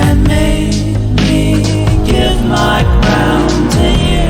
and made me give my crown to you.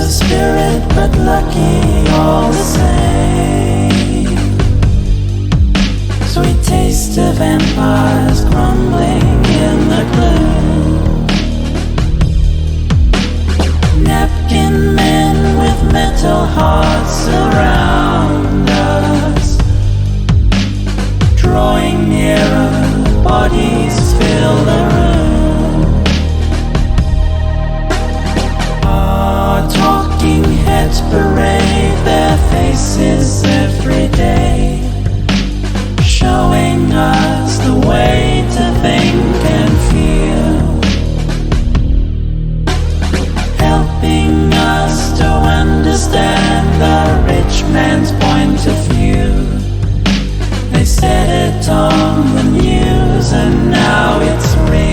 Spirit, but lucky all the same. Sweet taste of empires crumbling in the gloom. Napkin men with metal hearts around us, drawing nearer, bodies fill the room. Talking heads parade their faces every day, showing us the way to think and feel, helping us to understand the rich man's point of view. They said it on the news and now it's real.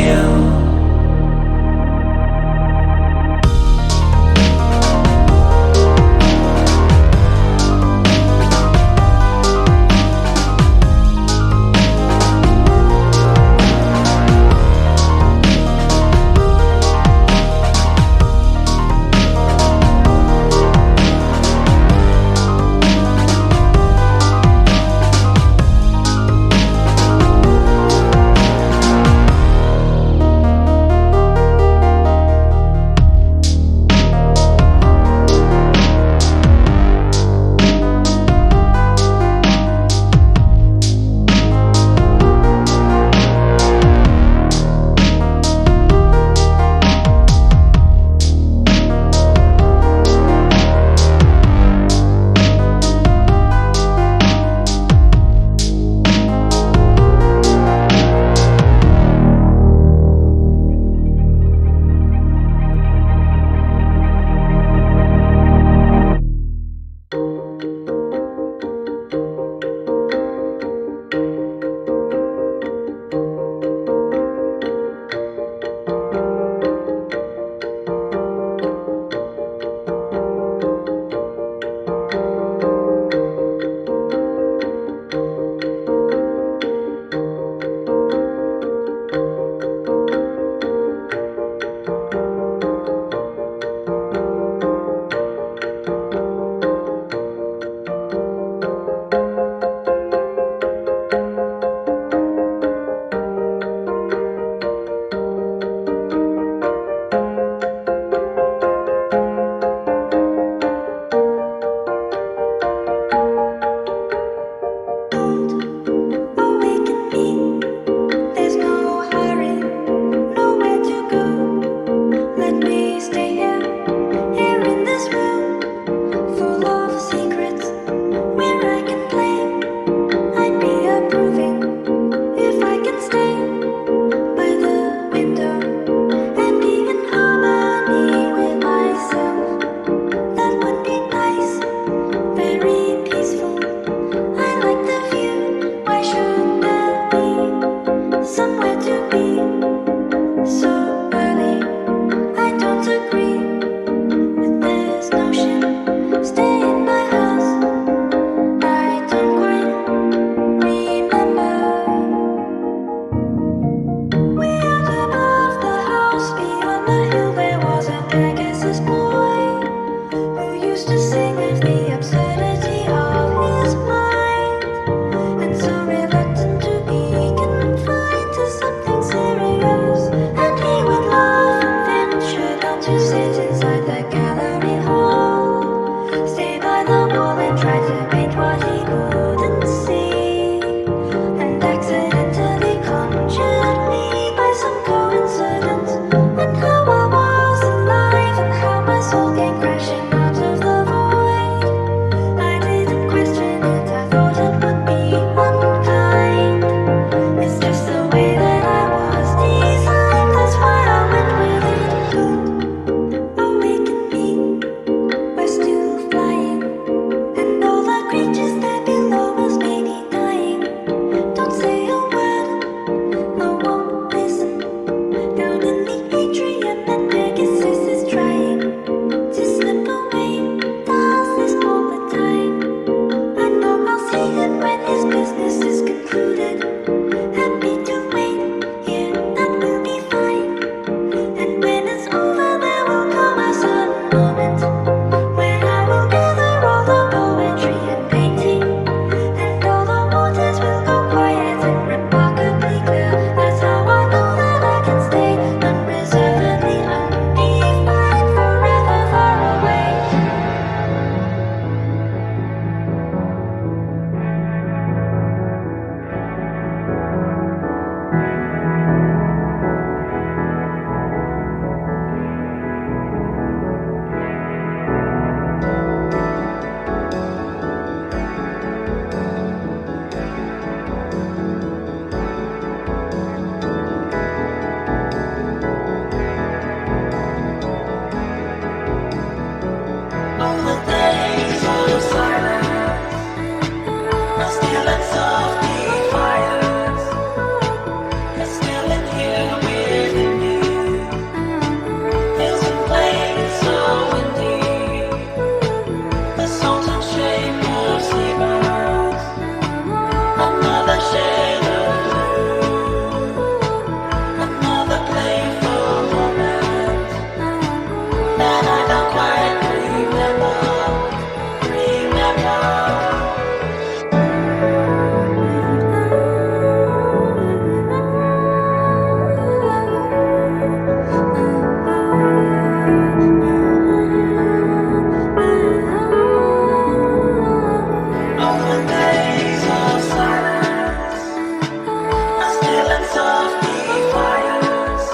softly fires.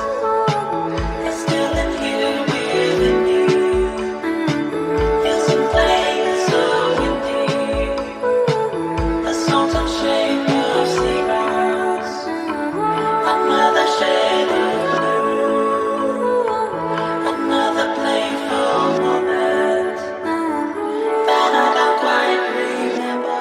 It's still in here within me. Feels in place so indeed. A salted shape of sea grass. Another shade of blue. Another playful moment that I don't quite remember.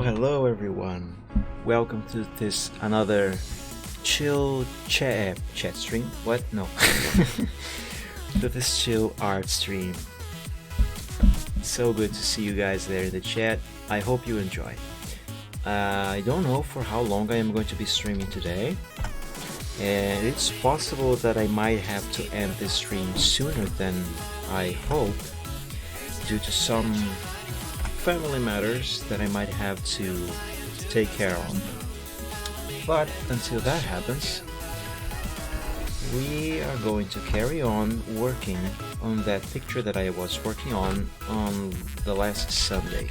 Hello everyone. Welcome to this another chill chat stream. What? No. To this chill art stream. So good to see you guys there in the chat. I hope you enjoy. I don't know for how long I am going to be streaming today, and it's possible that I might have to end this stream sooner than I hope due to some family matters that I might have to take care of. But until that happens, we are going to carry on working on that picture that I was working on the last Sunday.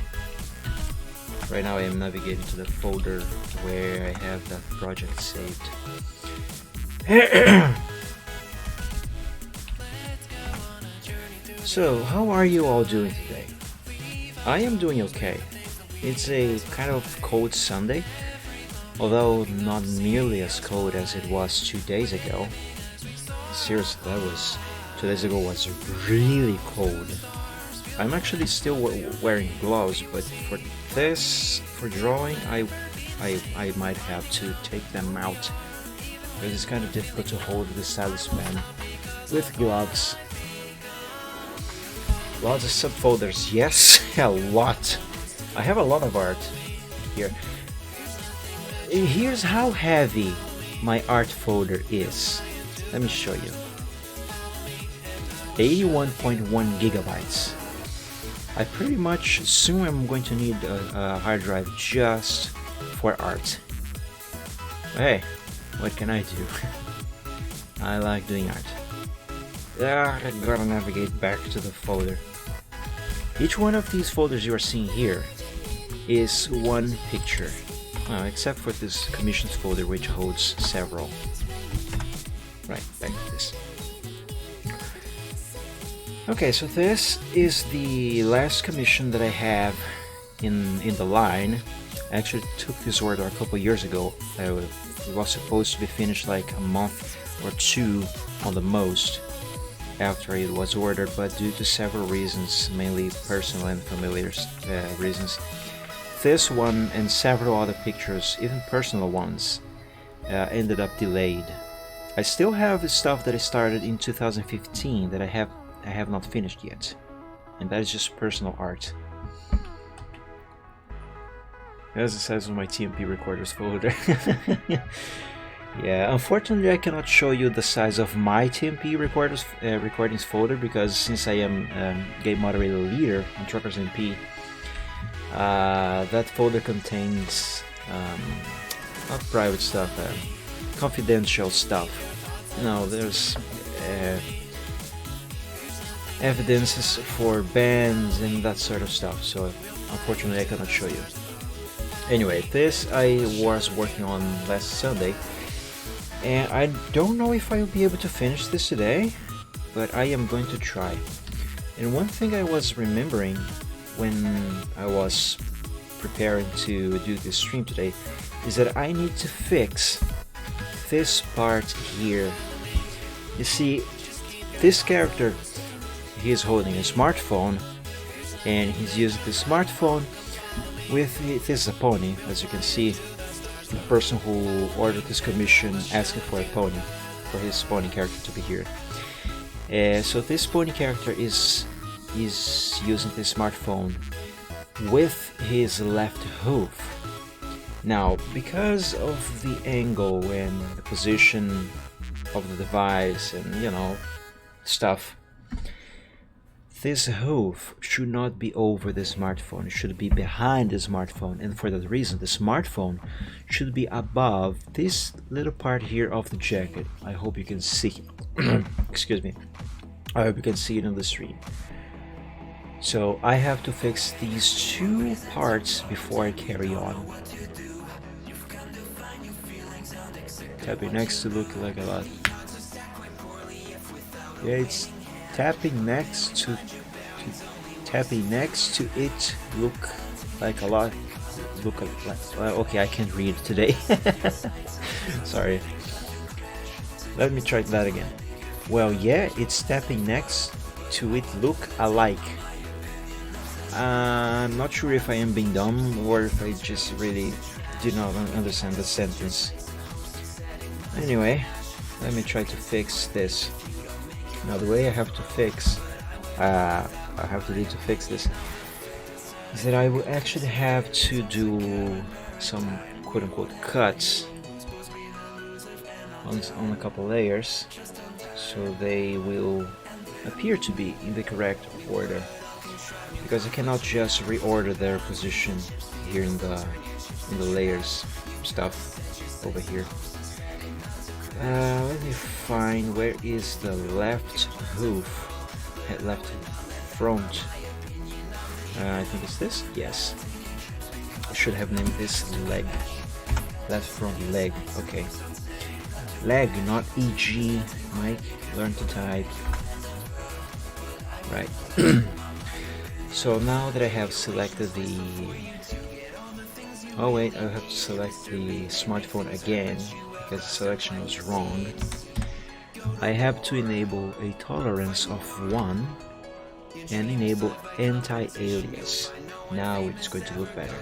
Right now I am navigating to the folder where I have that project saved. So, how are you all doing today? I am doing okay. It's a kind of cold Sunday, although not nearly as cold as it was 2 days ago. Seriously, 2 days ago was really cold. I'm actually still wearing gloves, but for drawing, I might have to take them out because it's kind of difficult to hold the stylus pen with gloves. Lots of subfolders, yes, a lot. I have a lot of art here. Here's how heavy my art folder is. Let me show you. 81.1 gigabytes. I pretty much soon am going to need a hard drive just for art. Hey, what can I do? I like doing art. I gotta navigate back to the folder. Each one of these folders you are seeing here is one picture, except for this commissions folder which holds several. Right, back to this. Okay, so this is the last commission that I have in the line. I actually took this order a couple years ago. It was supposed to be finished like a month or two on the most after it was ordered, but due to several reasons, mainly personal and familiar reasons, this one and several other pictures, even personal ones, ended up delayed. I still have stuff that I started in 2015 that I have not finished yet, and that is just personal art. That's the size of my TMP recorders folder. Yeah, unfortunately I cannot show you the size of my TMP recordings folder because since I am game moderator leader on Truckers MP, that folder contains not private stuff, confidential stuff. No, there's evidences for bands and that sort of stuff, so unfortunately I cannot show you. Anyway, this I was working on last Sunday, and I don't know if I will be able to finish this today, but I am going to try. And one thing I was remembering when I was preparing to do this stream today is that I need to fix this part here. You see, this character, he is holding a smartphone and he's using the smartphone with this a pony. As you can see, the person who ordered this commission asking for a pony, for his pony character to be here. So this pony character is using the smartphone with his left hoof. Now, because of the angle and the position of the device and stuff, this hoof should not be over the smartphone. It should be behind the smartphone, and for that reason the smartphone should be above this little part here of the jacket. I hope you can see excuse me, I hope you can see it on the stream. So I have to fix these two parts before I carry on. Tapping next to look like a lot. Yeah, it's tapping next to it look like a lot. Okay, I can't read today. Sorry. Let me try that again. Well, yeah, it's tapping next to it look alike. I'm not sure if I am being dumb or if I just really did not understand the sentence. Anyway, let me try to fix this. Now the way I have to fix this is that I will actually have to do some quote-unquote cuts on a couple layers so they will appear to be in the correct order, because I cannot just reorder their position here in the layers stuff over here. Let me find where is the left hoof, left front. I think it's this. Yes, I should have named this leg. Left front leg. Okay, leg, not EG. Mike, learn to type. Right. So now that I have selected the... Oh wait, I have to select the smartphone again because the selection was wrong. I have to enable a tolerance of 1 and enable anti-alias. Now it's going to look better.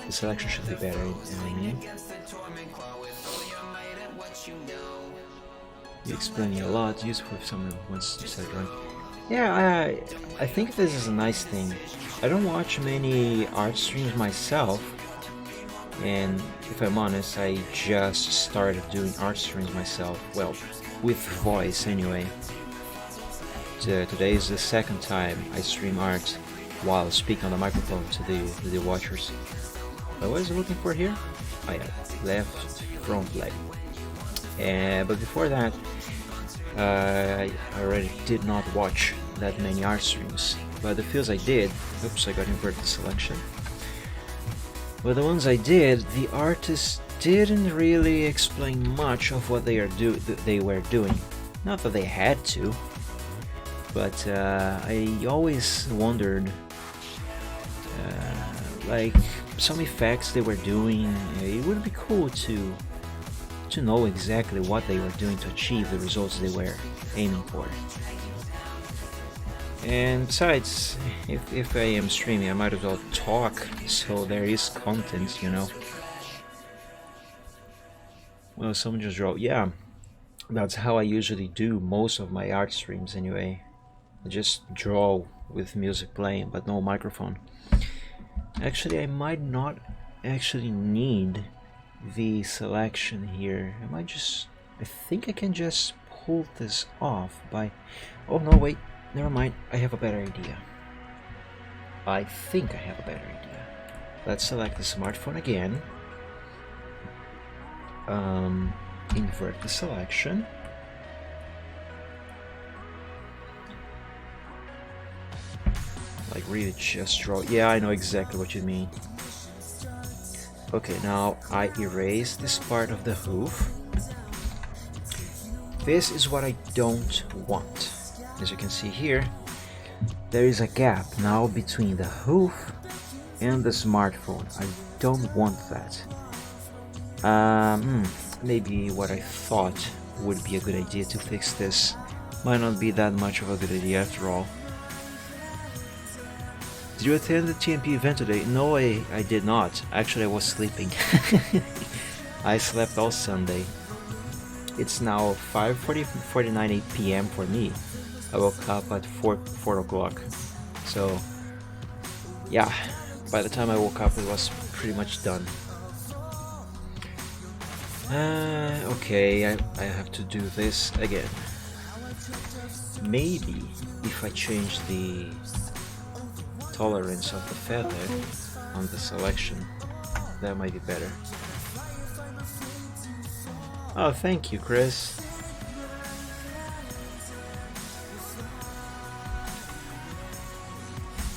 The selection should be better, you know what I mean? You're explaining a lot, useful if someone wants to set it right. Yeah, I think this is a nice thing. I don't watch many art streams myself, and if I'm honest, I just started doing art streams myself, well, with voice anyway. Today is the second time I stream art while speaking on the microphone to the watchers. What was I looking for here? Oh yeah, left front leg. But before that, I already did not watch that many art streams, but the fews I did, oops, I got inverted selection. But the ones I did, the artists didn't really explain much of what they were doing. Not that they had to, but I always wondered, like some effects they were doing. It would be cool to know exactly what they were doing to achieve the results they were aiming for. And besides, if I am streaming, I might as well talk, so there is content, you know. Well, someone just draw. Yeah, that's how I usually do most of my art streams anyway. I just draw with music playing, but no microphone. Actually, I might not actually need the selection here. I think I can just pull this off by... Oh no, wait, never mind, I have a better idea. I think I have a better idea. Let's select the smartphone again. Invert the selection. Like really just draw. Yeah, I know exactly what you mean. Okay, now I erase this part of the hoof. This is what I don't want. As you can see here, there is a gap now between the hoof and the smartphone. I don't want that. Maybe what I thought would be a good idea to fix this might not be that much of a good idea after all. Did you attend the TMP event today? No, I did not. Actually, I was sleeping. I slept all Sunday. It's now 5:49 p.m. for me. I woke up at 4 o'clock. So, yeah, by the time I woke up, it was pretty much done. Okay, I have to do this again. Maybe if I change the tolerance of the feather on the selection, that might be better. Oh, thank you, Chris.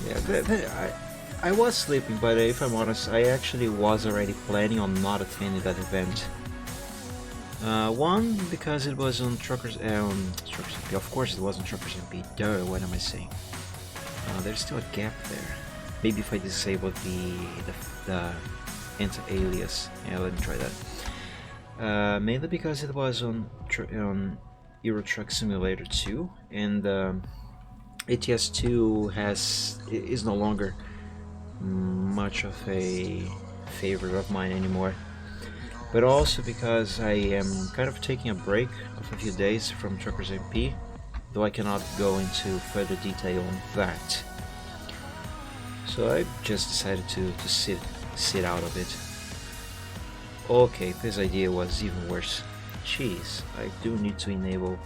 Yeah, I was sleeping, but if I'm honest, I actually was already planning on not attending that event. One, because it was on Truckers MP. Of course it was on Truckers MP. Duh, what am I saying? There's still a gap there. Maybe if I disable the anti-alias. Yeah, let me try that. Mainly because it was on Euro Truck Simulator 2, and ATS 2 is no longer much of a favorite of mine anymore. But also because I am kind of taking a break of a few days from Truckers MP, though I cannot go into further detail on that. So I just decided to sit out of it. Okay, this idea was even worse. Jeez, I do need to enable...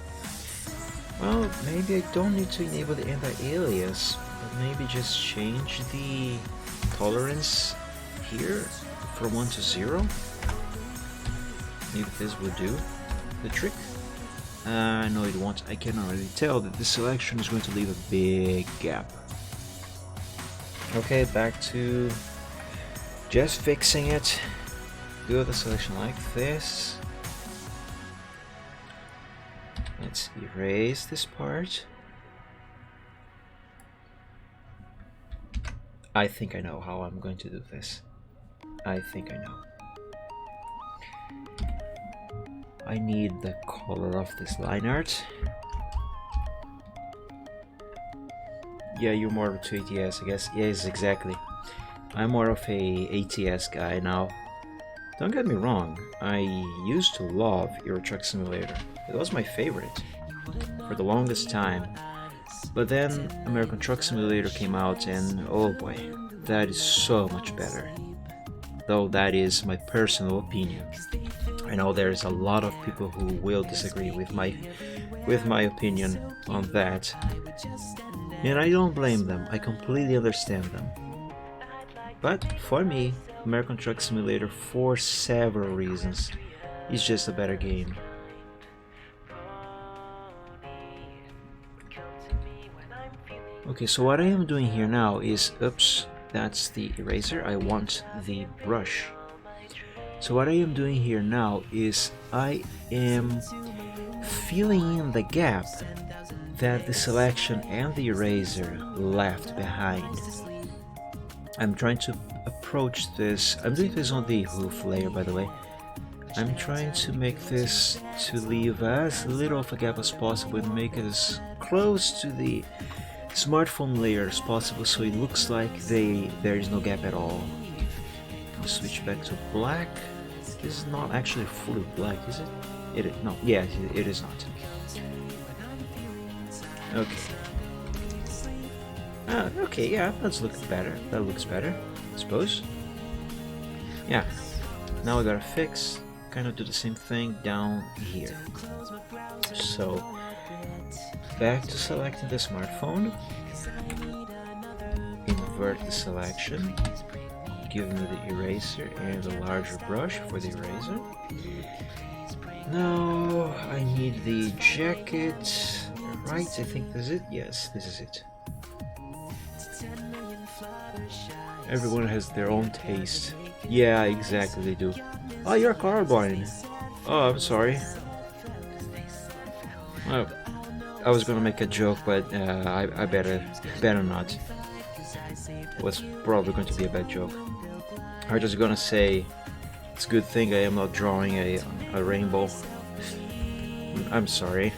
Well, maybe I don't need to enable the anti-alias, but maybe just change the tolerance here from 1 to 0? Maybe this would do the trick. No, it won't. I can already tell that this selection is going to leave a big gap. Okay, back to just fixing it. Do the selection like this. Let's erase this part. I think I know how I'm going to do this. I think I know. I need the color of this line art. Yeah, you're more of a ATS, I guess. Yes, exactly. I'm more of a ATS guy now. Don't get me wrong, I used to love Euro Truck Simulator. It was my favorite for the longest time. But then American Truck Simulator came out and oh boy, that is so much better. Though that is my personal opinion. I know there's a lot of people who will disagree with my opinion on that. And I don't blame them, I completely understand them. But for me, American Truck Simulator, for several reasons, is just a better game. Okay, so what I am doing here now is, oops, that's the eraser, I want the brush. So what I am doing here now is I am filling in the gap that the selection and the eraser left behind. I'm trying to approach this, I'm doing this on the hoof layer by the way. I'm trying to make this to leave as little of a gap as possible and make it as close to the smartphone layer as possible so it looks like there is no gap at all. Switch back to black. This is not actually fully black, is it? It is, no, yeah, it is not. Okay. Okay, yeah, that looks better. That looks better, I suppose. Yeah. Now we gotta fix, kind of do the same thing down here. So, back to selecting the smartphone. Invert the selection. Give me the eraser and a larger brush for the eraser. Now I need the jacket. Right, I think this is it. Yes, this is it. Everyone has their own taste. Yeah, exactly, they do. Oh, you're colorblind. Oh, I'm sorry. Oh, I was gonna make a joke, but I better not. It was probably going to be a bad joke. I was just gonna say, it's a good thing I am not drawing a rainbow. I'm sorry.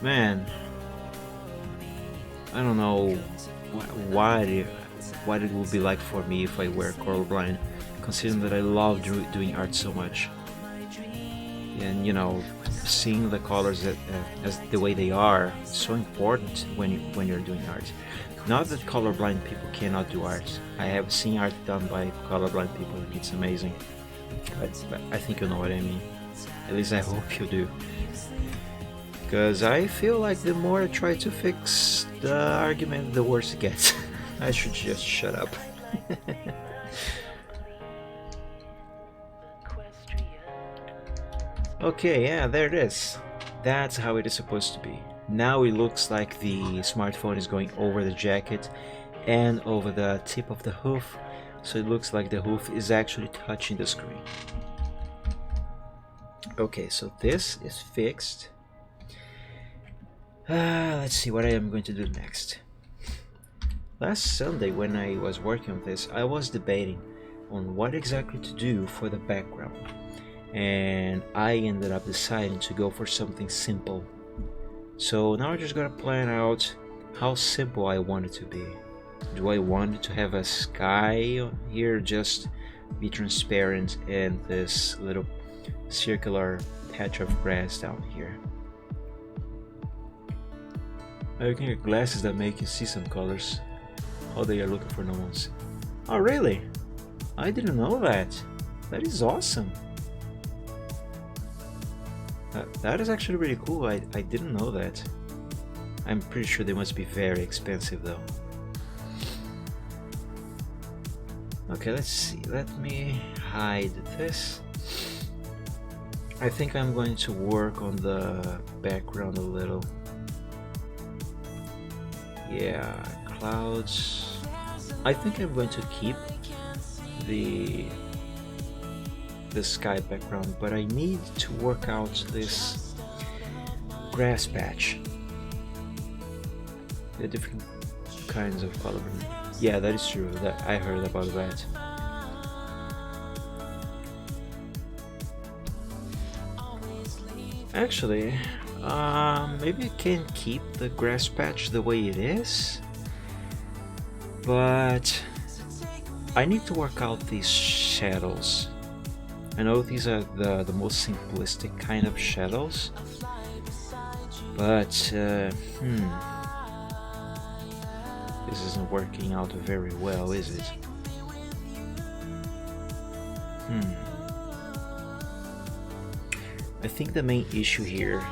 Man, I don't know what it would be like for me if I were colorblind, considering that I love doing art so much. And you know, seeing the colors as the way they are is so important when you're doing art. Not that colorblind people cannot do art. I have seen art done by colorblind people and it's amazing. But I think you know what I mean. At least I hope you do. Because I feel like the more I try to fix the argument, the worse it gets. I should just shut up. Okay, yeah, there it is. That's how it is supposed to be. Now it looks like the smartphone is going over the jacket and over the tip of the hoof, so it looks like the hoof is actually touching the screen. Okay, so this is fixed. Let's see what I am going to do next. Last Sunday when I was working on this, I was debating on what exactly to do for the background, and I ended up deciding to go for something simple. So now I just gotta plan out how simple I want it to be. Do I want it to have a sky here, just be transparent, and this little circular patch of grass down here? You can get glasses that make you see some colors. Oh, they are looking for no ones. Oh, really? I didn't know that. That is awesome. That is actually really cool. I didn't know that. I'm pretty sure they must be very expensive though. Okay, let's see. Let me hide this. I think I'm going to work on the background a little. Yeah, clouds. I think I'm going to keep the sky background, but I need to work out this grass patch. The different kinds of color. Yeah, that is true. That I heard about that. Actually, maybe I can keep the grass patch the way it is, but I need to work out these shadows. I know these are the most simplistic kind of shadows, but this isn't working out very well, is it? I think the main issue here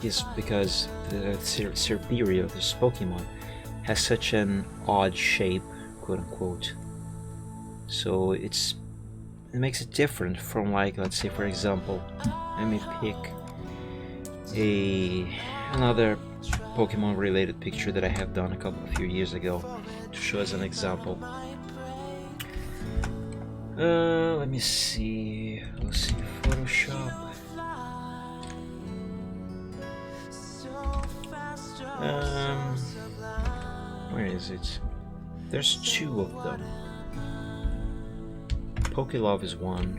is because the Serperior, this Pokemon, has such an odd shape, quote unquote. So it makes it different from, like, let's say for example, let me pick another Pokemon related picture that I have done a few years ago to show as an example. Let me see. Let's see, Photoshop. Where is it? There's two of them. Pokelove is one.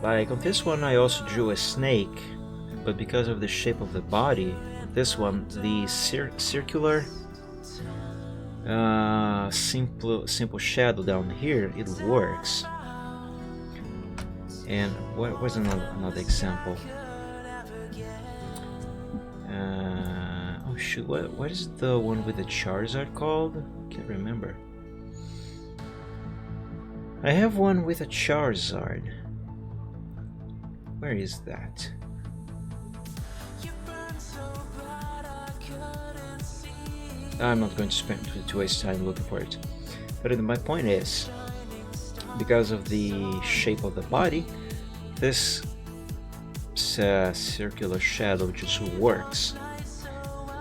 Like on this one I also drew a snake, but because of the shape of the body, this one, the circular simple shadow down here, it works. And what was another example? Oh shoot, what is the one with the Charizard called? Can't remember. I have one with a Charizard. Where is that? I'm not going to waste time looking for it. But my point is, because of the shape of the body, this circular shadow just works.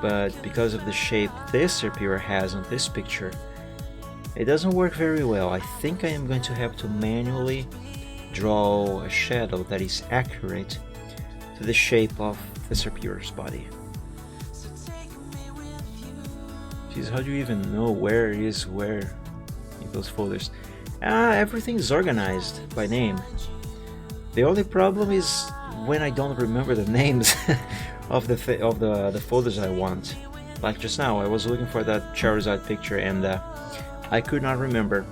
But because of the shape this Serperior has on this picture, it doesn't work very well. I think I am going to have to manually draw a shadow that is accurate to the shape of the Serperior's body. Jeez, how do you even know where is where in those folders? Everything is organized by name. The only problem is when I don't remember the names of the folders I want. Like just now, I was looking for that Charizard picture and I could not remember.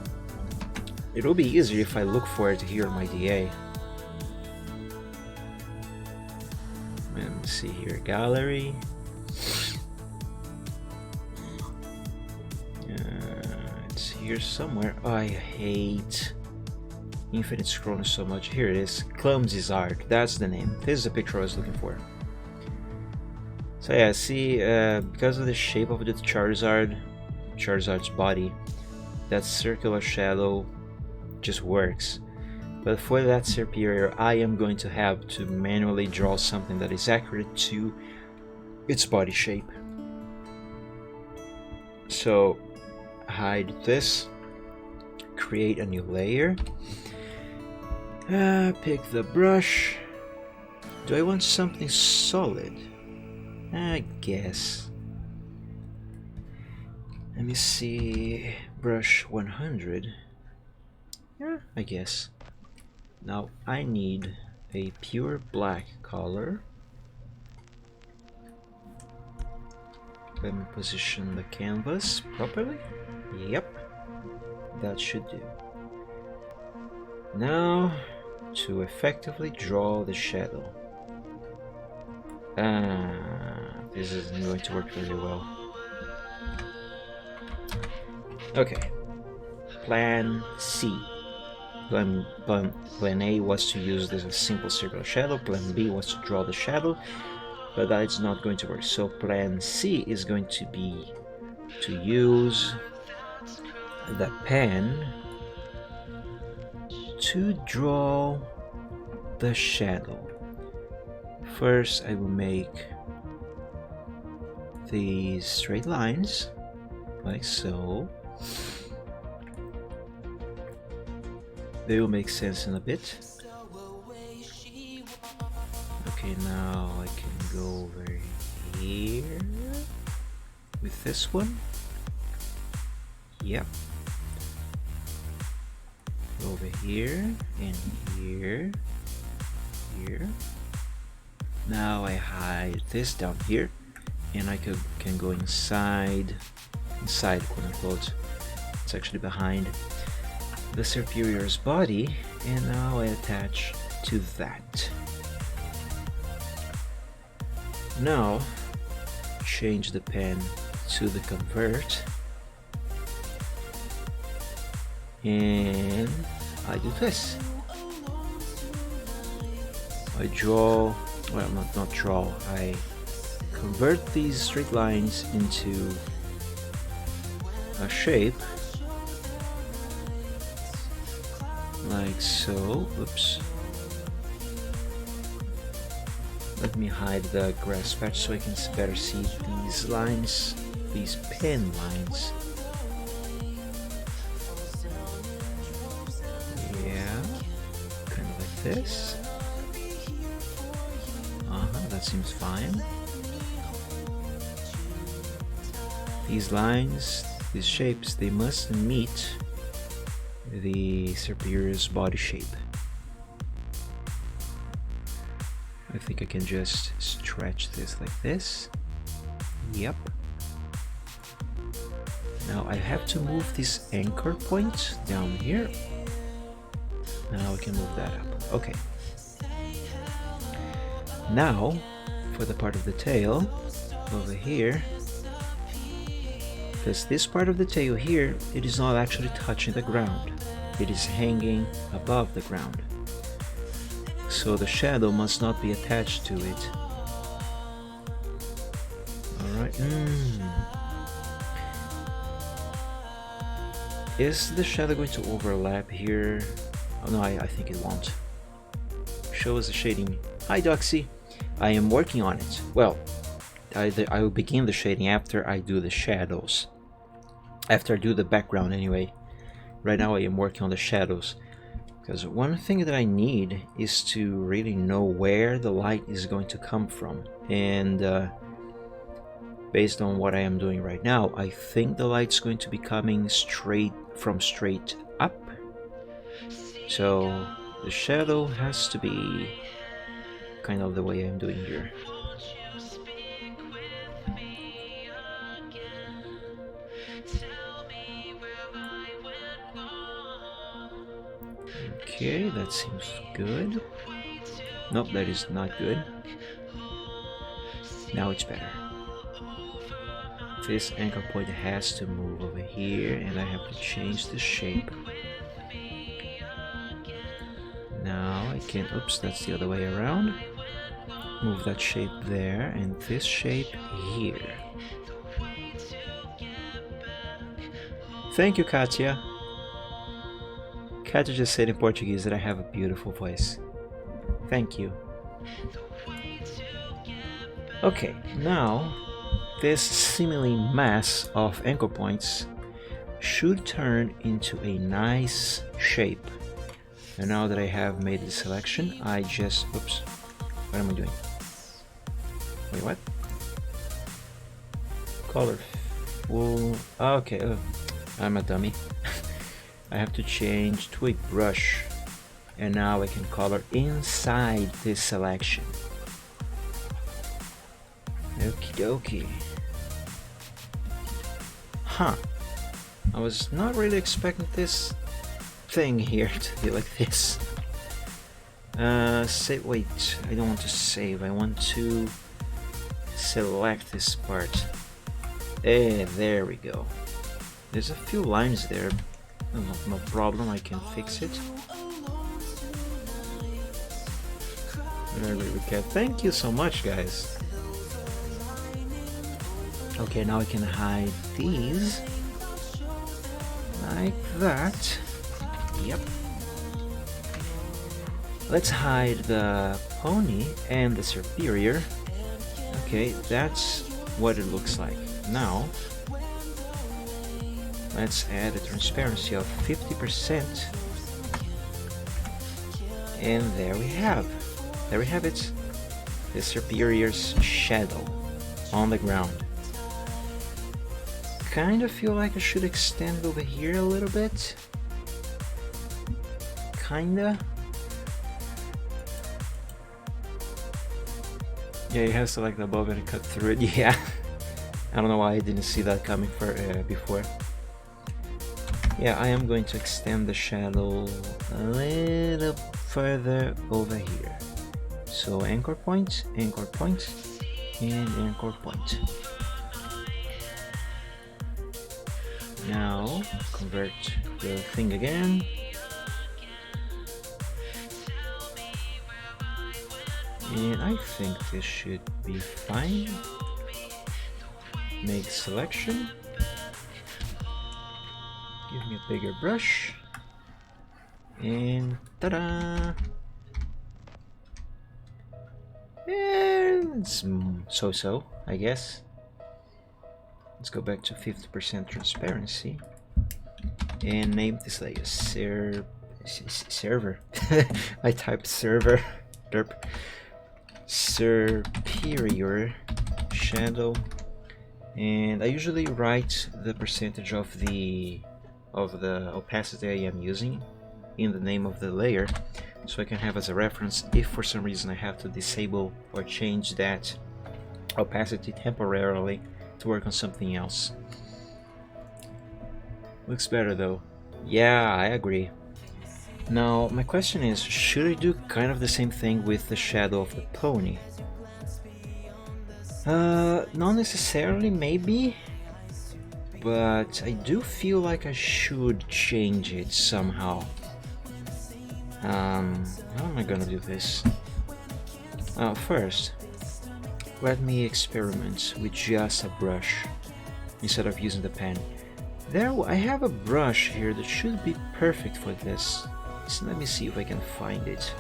It will be easier if I look for it here in my DA. Let me see here, gallery. here somewhere. Oh, I hate infinite scrolling so much. Here it is. Clumsy Zard. That's the name. This is the picture I was looking for. So yeah, see, because of the shape of the Charizard's body, that circular shadow just works. But for that Serperior, I am going to have to manually draw something that is accurate to its body shape. So hide this, create a new layer, pick the brush. Do I want something solid? I guess. Let me see, brush 100. Yeah, I guess. Now I need a pure black color. Let me position the canvas properly. Yep, that should do. Now to effectively draw the shadow. This isn't going to work very well. Okay, plan C. Plan A was to use this simple circular shadow. Plan B was to draw the shadow, but that's not going to work. So plan C is going to be to use the pen to draw the shadow. First, I will make these straight lines, like so. They will make sense in a bit. Okay, now I can go over here with this one. Yep. Over here and here. Here. Now I hide this down here, and I can go inside, quote unquote. It's actually behind the Serperior's body, and now I attach to that. Now change the pen to the convert, and I do this. I draw, well, not draw, I convert these straight lines into a shape like so. Oops. Let me hide the grass patch so I can better see these lines, these pen lines. Yeah, kind of like this. That seems fine. These lines, these shapes, they must meet the Serperior's body shape. I think I can just stretch this like this. Yep. Now I have to move this anchor point down here. Now we can move that up. Okay. Now for the part of the tail over here, because this part of the tail here, it is not actually touching the ground, it is hanging above the ground, so the shadow must not be attached to it. Alright. Is the shadow going to overlap here? Oh no, I think it won't. Show us the shading. Hi Doxy, I am working on it. Well, I will begin the shading after I do the shadows. After I do the background anyway. Right now I am working on the shadows. Because one thing that I need is to really know where the light is going to come from. And based on what I am doing right now, I think the light's going to be coming straight up. So the shadow has to be kind of the way I'm doing here. Okay, that seems good. Nope, that is not good. Now it's better. This anchor point has to move over here, and I have to change the shape. Now I can, oops, that's the other way around. Move that shape there, and this shape here. Thank you, Katya. Katya just said in Portuguese that I have a beautiful voice. Thank you. Okay, now this seemingly mass of anchor points should turn into a nice shape. And now that I have made the selection, I just, oops, what am I doing? Wait, what? Color full, okay, I'm a dummy. I have to change to a brush, and now I can color inside this selection. Okie dokie. Huh. I was not really expecting this thing here to be like this. Wait, I don't want to save, I want to select this part. There we go. There's a few lines there. No problem, I can fix it. There we go. Thank you so much, guys. Okay, now I can hide these like that. Yep. Let's hide the pony and the superior. Okay, that's what it looks like. Now let's add a transparency of 50%, and there we have it, the superior's shadow on the ground. Kind of feel like I should extend over here a little bit. Kinda. Yeah, you have to select above and cut through it. Yeah. I don't know why I didn't see that coming before. Yeah, I am going to extend the shadow a little further over here. So anchor point, and anchor point. Now convert the thing again. And I think this should be fine. Make selection. Give me a bigger brush. And ta-da! And it's so-so, I guess. Let's go back to 50% transparency and name this like a server. I typed server. Derp. Superior shadow, and I usually write the percentage of the opacity I am using in the name of the layer, so I can have as a reference if for some reason I have to disable or change that opacity temporarily to work on something else. Looks better though. Yeah, I agree. Now, my question is, should I do kind of the same thing with the shadow of the pony? Not necessarily, maybe, but I do feel like I should change it somehow. How am I gonna do this? First, let me experiment with just a brush instead of using the pen. There, I have a brush here that should be perfect for this. So let me see if I can find it.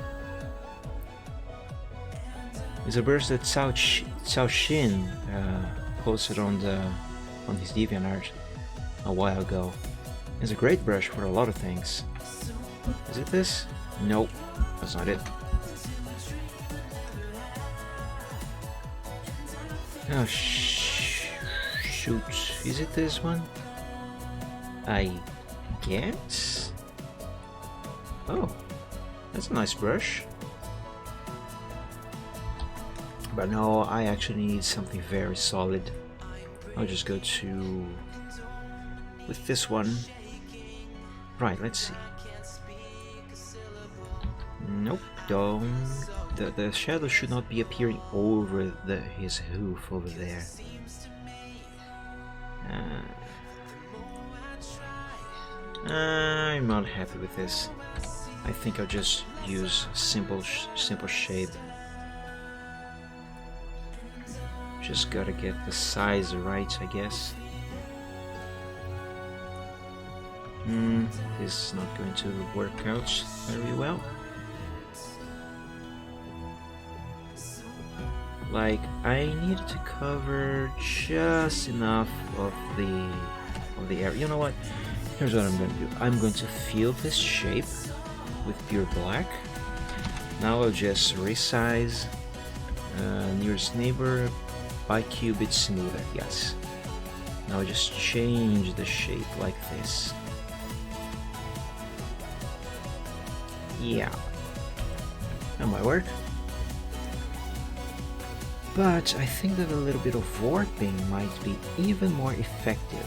It's a brush that Cao Xin posted on his DeviantArt a while ago. It's a great brush for a lot of things. Is it this? Nope, that's not it. Oh shoot, is it this one? I guess? Oh, that's a nice brush. But no, I actually need something very solid. I'll just go to with this one. Right, let's see. Nope, don't. The shadow should not be appearing over his hoof over there. I'm not happy with this. I think I'll just use simple shape. Just gotta get the size right, I guess. This is not going to work out very well. Like, I need to cover just enough of the area. You know what? Here's what I'm going to do. I'm going to fill this shape with pure black. Now I'll just resize nearest neighbor by cubit smoother. Yes. Now I'll just change the shape like this. Yeah, that might work. But I think that a little bit of warping might be even more effective.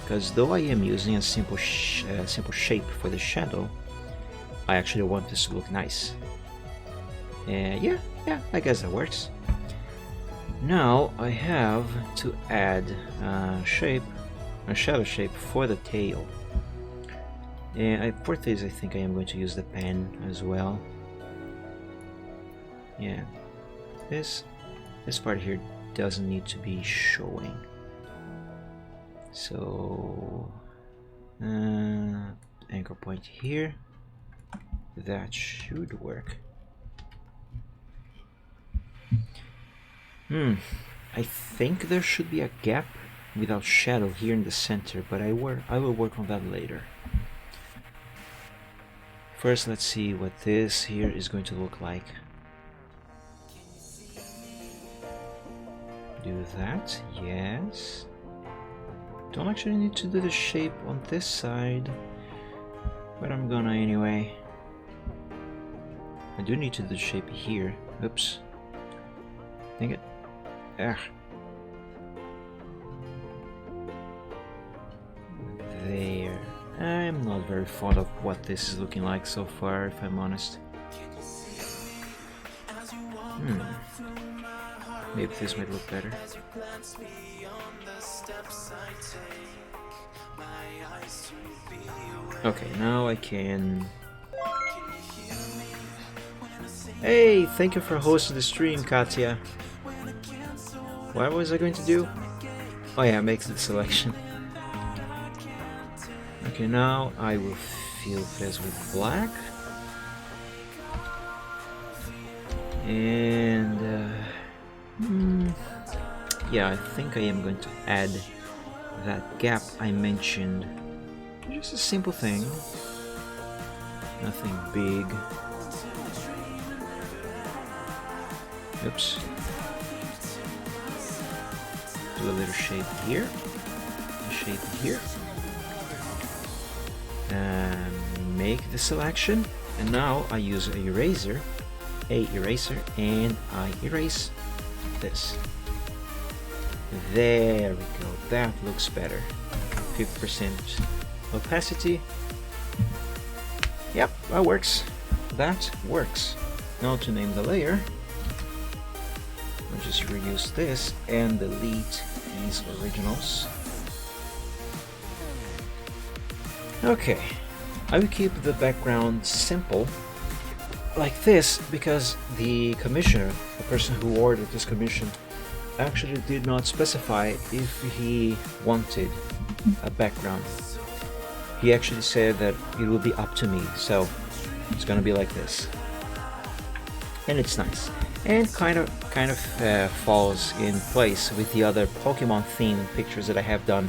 Because though I am using a simple shape for the shadow, I actually want this to look nice. Yeah, I guess that works. Now I have to add a shadow shape for the tail. And for this, I think I am going to use the pen as well. Yeah, this part here doesn't need to be showing. So anchor point here. That should work. I think there should be a gap without shadow here in the center, but I will work on that later. First, let's see what this here is going to look like. Do that, yes. Don't actually need to do the shape on this side, but I'm gonna anyway. I do need to do the shape here. Oops. Dang it. Ah. There. I'm not very fond of what this is looking like so far, if I'm honest. Maybe this might look better. Okay, now I can... Hey, thank you for hosting the stream, Katya. What was I going to do? Oh yeah, make the selection. Okay, now I will fill this with black. And yeah, I think I am going to add that gap I mentioned. Just a simple thing, nothing big. Oops. Do a little shape here, a shape here. Make the selection, and now I use a eraser, and I erase this. There we go, that looks better. 50% opacity. Yep, that works. That works. Now to name the layer, I'll just reuse this and delete these originals. Okay, I will keep the background simple like this because the commissioner, the person who ordered this commission, actually did not specify if he wanted a background. He actually said that it will be up to me, so it's gonna be like this. And it's nice. And kind of falls in place with the other Pokemon themed pictures that I have done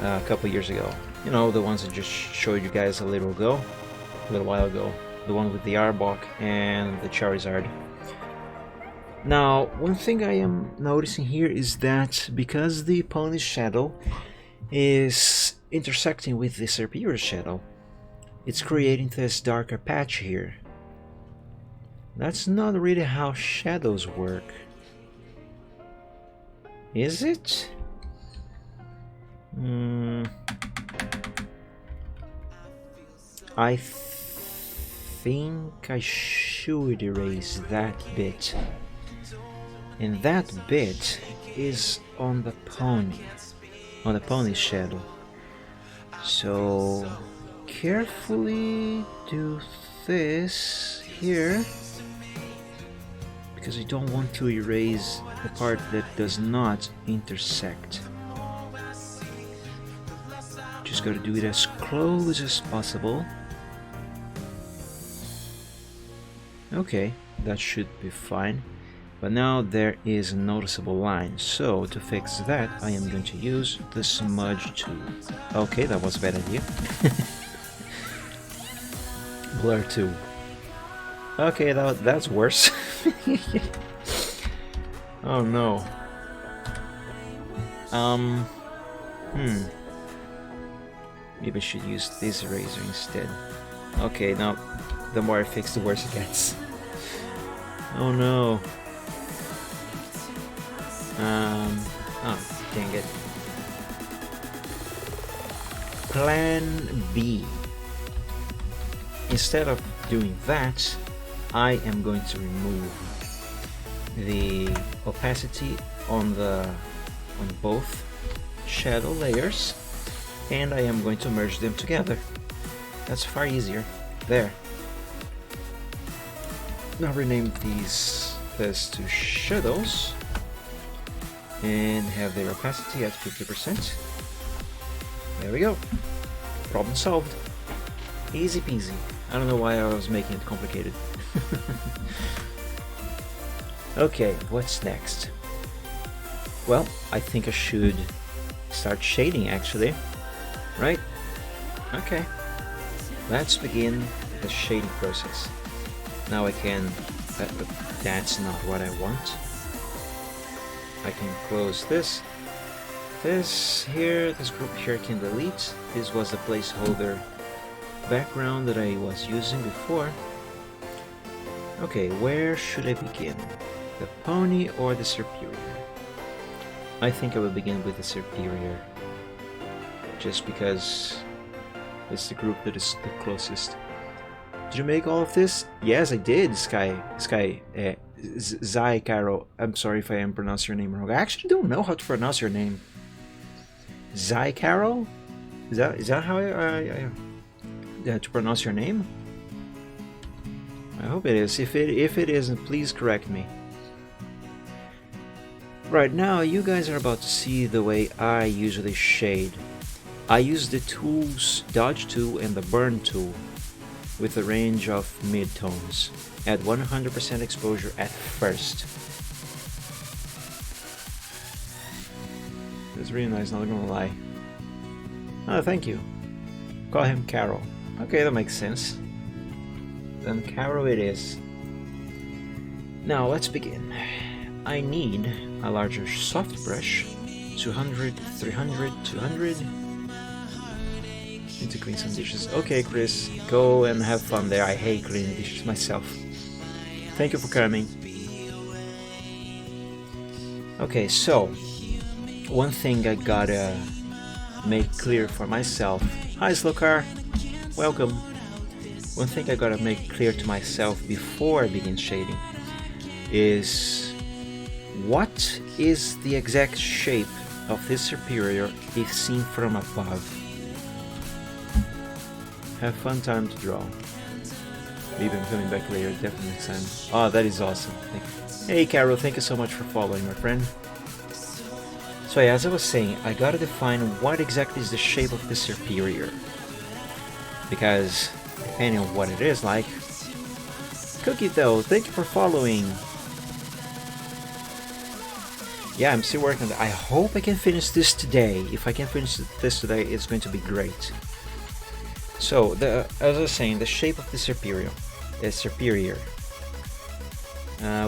a couple years ago. You know, the ones I just showed you guys a little while ago. The one with the Arbok and the Charizard. Now, one thing I am noticing here is that because the pony's shadow is intersecting with the Serpent's shadow, it's creating this darker patch here. That's not really how shadows work. Is it? I think I should erase that bit. And that bit is on the pony. on the pony's shadow. So carefully do this here, because I don't want to erase the part that does not intersect. Just gotta do it as close as possible. Okay, that should be fine. But now there is a noticeable line, so to fix that I am going to use the Smudge Tool. Okay, that was a bad idea. Blur Tool. Okay, that's worse. Oh no. Maybe I should use this eraser instead. Okay, now the more I fix, the worse it gets. Oh no. Oh, dang it. Plan B. Instead of doing that, I am going to remove the opacity on both shadow layers, and I am going to merge them together. That's far easier. There. Now rename this to shadows and have their opacity at 50%. There we go. Problem solved. Easy peasy. I don't know why I was making it complicated. Okay, what's next? Well, I think I should start shading actually. Right? Okay. Let's begin the shading process. Now I can... that's not what I want. I can close this. This group here I can delete. This was the placeholder background that I was using before. Okay, where should I begin? The pony or the superior? I think I will begin with the superior, just because it's the group that is the closest. Did you make all of this? Yes, I did, Zai Caro. I'm sorry if I am pronouncing your name wrong. I actually don't know how to pronounce your name. Zai Caro? Is that how I to pronounce your name? I hope it is. If it isn't, please correct me. Right now, you guys are about to see the way I usually shade. I use the tools, Dodge Tool and the Burn Tool, with a range of mid-tones at 100% exposure at first. It's really nice, not gonna lie. Oh, thank you. Call him Carol. Okay, that makes sense. Then Carol it is. Now let's begin. I need a larger soft brush, 200, 300, 200. Need to clean some dishes. Okay, Chris, go and have fun there. I hate cleaning dishes myself. Thank you for coming. Okay, so one thing I gotta make clear for myself. Hi, Slokar. Welcome. One thing I gotta make clear to myself before I begin shading is what is the exact shape of this superior if seen from above. Have fun time to draw. Maybe I'm coming back later, definitely next time. Oh, that is awesome. Hey Carol, thank you so much for following, my friend. So yeah, as I was saying, I gotta define what exactly is the shape of the superior. Because, depending on what it is like... Cookie though, thank you for following. Yeah, I'm still working on that. I hope I can finish this today. If I can finish this today, it's going to be great. So, as I was saying, the shape of the superior is superior.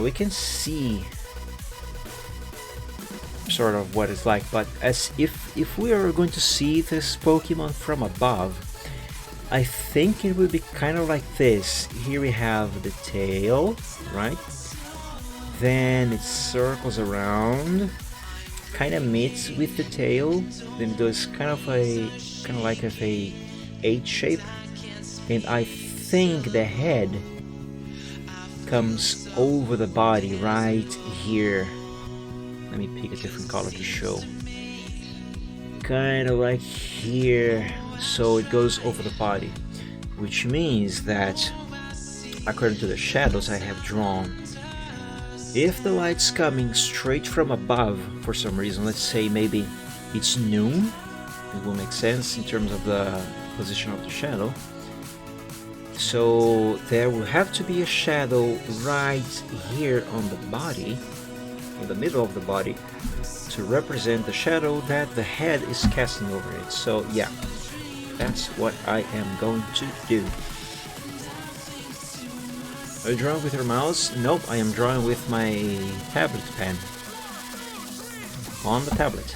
We can see sort of what it's like, but as if we are going to see this Pokemon from above, I think it would be kind of like this. Here we have the tail, right? Then it circles around, kind of meets with the tail, then does kind of like a H shape, and I think the head comes over the body right here. Let me pick a different color to show. kind of like here, so it goes over the body, which means that according to the shadows I have drawn, if the light's coming straight from above for some reason, let's say maybe it's noon, it will make sense in terms of the position of the shadow. So there will have to be a shadow right here on the body, in the middle of the body, to represent the shadow that the head is casting over it. So yeah, that's what I am going to do. Are you drawing with your mouse? Nope, I am drawing with my tablet pen on the tablet.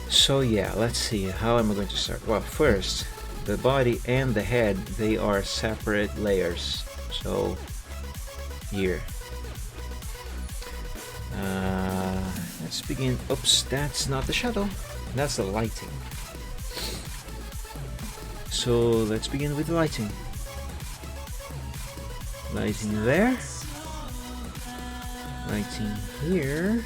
So yeah, let's see, how am I going to start? Well, first, the body and the head, they are separate layers. So here, let's begin. Oops, that's not the shadow, that's the lighting. So let's begin with the lighting. Lighting there, lighting here,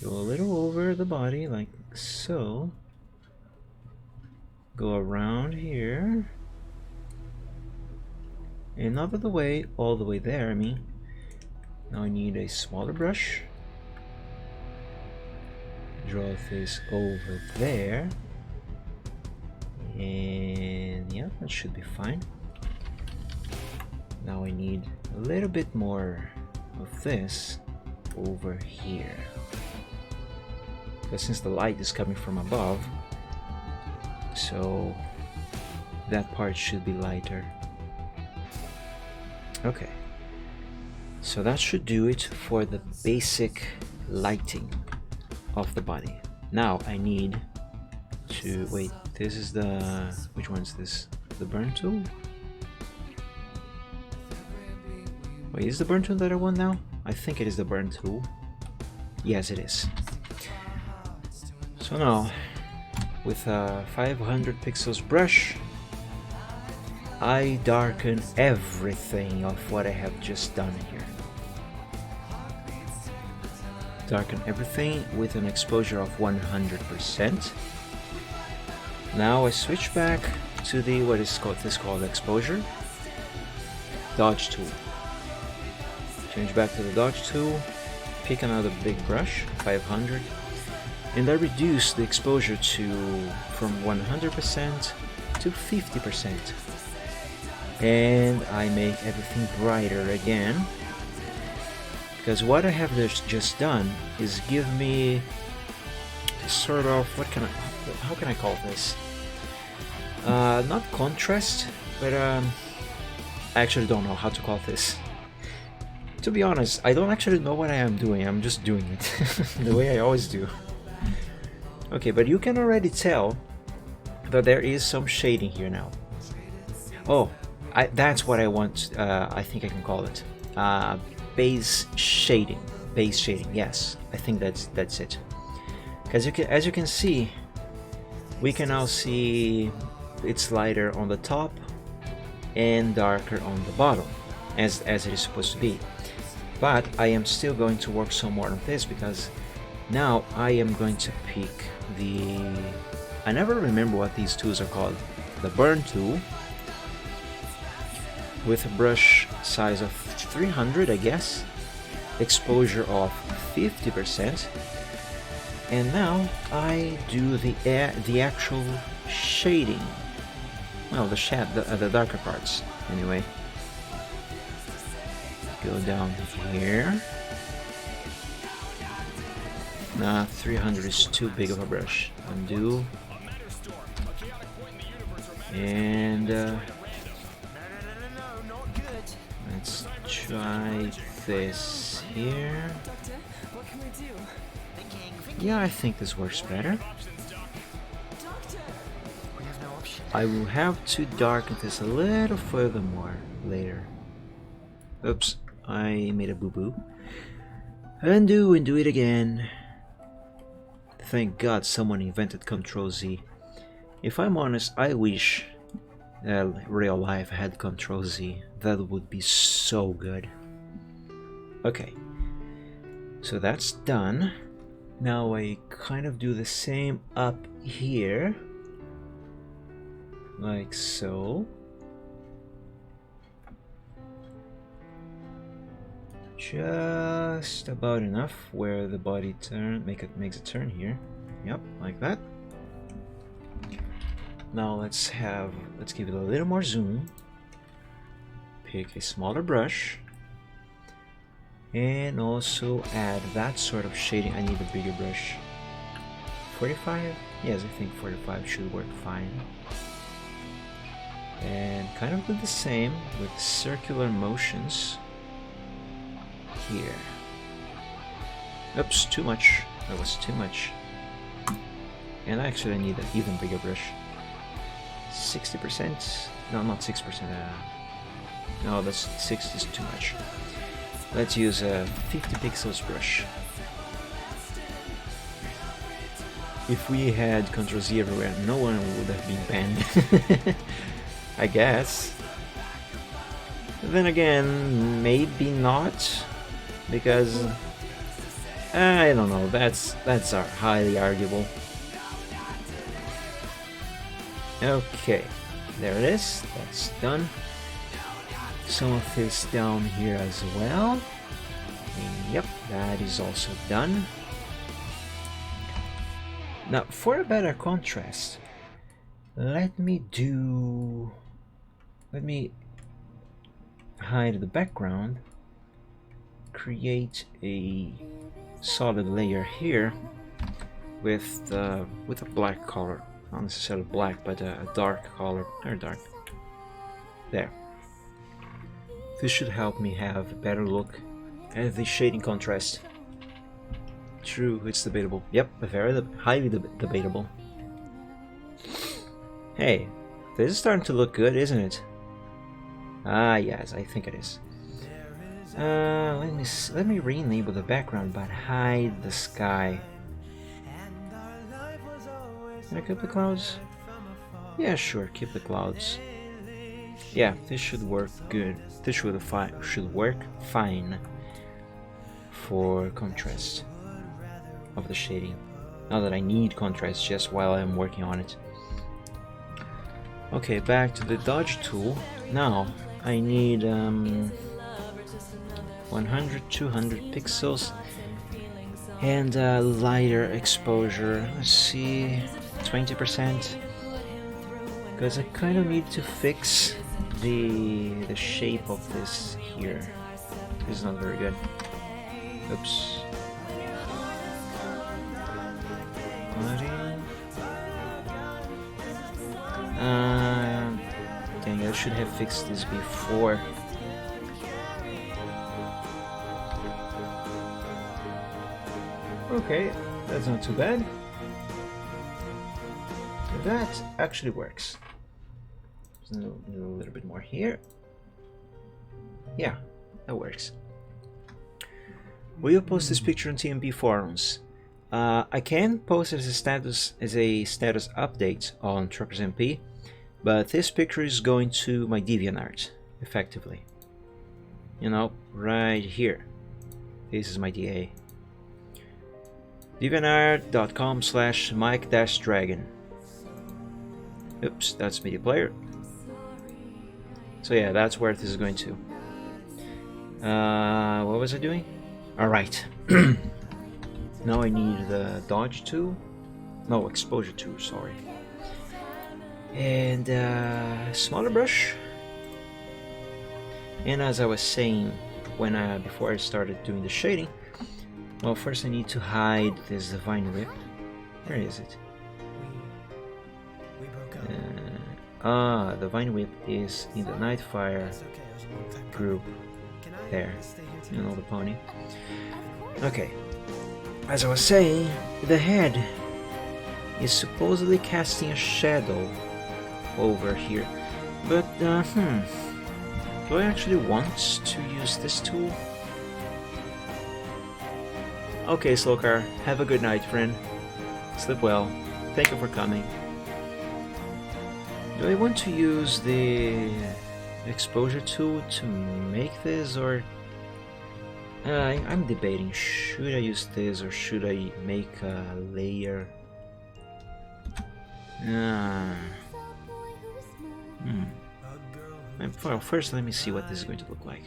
go a little over the body like so, go around here, and not all the way there, I mean. Now I need a smaller brush, draw this over there, and yeah, that should be fine. Now I need a little bit more of this over here, because since the light is coming from above, so that part should be lighter. Okay, so that should do it for the basic lighting of the body. Now I need to wait, this is the, which one is this? The burn tool? Wait, is the burn tool that I want now? I think it is the burn tool. Yes, it is. So now, with a 500 pixels brush, I darken everything of what I have just done here. Darken everything with an exposure of 100%. Now I switch back to the, what is called exposure, dodge tool. Change back to the dodge tool, pick another big brush, 500, and I reduce the exposure from 100% to 50%. And I make everything brighter again, because what I have just done is give me sort of, how can I call this? Not contrast, but I actually don't know how to call this. To be honest, I don't actually know what I am doing, I'm just doing it, the way I always do. Okay, but you can already tell that there is some shading here now. Oh, that's what I want, I think I can call it. Base shading, yes, I think that's it. As you can see, we can now see it's lighter on the top and darker on the bottom, as it is supposed to be. But I am still going to work some more on this, because now I am going to pick the, I never remember what these tools are called, the burn tool, with a brush size of 300, I guess, exposure of 50%, and now I do the actual shading, well, the darker parts anyway. Go down here. Nah, 300 is too big of a brush. Undo. And let's try this here. Yeah, I think this works better. I will have to darken this a little further more later. Oops, I made a boo-boo. Undo and do it again. Thank God someone invented Ctrl-Z. If I'm honest, I wish real life had Ctrl-Z. That would be so good. Okay, so that's done. Now I kind of do the same up here, like so. Just about enough where the body makes a turn here. Yep, like that. Now let's give it a little more zoom. Pick a smaller brush. And also add that sort of shading. I need a bigger brush. 45? Yes, I think 45 should work fine. And kind of do the same with circular motions here. Oops, too much. That was too much. And actually I need an even bigger brush. 60%? No, not 6%. No, that's 60 is too much. Let's use a 50 pixels brush. If we had Ctrl Z everywhere, no one would have been banned. I guess. But then again, maybe not, because I don't know. That's highly arguable. Okay, there it is. That's done. Some of this down here as well. And yep, that is also done. Now, for a better contrast, let me hide the background, create a solid layer here with a black color, not necessarily black, but a dark color, or dark. There. This should help me have a better look at the shading contrast. True, it's debatable. Yep, very highly debatable. Hey, this is starting to look good, isn't it? Ah, yes, I think it is. Let me rename the background, but hide the sky. Can I keep the clouds? Yeah, sure, keep the clouds. Yeah, this should work good. This should work fine for contrast of the shading. Not that I need contrast, just while I'm working on it. Okay, back to the dodge tool. Now I need 100, 200 pixels and lighter exposure. Let's see, 20%, because I kind of need to fix the shape of this here. This is not very good. Oops. Dang, I should have fixed this before. Okay, that's not too bad. That actually works. A little bit more here. Yeah, that works. Will you post this picture on TMP forums? I can post it as a status update on Truckers MP, but this picture is going to my DeviantArt, effectively. You know, right here. This is my DA. DeviantArt.com/Mike-Dragon. Oops, that's media player. So yeah, that's where this is going to. What was I doing? Alright. Now I need the dodge tool. No, exposure tool, sorry. And smaller brush. And as I was saying before I started doing the shading, well, first I need to hide this divine whip. Where is it? The vine whip is in the Nightfire group. There, you know, the pony. Okay, as I was saying, the head is supposedly casting a shadow over here, but do I actually want to use this tool? Okay, Slowcar, have a good night, friend. Sleep well. Thank you for coming. Do I want to use the exposure tool to make this, or I'm debating, should I use this or should I make a layer? Well, first let me see what this is going to look like.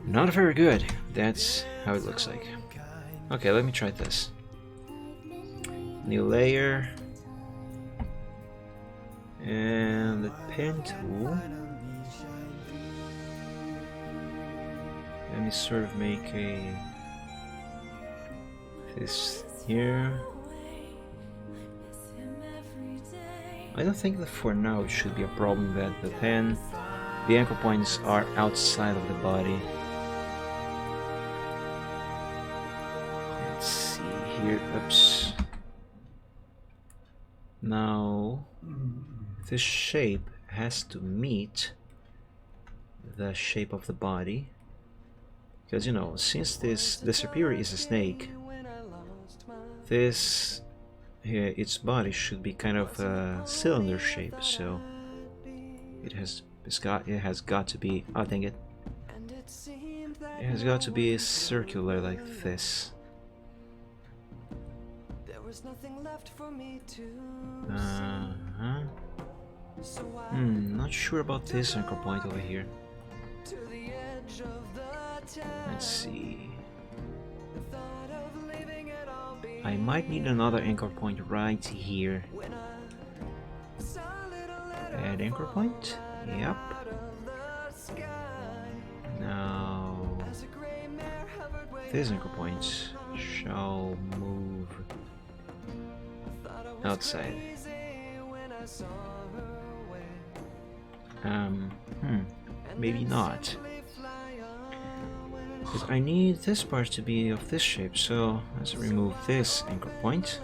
Not very good. That's how it looks like. Okay, let me try this. New layer. And the pen tool. Let me sort of make this here. I don't think that for now it should be a problem that the anchor points are outside of the body. Let's see here, oops. Now, this shape has to meet the shape of the body. Because, you know, since the superior is a snake, this here, its body should be kind of a cylinder shape, so it has got to be, oh dang it, it has got to be circular like this. Not sure about this anchor point over here. Let's see. I might need another anchor point right here. Add anchor point. Yep. Now this anchor point shall move outside. Maybe not. Because I need this part to be of this shape, so let's remove this anchor point.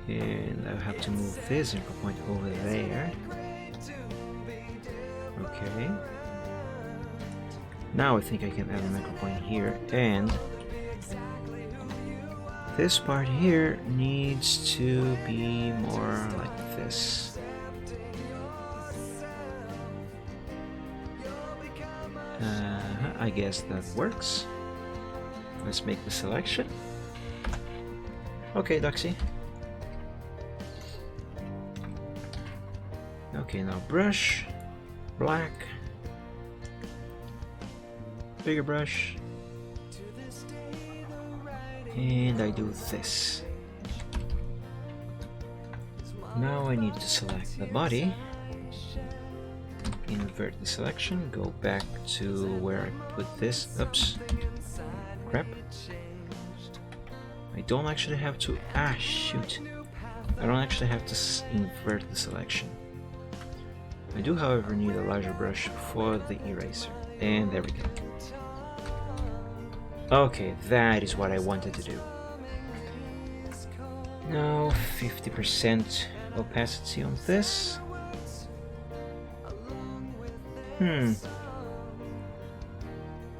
And I have to move this anchor point over there. Okay. Now I think I can add an anchor point here, and this part here needs to be more like this. I guess that works. Let's make the selection. Okay, Duxie. Okay, now brush, black, bigger brush, and I do this. Now I need to select the body, invert the selection, go back to where I put this. Oops, crap. I don't actually have to, shoot. I don't actually have to invert the selection. I do, however, need a larger brush for the eraser. And there we go. Okay, that is what I wanted to do. Now 50% opacity on this. You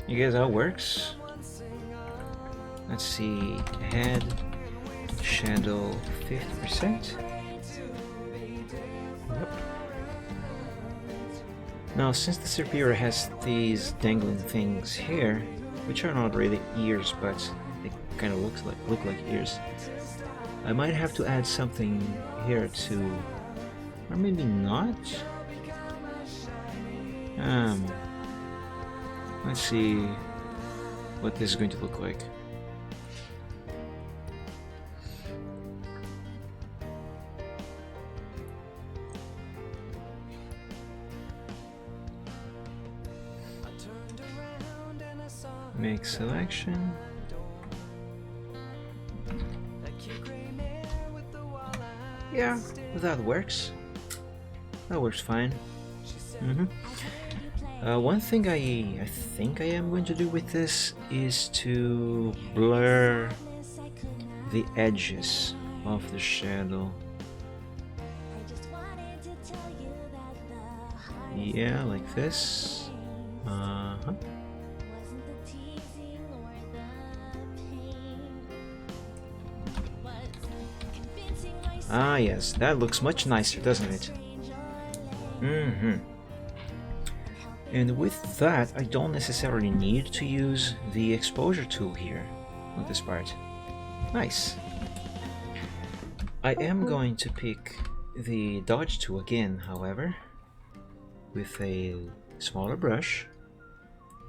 guys, how it works? Let's see, head, shadow 50%. Yep. Now, since the superior has these dangling things here, which are not really ears, but they kind of look like ears, I might have to add something here too, or maybe not. Let's see what this is going to look like. Make selection. Yeah, that works. That works fine. One thing I think I am going to do with this is to blur the edges of the shadow. Yeah, like this. Ah yes, that looks much nicer, doesn't it? And with that, I don't necessarily need to use the exposure tool here on this part. Nice. I am going to pick the dodge tool again, however, with a smaller brush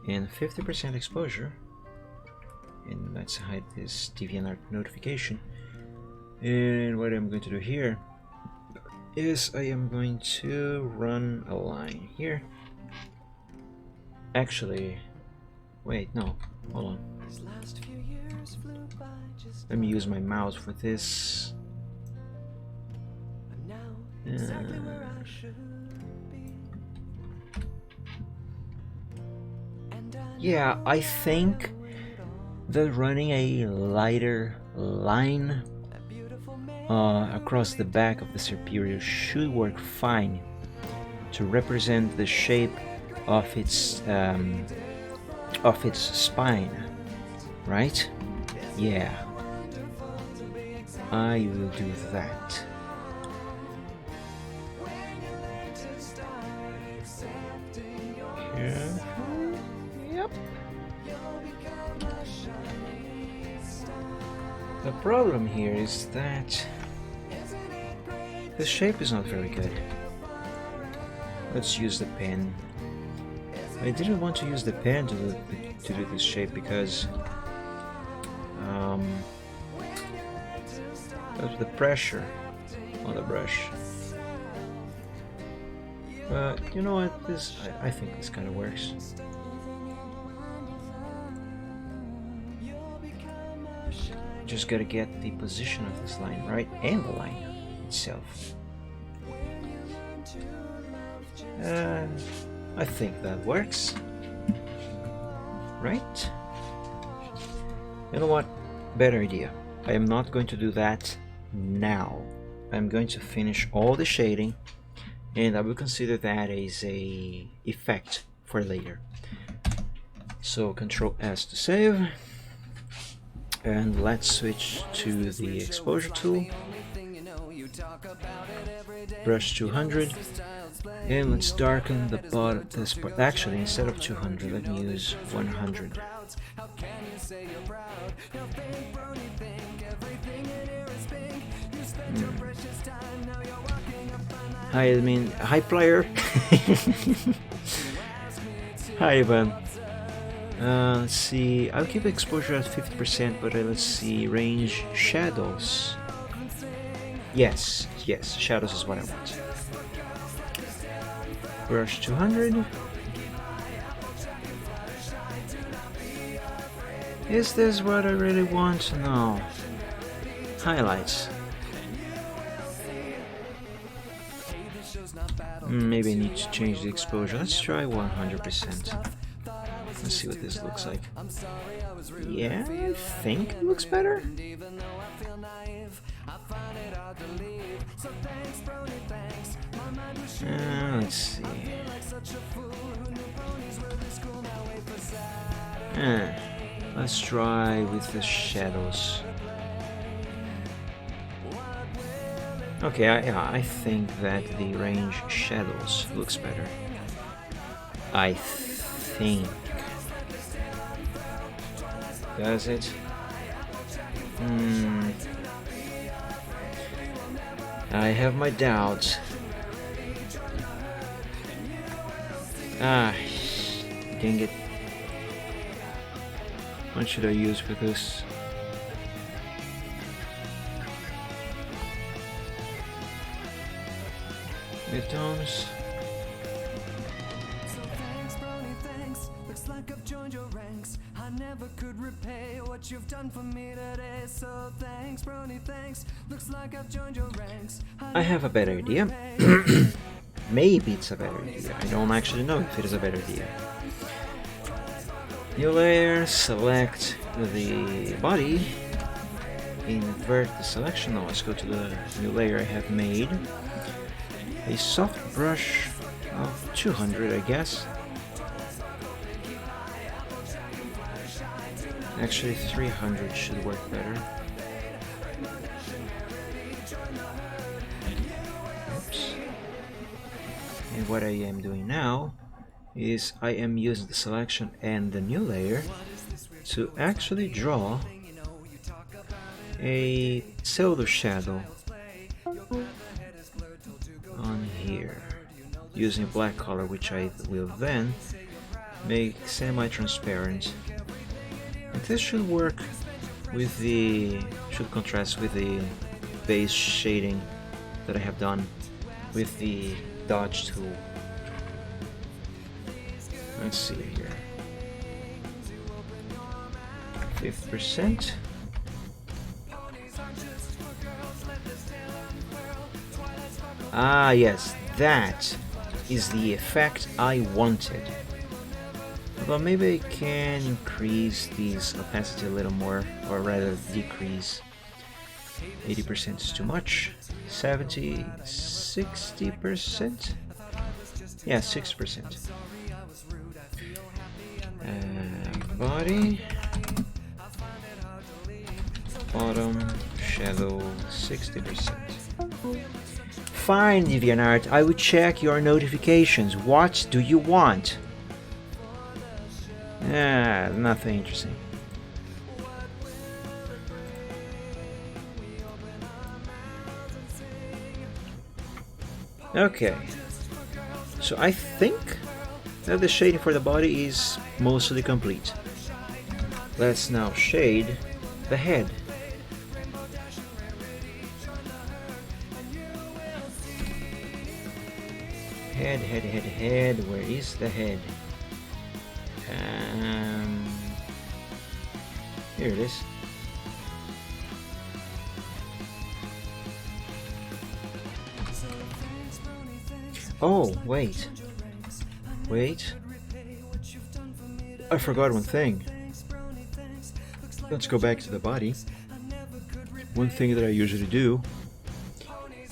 and 50% exposure. And let's hide this DeviantArt notification. And what I'm going to do here is I am going to run a line here. Actually, wait, no, hold on. Let me use my mouse for this. Yeah, I think that running a lighter line across the back of the superior should work fine to represent the shape of its spine, right? Yeah, I will do that. Yeah. Yep. The problem here is that the shape is not very good. Let's use the pen. I didn't want to use the pen to do this shape because of the pressure on the brush. But you know what? I think this kind of works. Just gotta get the position of this line right, and the line itself. I think that works. Right? You know what? Better idea. I am not going to do that now. I'm going to finish all the shading, and I will consider that as a effect for later. So Ctrl S to save, and let's switch to the exposure tool, brush 200, and let's darken the bottom. This part. Actually, instead of 200, let me use 100. Hi player. Hi Ivan. Let's see, I'll keep exposure at 50%, but let's see, range shadows. Yes, shadows is what I want. Brush 200. Is this what I really want? No. Highlights. Maybe I need to change the exposure. Let's try 100%. Let's see what this looks like. Yeah, I think it looks better. Let's see. Let's try with the shadows. Okay, I think that the range shadows looks better. I think. Does it? I have my doubts. Dang it. What should I use for this? Midtones. I never could repay what you've done for me today. So thanks, Brony, thanks. Looks like I've joined your ranks. I have a better idea. Maybe it's a better idea. I don't actually know if it is a better idea. New layer, select the body, invert the selection. Now let's go to the new layer I have made. A soft brush of 200, I guess. Actually, 300 should work better. And what I am doing now is I am using the selection and the new layer to actually draw a silver shadow on here using a black color, which I will then make semi-transparent. And this should work with should contrast with the base shading that I have done with the dodge tool. Let's see here. 50%. Ah, yes, that is the effect I wanted. But maybe I can increase this opacity a little more, or rather decrease. 80% is too much. 70, 60%? Yeah, 6%. Body. Bottom. Shadow. 60%. Fine, DeviantArt, I will check your notifications. What do you want? Ah, nothing interesting. Okay, so I think that the shading for the body is mostly complete. Let's now shade the head. Head. Where is the head? Here it is. Oh, wait. I forgot one thing. Let's go back to the body. One thing that I usually do.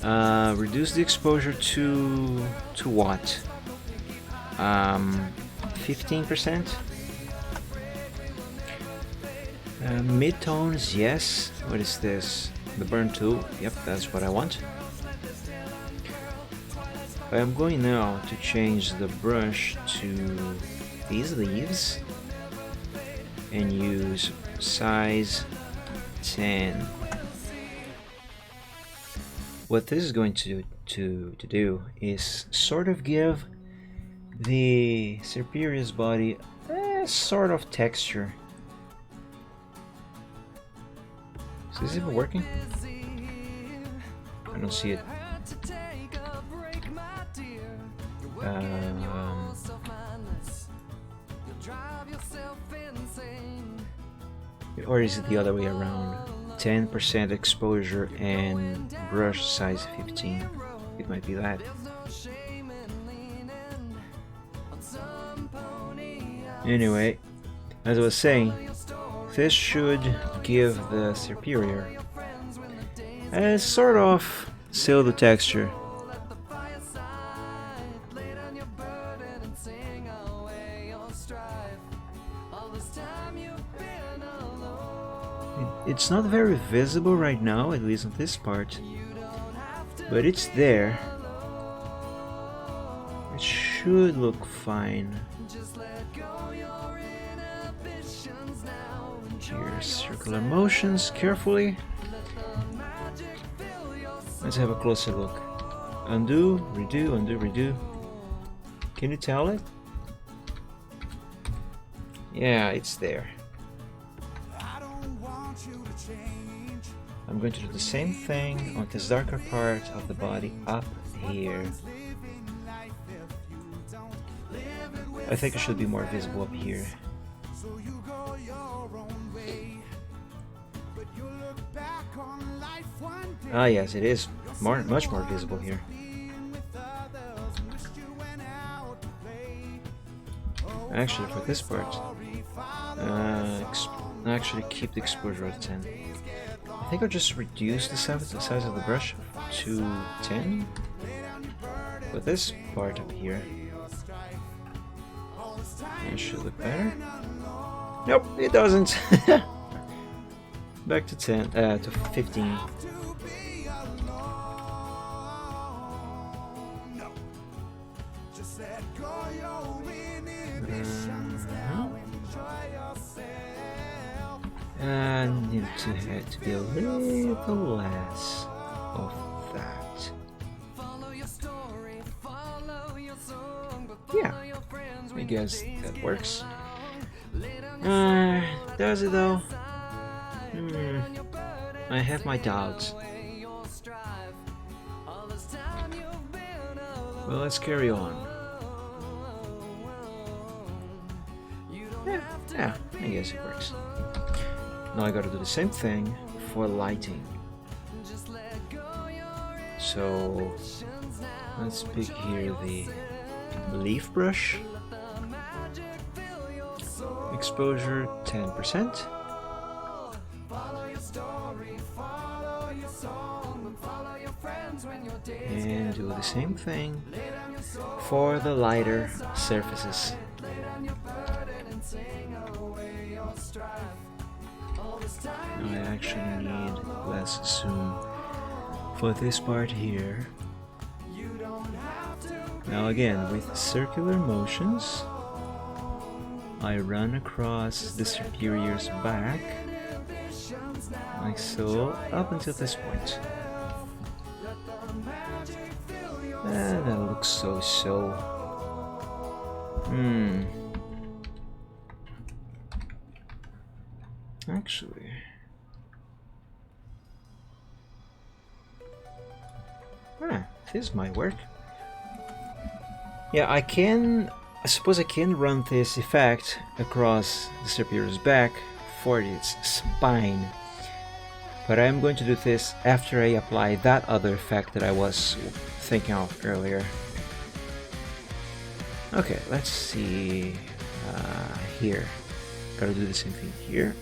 Reduce the exposure to what? 15%? Midtones, yes. What is this? The burn tool. Yep, that's what I want. I am going now to change the brush to these leaves and use size 10. What this is going to do is sort of give the Serperia's body a sort of texture. Is this even working? I don't see it. Or is it the other way around? 10% exposure and brush size 15. It might be that. Anyway, as I was saying, this should give the Superior a sort of silver texture. It's not very visible right now, at least on this part, but it's there. It should look fine. Here, circular motions carefully. Let's have a closer look. Undo, redo, undo, redo. Can you tell it? Yeah, it's there. I'm going to do the same thing on this darker part of the body up here. I think it should be more visible up here. Ah yes, it is much more visible here. Actually, for this part, actually keep the exposure at 10. I think I'll just reduce the size of the brush to 10 for this part up here. It should look better. Nope, it doesn't. Back to 10, to 15. And need to be a little less of that. Yeah, I guess that works. Does it though? I have my doubts. Well, let's carry on. Yeah, I guess it works. Now I gotta do the same thing for lighting. So let's pick here the leaf brush. Exposure 10%. And do the same thing for the lighter surfaces. I actually need less zoom for this part here. Now again, with circular motions, I run across the superior's back, like so, up until this point. And that looks so. Actually, this might work. Yeah, I suppose I can run this effect across the superior's back for its spine. But I'm going to do this after I apply that other effect that I was thinking of earlier. Okay, let's see here. Gotta do the same thing here.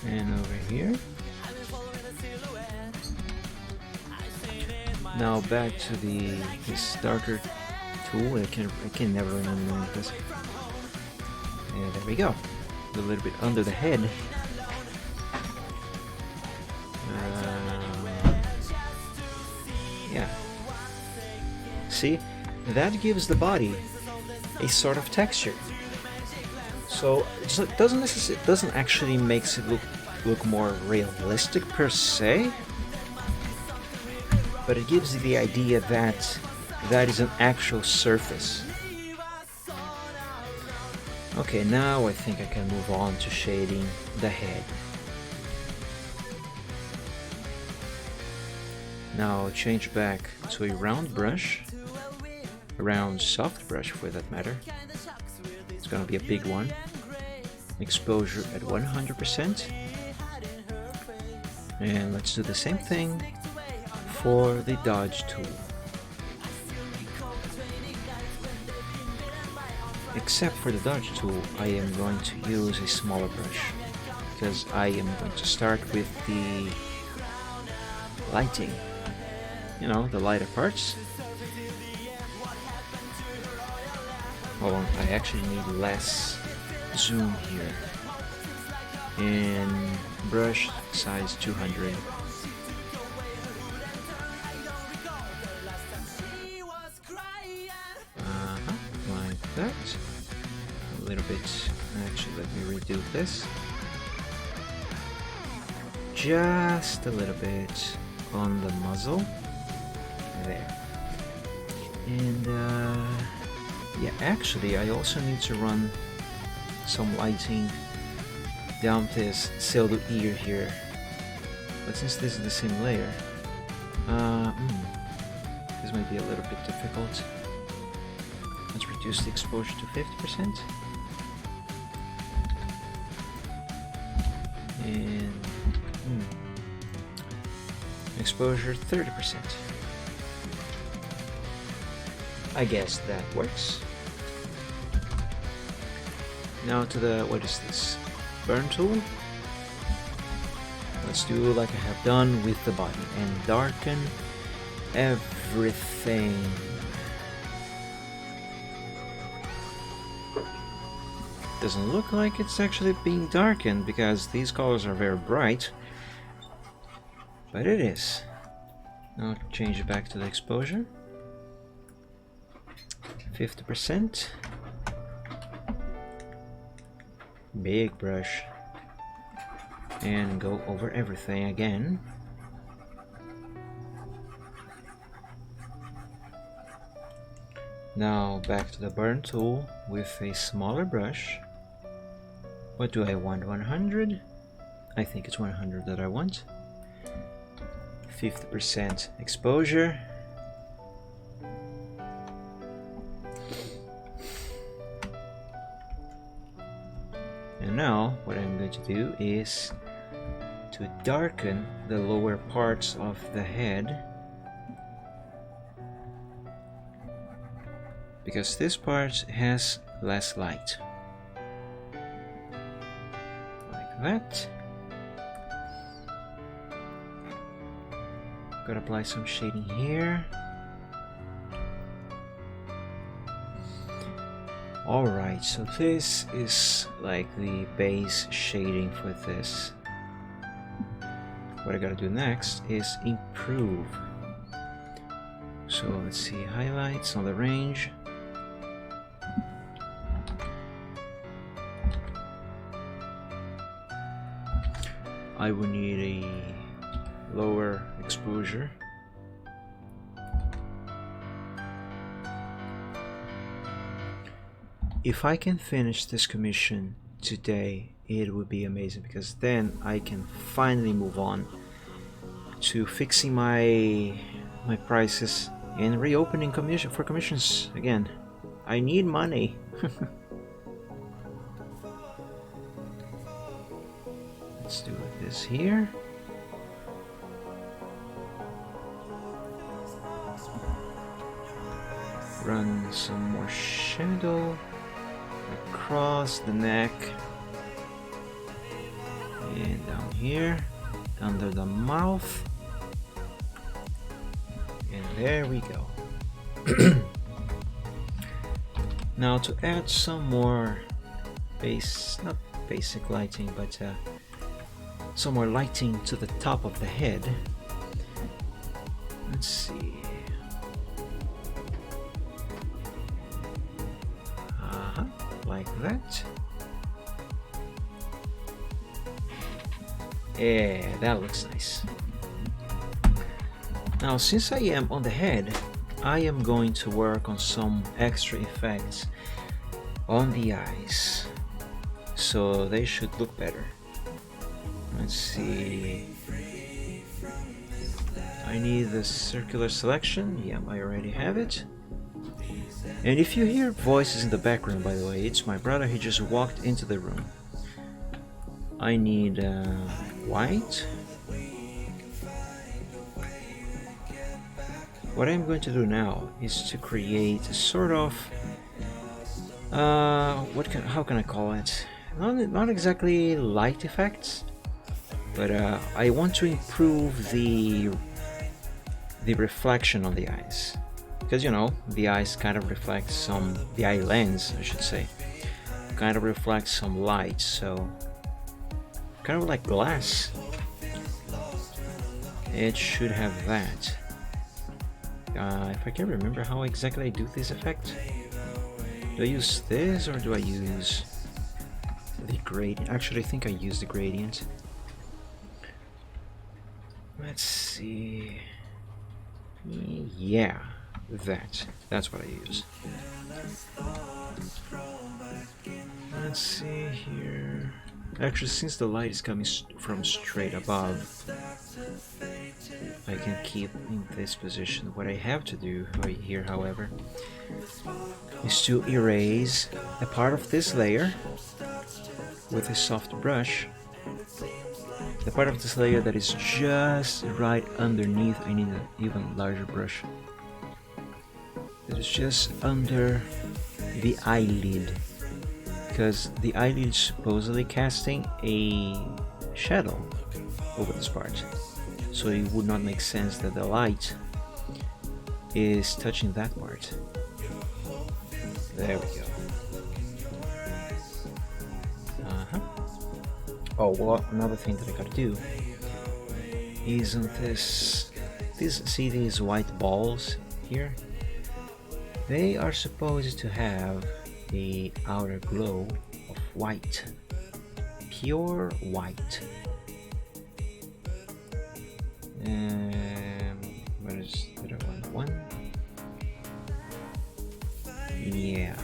And over here. Now back to this darker tool. I can never remember this. And there we go. A little bit under the head. Yeah. See, that gives the body a sort of texture. So it doesn't actually makes it look more realistic per se, but it gives you the idea that that is an actual surface. Okay, now I think I can move on to shading the head. Now change back to a round brush, a round soft brush for that matter. It's gonna be a big one. Exposure at 100%. And let's do the same thing for the dodge tool. Except for the dodge tool, I am going to use a smaller brush because I am going to start with the lighting. You know, the lighter parts. Hold on, I actually need less zoom here. And brush size 200. Like that. A little bit. Actually, let me redo this. Just a little bit on the muzzle. There. And yeah, actually I also need to run some lighting down this silver ear here, but since this is the same layer, this might be a little bit difficult. Let's reduce the exposure to 50% and exposure 30%. I guess that works. Now to the, what is this? Burn tool. Let's do like I have done with the body and darken everything. Doesn't look like it's actually being darkened because these colors are very bright. but it is. Now change it back to the exposure. 50%. Big brush. And go over everything again. Now back to the burn tool with a smaller brush. What do I want? 100? I think it's 100 that I want. 50% exposure. And now what I'm going to do is to darken the lower parts of the head, because this part has less light. Like that. Gotta apply some shading here. Alright, so this is like the base shading for this. What I gotta do next is improve. So let's see, highlights on the range. I will need a lower exposure. If I can finish this commission today, it would be amazing, because then I can finally move on to fixing my prices and reopening commissions again. I need money. Let's do this here. Run some more shadow across the neck and down here under the mouth, and there we go. Now to add some more not basic lighting, but some more lighting to the top of the head. Let's see. Like that. Yeah, that looks nice. Now, since I am on the head, I am going to work on some extra effects on the eyes, so they should look better. Let's see. I need the circular selection. Yeah, I already have it. And if you hear voices in the background, by the way, it's my brother. He just walked into the room. I need white. What I'm going to do now is to create a sort of how can I call it? Not exactly light effects, but I want to improve the reflection on the eyes. Because, you know, the eyes kind of reflect the eye lens, I should say, kind of reflects some light, so kind of like glass. It should have that. If I can remember how exactly I do this effect. Do I use this or do I use the gradient? Actually, I think I use the gradient. Let's see. Yeah. That's what I use. Let's see here. Actually, since the light is coming from straight above, I can keep in this position. What I have to do right here, however, is to erase a part of this layer with a soft brush. The part of this layer that is just right underneath. I need an even larger brush. It is just under the eyelid, because the eyelid is supposedly casting a shadow over this part, so it would not make sense that the light is touching that part. There we go. Oh, well, another thing that I gotta do is on see these white balls here? They are supposed to have the outer glow of white, pure white. What is the other one? One? Yeah.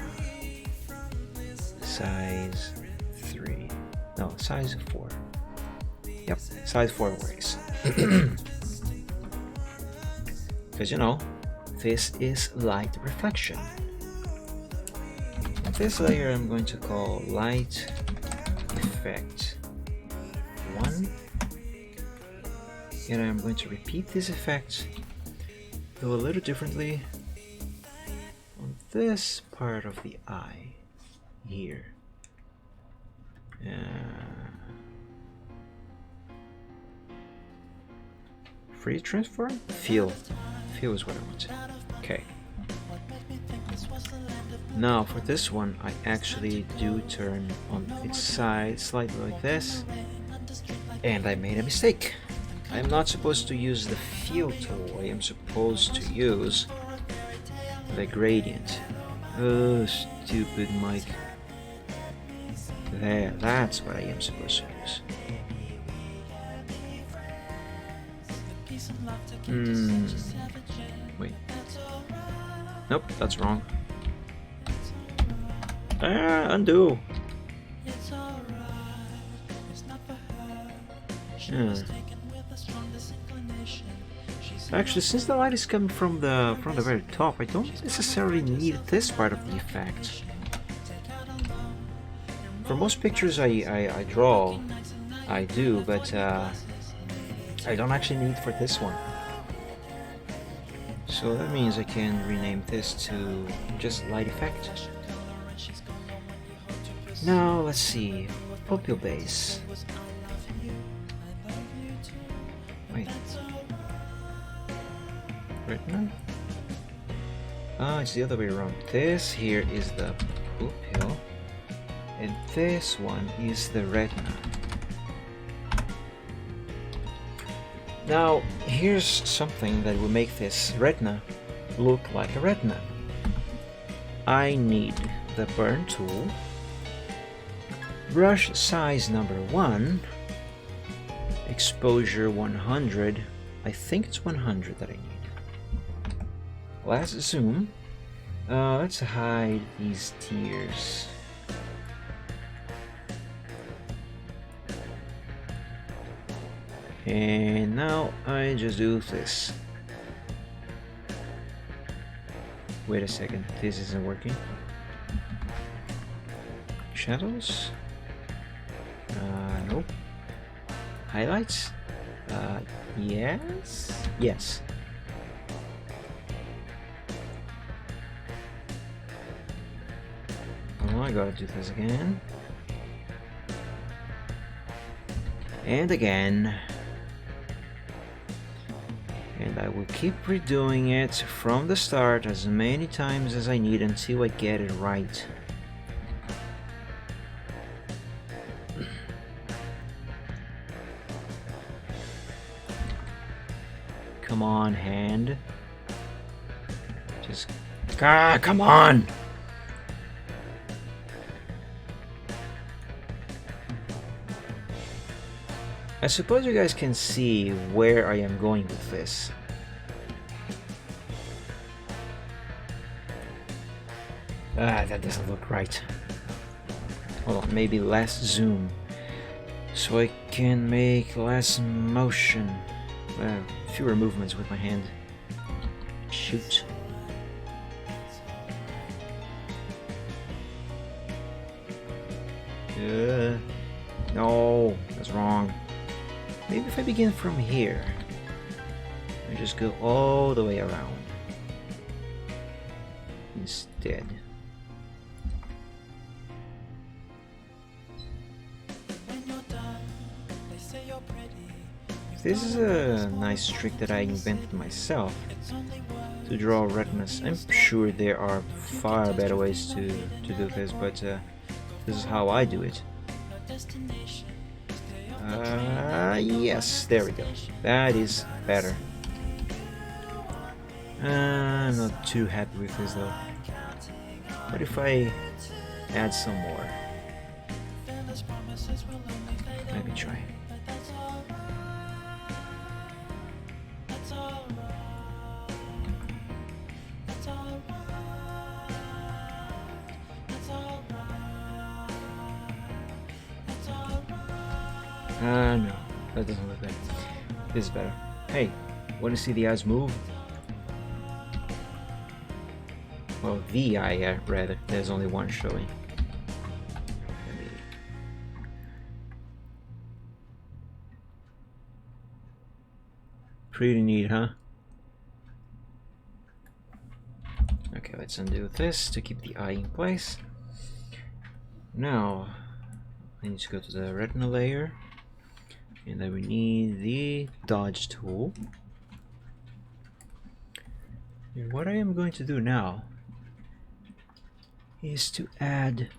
Size 3. No, size 4. Yep, size 4 works. Because you know, this is light reflection. This layer I'm going to call light effect 1. And I'm going to repeat this effect, though a little differently, on this part of the eye here. Free transform? Feel is what I want. Okay. Now for this one, I actually do turn on its side slightly like this, and I made a mistake. I'm not supposed to use the Fill tool, I am supposed to use the gradient. Oh, stupid Mike. There, that's what I am supposed to use. Wait. Nope, that's wrong. Undo. Yeah. Actually, since the light is coming from the very top, I don't necessarily need this part of the effect. For most pictures I draw, I do, but I don't actually need for this one. So that means I can rename this to just light effect. Now let's see, pupil base. Wait. Retina? Ah, it's the other way around. This here is the pupil, and this one is the retina. Now, here's something that will make this retina look like a retina. I need the burn tool, brush size number 1, exposure 100, I think it's 100 that I need. Let's zoom. Let's hide these tears. And now I just do this. Wait a second, this isn't working. Shadows? Nope. Highlights? Yes? Yes. Oh, I gotta do this again. And again. And I will keep redoing it from the start as many times as I need until I get it right. Come on, hand. Just... come on! I suppose you guys can see where I am going with this. That doesn't look right. Hold on, maybe less zoom. So I can make less motion. Fewer movements with my hand. Shoot. No, that's wrong. Maybe if I begin from here, I just go all the way around instead. This is a nice trick that I invented myself to draw retinas. I'm sure there are far better ways to do this, but this is how I do it. Yes, there we go. That is better. I'm not too happy with this though. What if I add some more? Let me try. No, that doesn't look good. This is better. Hey, want to see the eyes move? Well, the eye, rather. There's only one showing. Pretty neat, huh? Okay, let's undo this to keep the eye in place. Now, I need to go to the retina layer. And then we need the dodge tool. And what I am going to do now is to add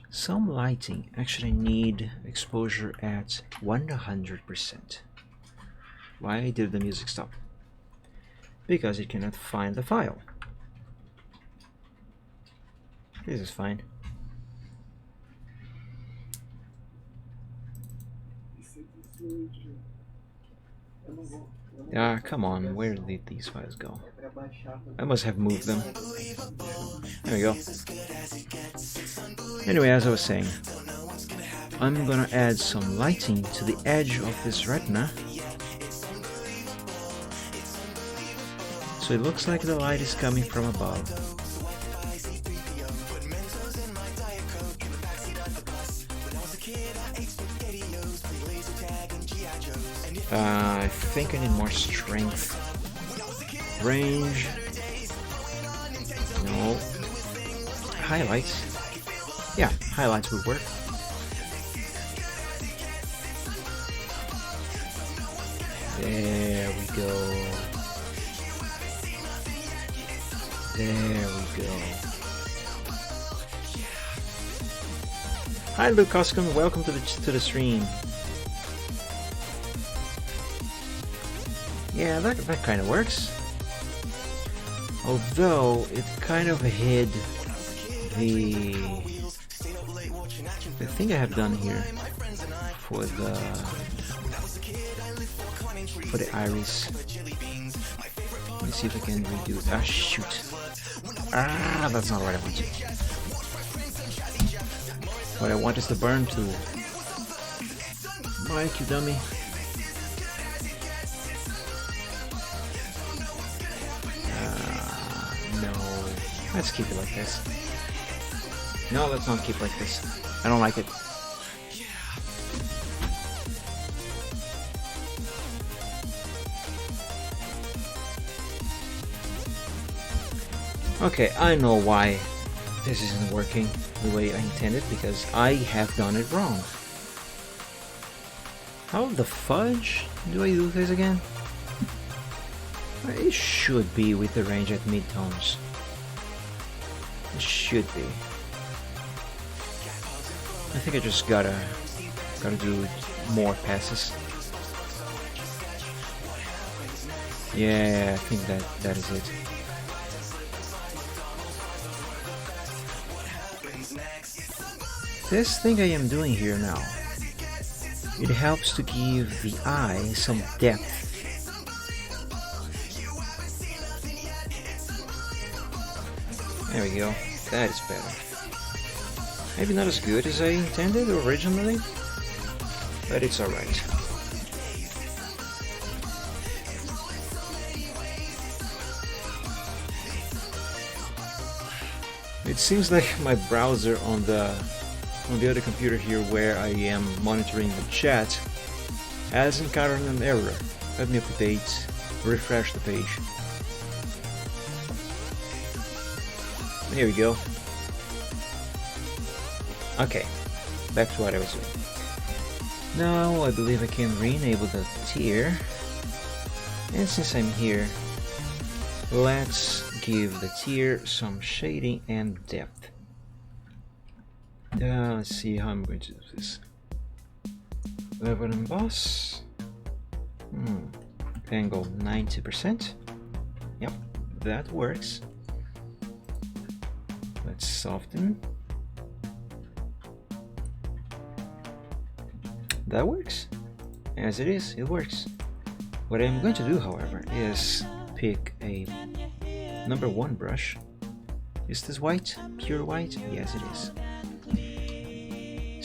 some lighting. Actually, I need exposure at 100%. Why did the music stop? Because it cannot find the file. This is fine. Ah, come on, where did these files go? I must have moved them. There we go. Anyway, as I was saying, I'm gonna add some lighting to the edge of this retina. So it looks like the light is coming from above. I think I need more strength. Range. No. Highlights. Yeah, highlights would work. There we go. There we go. Hi Luke Coscom, welcome to the stream. Yeah, that kind of works. Although it kind of hid the thing I have done here for the iris. Let me see if I can redo it. Ah, shoot. Ah, that's not what I want. What I want is the burn tool. Mike, you dummy. No. Let's keep it like this. No, let's not keep it like this. I don't like it. Okay, I know why this isn't working the way I intended, because I have done it wrong. How the fudge do I do this again? It should be with the range at mid-tones. It should be. I think I just gotta do more passes. Yeah, I think that is it. This thing I am doing here now, it helps to give the eye some depth. There we go, that is better. Maybe not as good as I intended originally, but it's alright. It seems like my browser on the other computer here, where I am monitoring the chat, has encountered an error. Let me update, refresh the page. Here we go. Okay, back to what I was doing. Now I believe I can re-enable the tier, and since I'm here, let's give the tier some shading and depth. Let's see how I'm going to do this. Level and emboss. angle 90%. Yep, that works. Let's soften. That works. As it is, it works. What I'm going to do, however, is pick a number 1 brush. Is this white? Pure white? Yes, it is.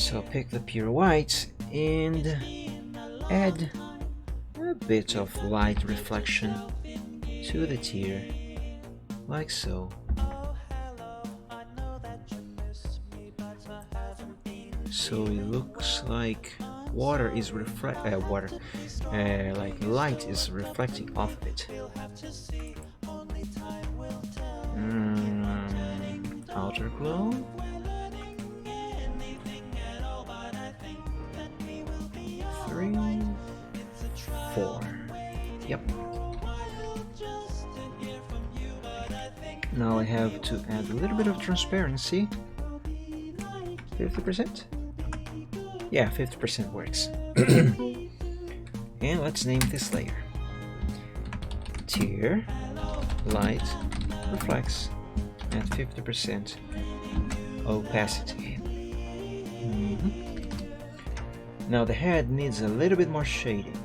So pick the pure white and add a bit of light reflection to the tear, like so. So it looks like water is like light is reflecting off of it. Outer glow. Three, 4. Yep. Now I have to add a little bit of transparency. 50%? Yeah, 50% works. And let's name this layer. Tear, light, reflects at 50% opacity. Now the head needs a little bit more shading.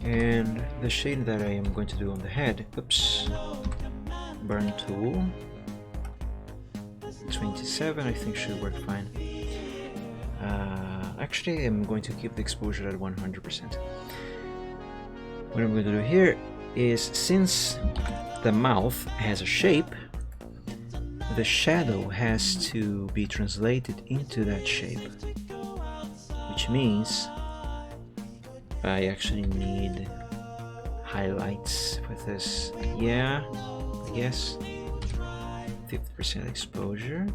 And the shading that I am going to do on the head, burn tool, 27, I think should work fine. Actually, I'm going to keep the exposure at 100%. What I'm going to do here is, since the mouth has a shape, the shadow has to be translated into that shape, which means I actually need highlights with this. Yeah, I guess 50% exposure.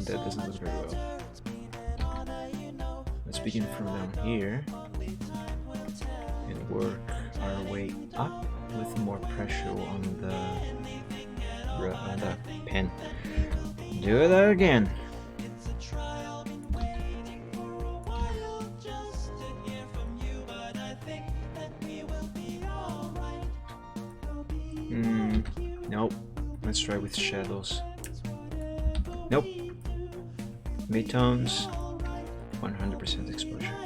That doesn't look very well. Let's begin from down here and work our way up with more pressure on the pen. Do that again. Nope. Let's try with shadows. Nope. Midtones, 100% exposure.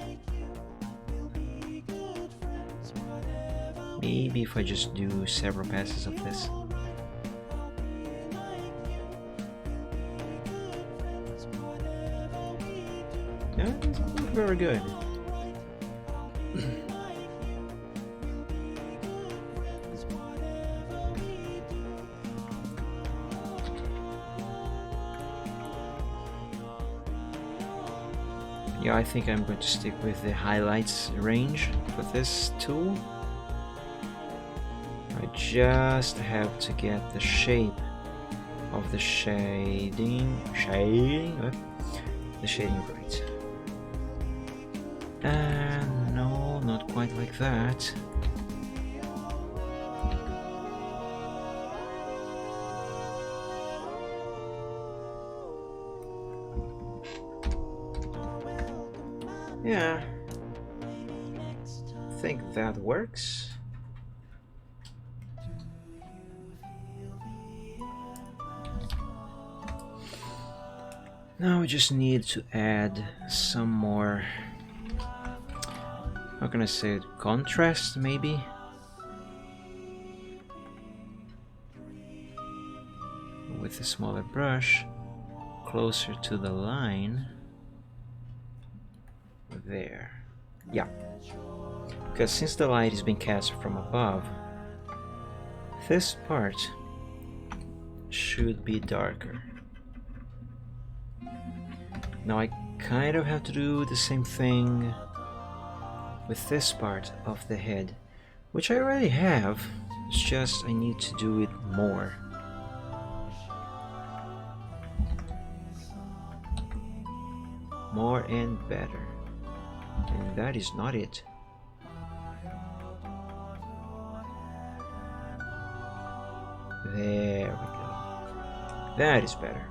Maybe if I just do several passes of this. Yeah, it doesn't look very good. Yeah, I think I'm going to stick with the highlights range with this tool. I just have to get the shape of the shading right. No, not quite like that. Yeah, I think that works. Now we just need to add some more, how can I say it, contrast maybe? With a smaller brush, closer to the line. There. Yeah. Because since the light is being cast from above, this part should be darker. Now I kind of have to do the same thing with this part of the head, which I already have. It's just I need to do it more. More and better. And that is not it. There we go. That is better.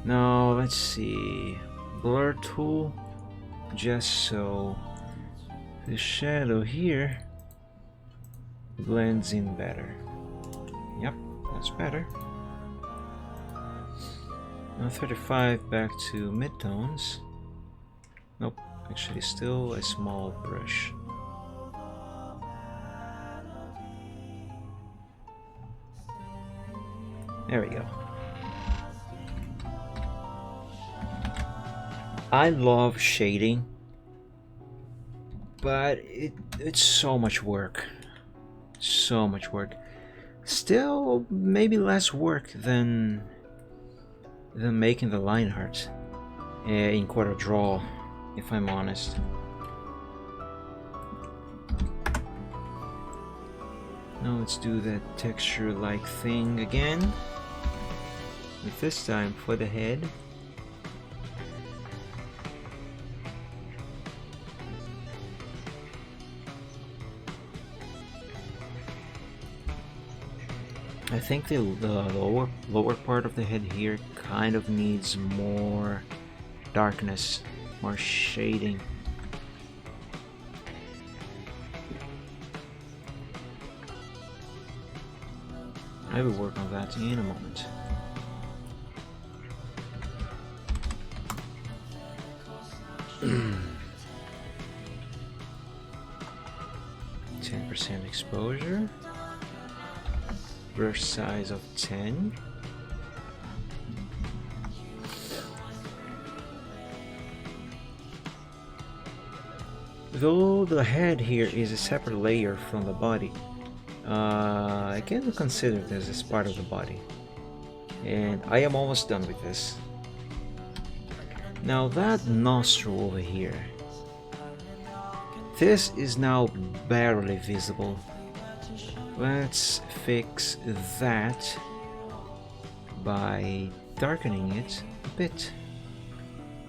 Now let's see. Blur tool, just so the shadow here blends in better. Yep, that's better. Now 35 back to midtones. Nope, actually still a small brush. There we go. I love shading, but it's so much work. So much work. Still, maybe less work than making the line art in Quarter Draw, if I'm honest. Now let's do that texture-like thing again. But this time for the head. I think the lower part of the head here kind of needs more darkness, more shading. I will work on that in a moment. %, exposure. Brush size of 10. Though the head here is a separate layer from the body, I can consider this as part of the body. And I am almost done with this. Now that nostril over here, this is now barely visible. Let's fix that by darkening it a bit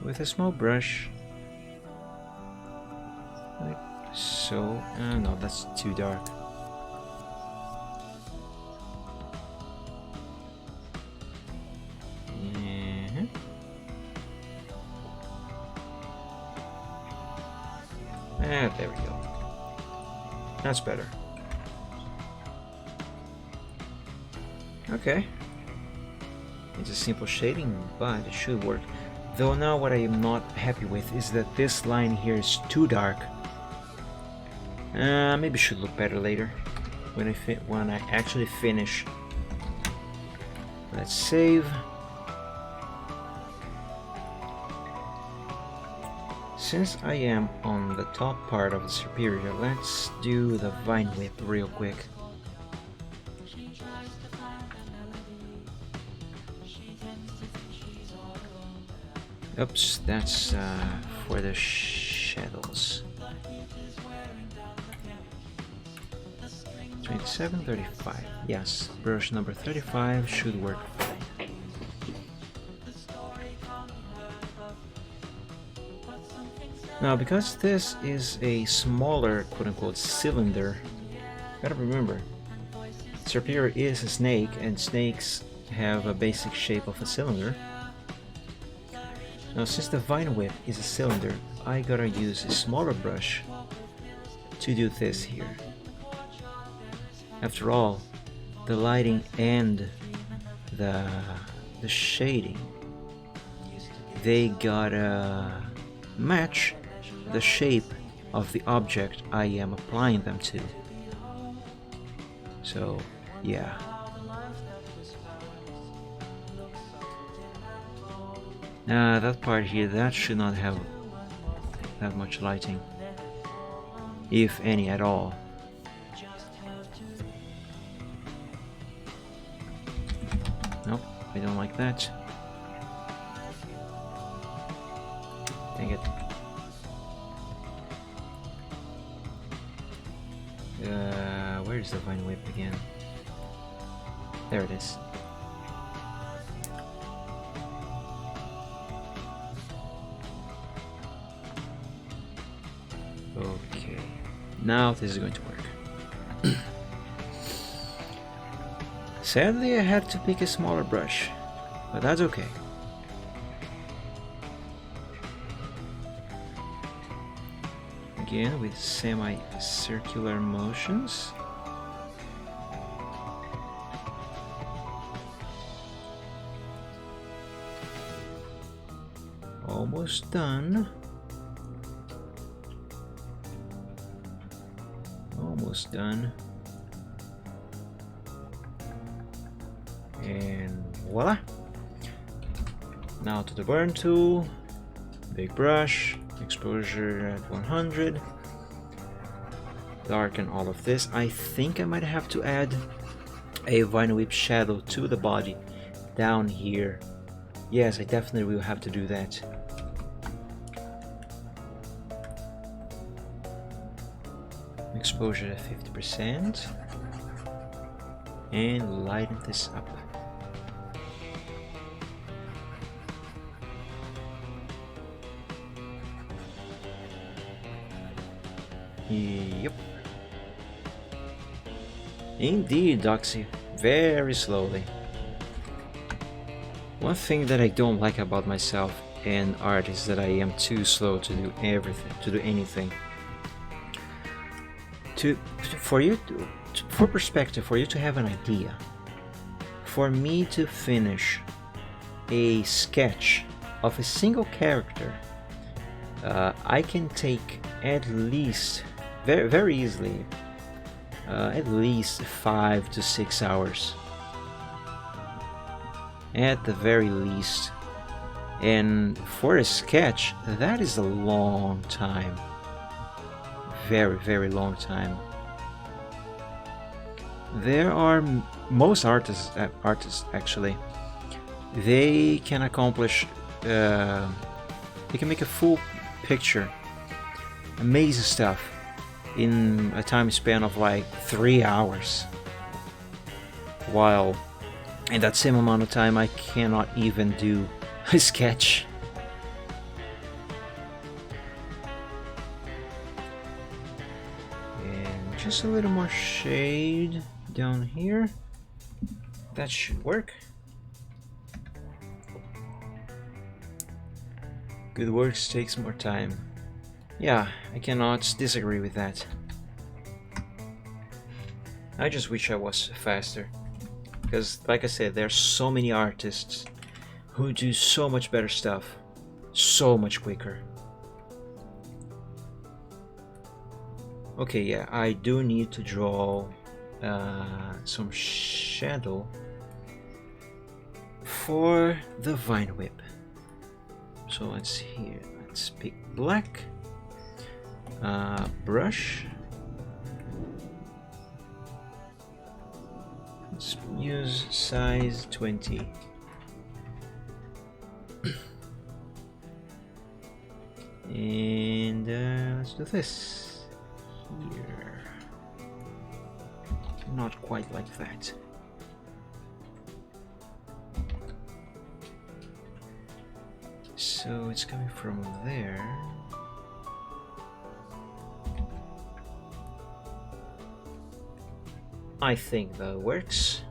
with a small brush, like so. No, that's too dark. There we go. That's better. Okay. It's a simple shading, but it should work. Though now what I am not happy with is that this line here is too dark. Maybe it should look better later when I actually finish. Let's save. Since I am on the top part of the superior, let's do the vine whip real quick. Oops, that's for the shadows. 27, 35. Yes, brush number 35 should work fine. Now, because this is a smaller quote-unquote cylinder, gotta remember, Superior is a snake, and snakes have a basic shape of a cylinder. Now, since the vine whip is a cylinder, I gotta use a smaller brush to do this here. After all, the lighting and the shading, they gotta match the shape of the object I am applying them to. So, yeah. That part here, that should not have that much lighting, if any at all. Nope, I don't like that. Dang it. Where's the vine whip again? There it is. Okay, now this is going to work. Sadly, I had to pick a smaller brush, but that's okay. Again, with semi-circular motions. Almost done. Almost done. And voila! Now to the burn tool, big brush, exposure at 100, darken all of this. I think I might have to add a Vine Whip shadow to the body down here. Yes, I definitely will have to do that. Exposure at 50% and lighten this up. Yep. Indeed, Doxy. Very slowly. One thing that I don't like about myself and art is that I am too slow to do everything, to do anything. For perspective, for you to have an idea, for me to finish a sketch of a single character, I can take at least, very easily, at least 5 to 6 hours. At the very least. And for a sketch, that is a long time. Very long time. There are most artists actually, they can accomplish, they can make a full picture, amazing stuff, in a time span of like 3 hours, while in that same amount of time I cannot even do a sketch. And just a little more shade down here. That should work. Good work takes more time. Yeah, I cannot disagree with that. I just wish I was faster. Because, like I said, there are so many artists who do so much better stuff, so much quicker. Okay, yeah, I do need to draw some shadow for the Vine Whip. So let's see here. Let's pick black, brush. Let's use size 20. And let's do this here. Not quite like that. So it's coming from there. I think that works.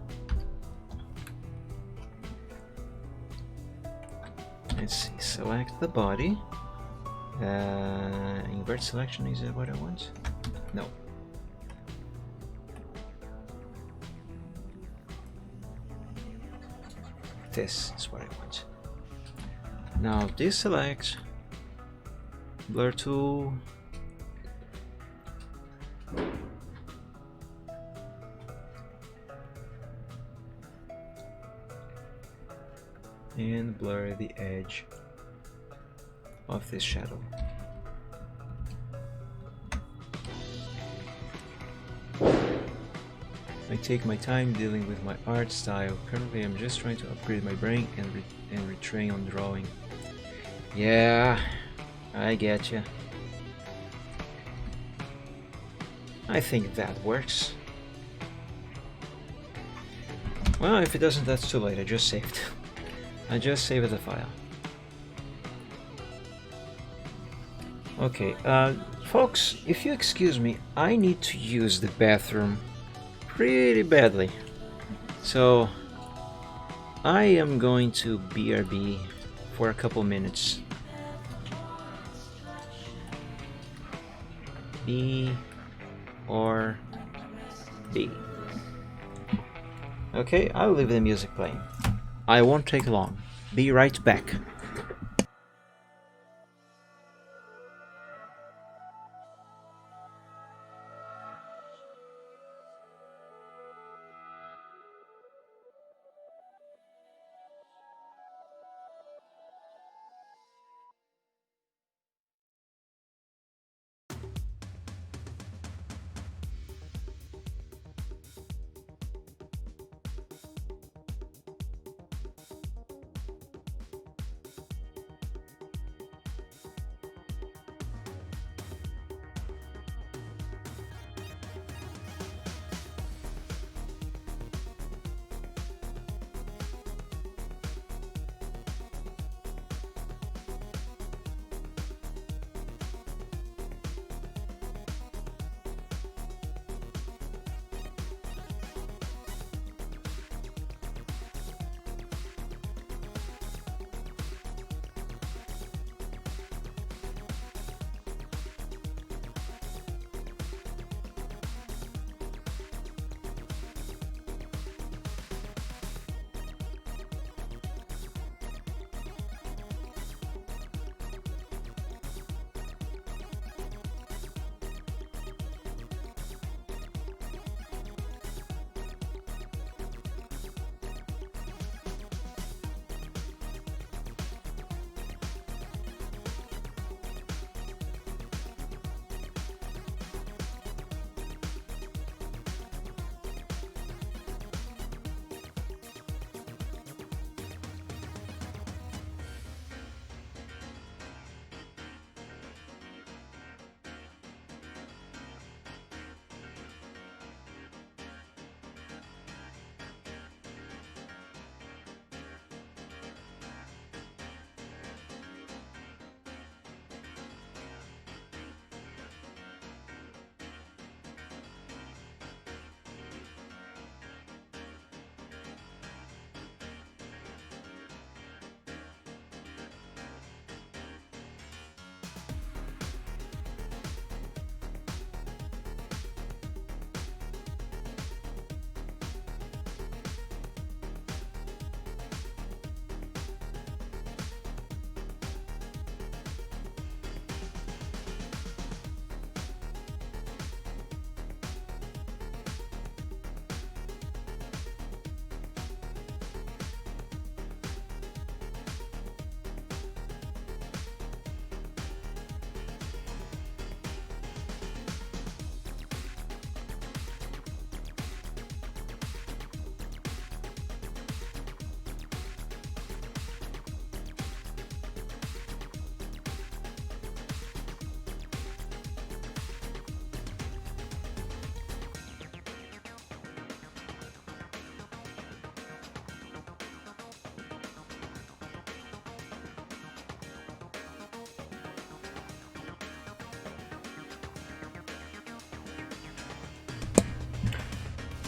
Let's see, select the body. Invert selection, is that what I want? No. This is what I want. Now deselect, blur tool, and blur the edge of this shadow. I take my time dealing with my art style. Currently I'm just trying to upgrade my brain and retrain on drawing. Yeah, I get you. I think that works. Well, if it doesn't, that's too late. I just saved. I just saved the file. Okay, folks, if you excuse me, I need to use the bathroom pretty badly. So I am going to BRB for a couple minutes. B or B. Okay, I'll leave the music playing. I won't take long. Be right back.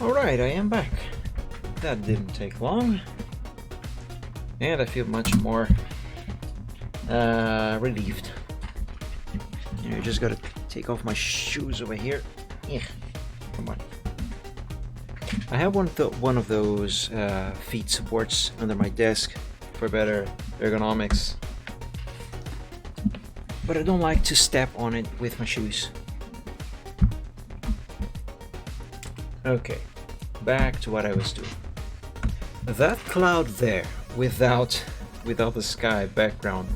Alright, I am back. That didn't take long. And I feel much more relieved. You know, I just gotta take off my shoes over here. Yeah, come on. I have one of those feet supports under my desk for better ergonomics. But I don't like to step on it with my shoes. Okay, back to what I was doing. That cloud there, without the sky background,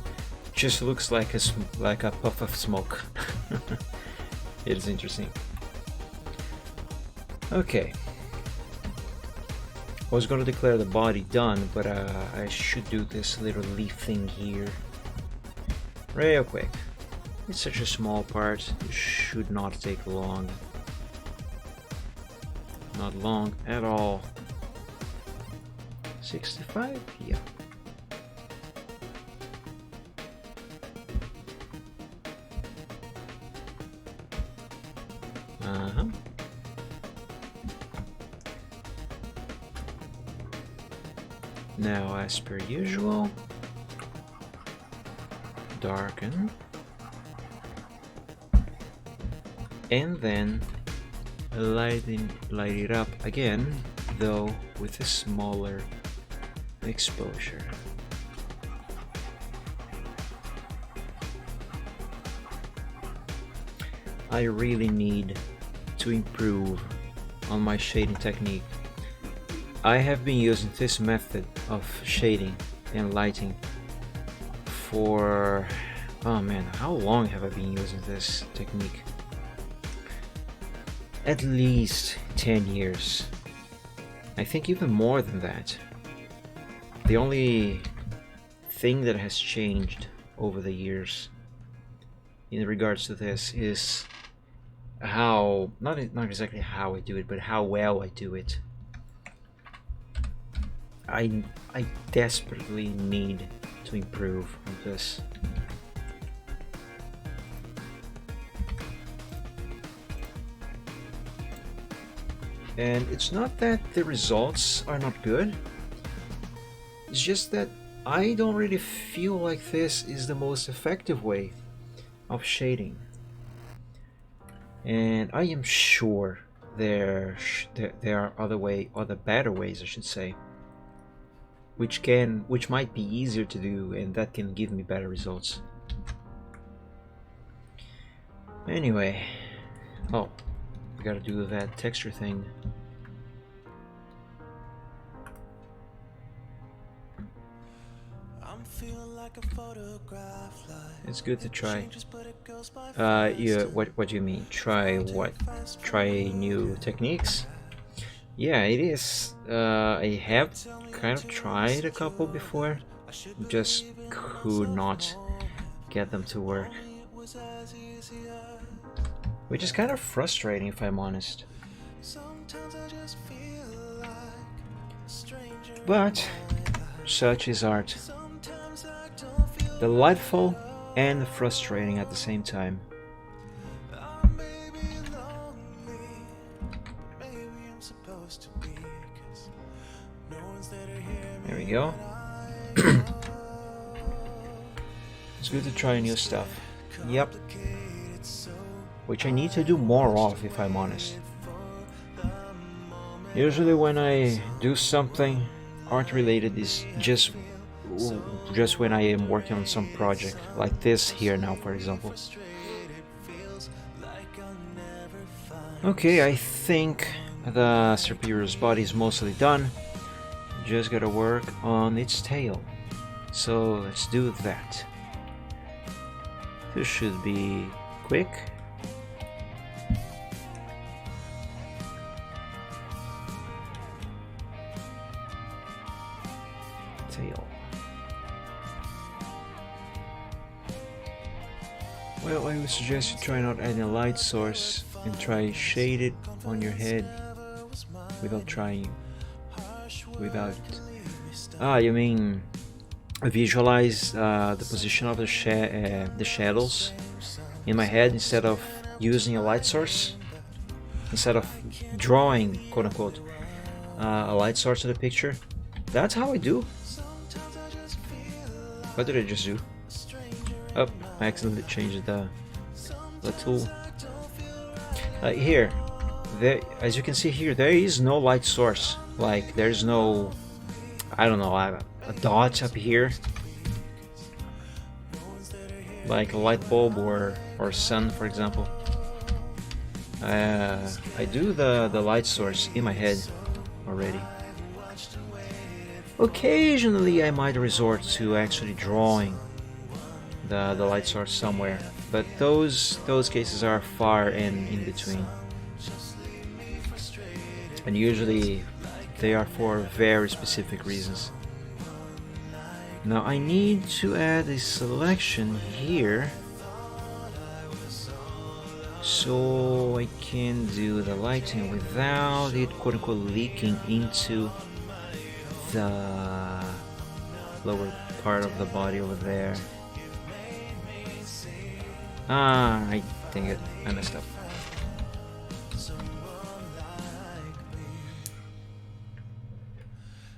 just looks like a puff of smoke. It is interesting. Okay, I was going to declare the body done, but I should do this little leaf thing here real quick. It's such a small part, it should not take long. Not long at all. 65? Yeah. Now, as per usual, darken, and then light it up again, though with a smaller exposure. I really need to improve on my shading technique. I have been using this method of shading and lighting for, oh man, how long have I been using this technique? At least 10 years. I think even more than that. The only thing that has changed over the years in regards to this is how, not exactly how I do it, but how well I do it. I desperately need to improve on this. And it's not that the results are not good, it's just that I don't really feel like this is the most effective way of shading. And I am sure there are other better ways, I should say, which might be easier to do, and that can give me better results. Anyway, oh, we gotta do that texture thing. It's good to try. Yeah, what do you mean? Try what? Try new techniques? Yeah, it is. I have kind of tried a couple before, just could not get them to work. Which is kind of frustrating, if I'm honest. But such is art. Delightful and frustrating at the same time. There we go. It's good to try new stuff. Yep. Which I need to do more of, if I'm honest. Usually when I do something art related is just when I am working on some project, like this here now, for example. Okay, I think the Serperior's body is mostly done. Just gotta work on its tail. So let's do that. This should be quick. Tail. Well, I would suggest you try not adding a light source and try shade it on your head without trying. You mean visualize the position of the shadows in my head instead of using a light source, instead of drawing, quote unquote, a light source to the picture. That's how I do. What did I just do? Oh, I accidentally changed the tool. Here, as you can see here, there is no light source. Like, there's no, I don't know, a dot up here, like a light bulb or sun, for example. I do the light source in my head already. Occasionally I might resort to actually drawing the light source somewhere, but those cases are far and in between, and usually they are for very specific reasons. Now I need to add a selection here so I can do the lighting without it, quote unquote, leaking into the lower part of the body over there. Dang it, I messed up.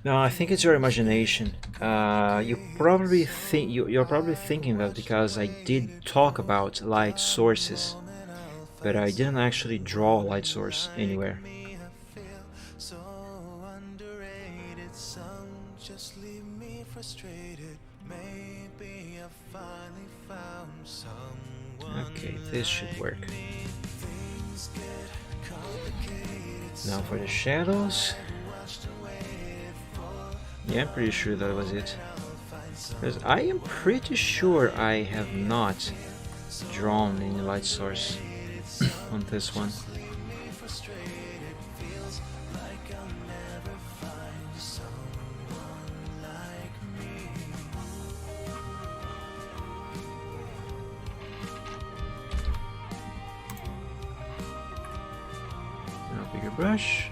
No, I think it's your imagination. You're probably thinking that because I did talk about light sources, but I didn't actually draw a light source anywhere. Okay, this should work. Now for the shadows. Yeah, I'm pretty sure that was it. Because I am pretty sure I have not drawn any light source on this one. Now bigger brush,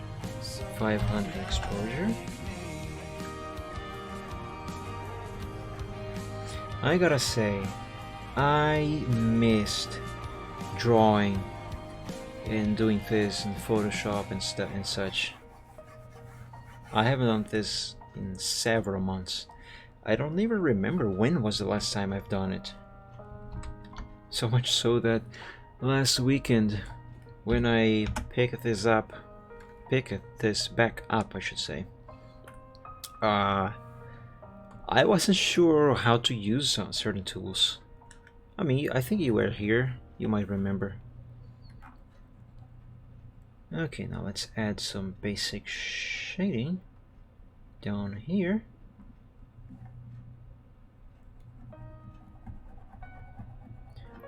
500 exposure. I gotta say, I missed drawing and doing this in Photoshop and stuff and such. I haven't done this in several months. I don't even remember when was the last time I've done it. So much so that last weekend, when I picked this back up, I should say. I wasn't sure how to use certain tools. I mean, I think you were here. You might remember. Okay, now let's add some basic shading down here.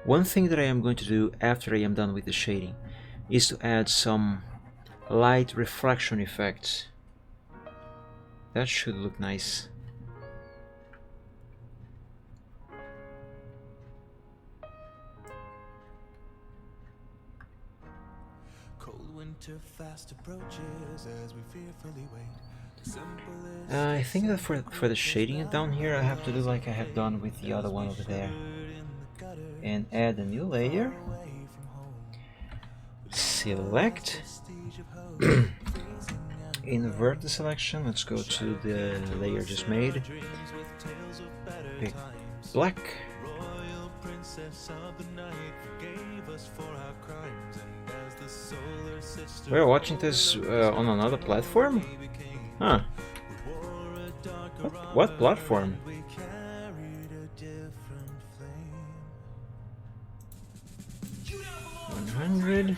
One thing that I am going to do after I am done with the shading is to add some light reflection effects. That should look nice. I think that for the shading down here I have to do like I have done with the other one over there and add a new layer, select, invert the selection, let's go to the layer just made, pick black, we're watching this on another platform? Huh. What platform? $100.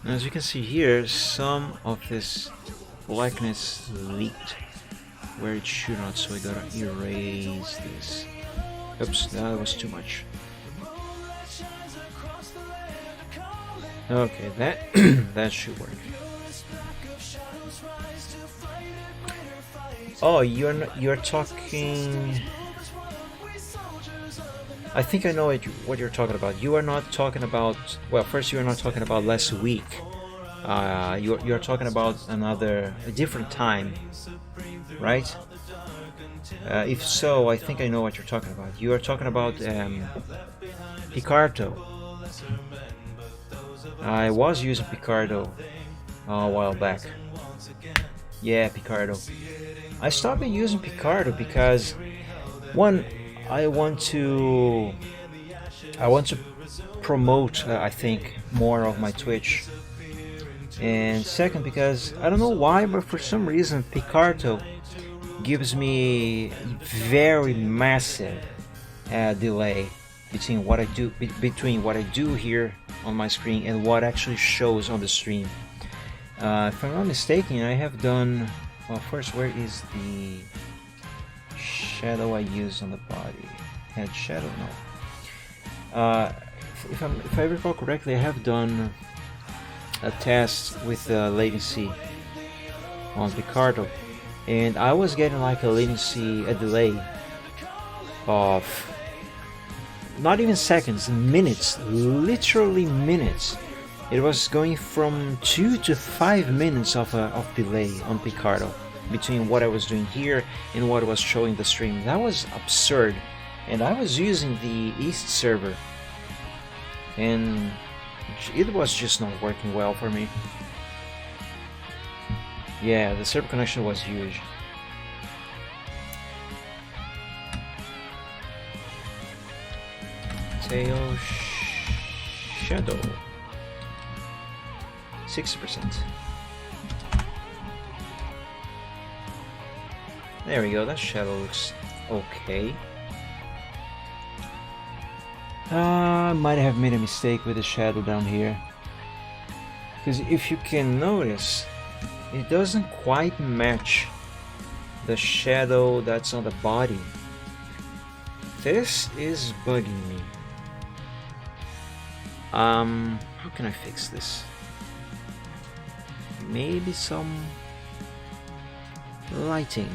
As you can see here, some of this blackness leaked where it should not, so I gotta erase this. Oops, that was too much. Okay, that that should work. Oh, you're talking. I think I know what you're talking about. You are not talking about. Well, first you are not talking about last week. You're talking about a different time, right? If so, I think I know what you're talking about. You are talking about Picarto. I was using Picarto a while back. Yeah, Picarto. I stopped using Picarto because one, I want to promote I think more of my Twitch, and second because I don't know why, but for some reason Picarto gives me very massive delay between what I do here on my screen and what actually shows on the stream. If I'm not mistaken, I have done. Well, first, where is the shadow I use on the body? Head shadow? No. If I recall correctly, I have done a test with latency on Picarto, and I was getting like a delay of not even seconds, minutes, literally minutes. It was going from 2 to 5 minutes of delay on Picarto. between what I was doing here and what was showing the stream. That was absurd. And I was using the East server, and it was just not working well for me. Yeah, the server connection was huge. Tail Shadow 60%. There we go, that shadow looks okay. I might have made a mistake with the shadow down here, because if you can notice, it doesn't quite match the shadow that's on the body. This is bugging me. How can I fix this? Maybe some lighting.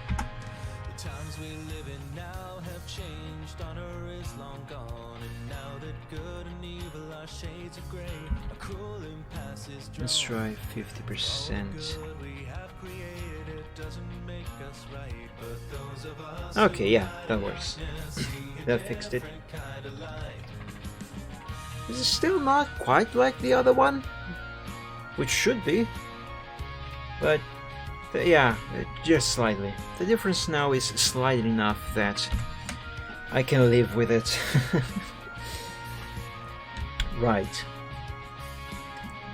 The times we live in now have changed. Honor is long gone, and now that good and evil are shades of gray, a cruel impasse is drawn. Let's try 50%. Okay, yeah, that works. That fixed it. This is still not quite like the other one, which should be, but yeah, just slightly. The difference now is slight enough that I can live with it. Right.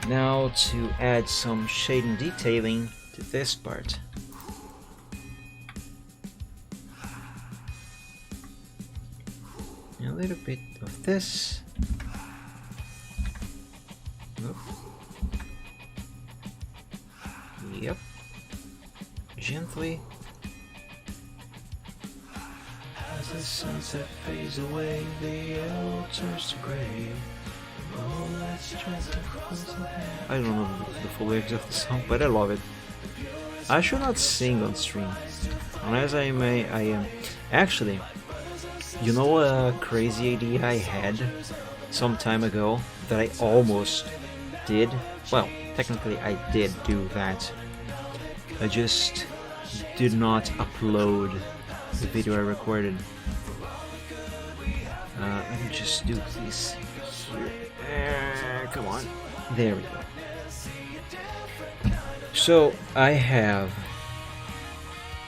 Now to add some shading detailing to this part. A little bit of this. Oop. Yep. Gently. As the sunset fades away, the yellow turns to gray. I don't know the full lyrics of the song, but I love it. I should not sing on stream, unless I may. I am actually. You know a crazy idea I had some time ago that I almost did? Well, technically I did do that. I just did not upload the video I recorded. Let me just do this here. Come on. There we go. So I have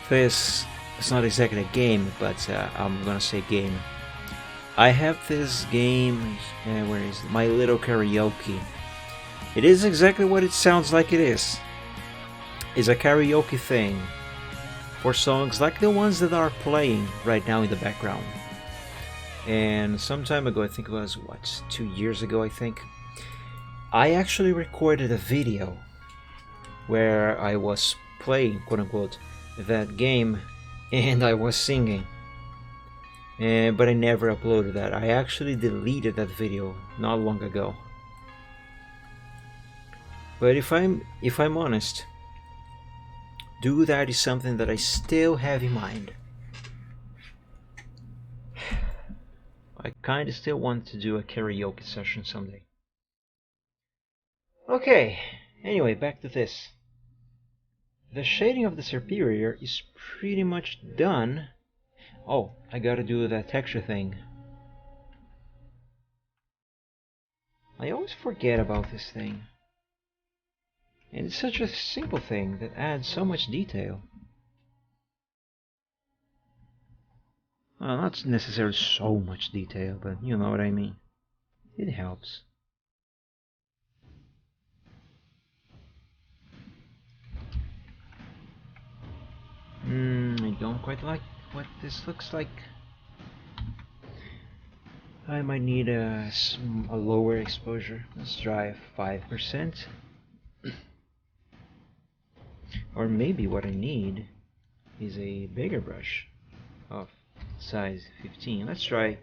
this. It's not exactly a game, but I'm gonna say game. I have this game, where is it? My Little Karaoke. It is exactly what it sounds like it is. It's a karaoke thing for songs like the ones that are playing right now in the background. And some time ago, I think it was, 2 years ago, I think, I actually recorded a video where I was playing, quote unquote, that game, and I was singing, but I never uploaded that. I actually deleted that video not long ago. But if I'm honest, do that is something that I still have in mind. I kinda still want to do a karaoke session someday. Okay, anyway, back to this. The shading of the superior is pretty much done. Oh, I gotta do that texture thing. I always forget about this thing. And it's such a simple thing that adds so much detail. Well, not necessarily so much detail, but you know what I mean. It helps. I don't quite like what this looks like. I might need a lower exposure. Let's try 5%. Or maybe what I need is a bigger brush of size 15. Let's try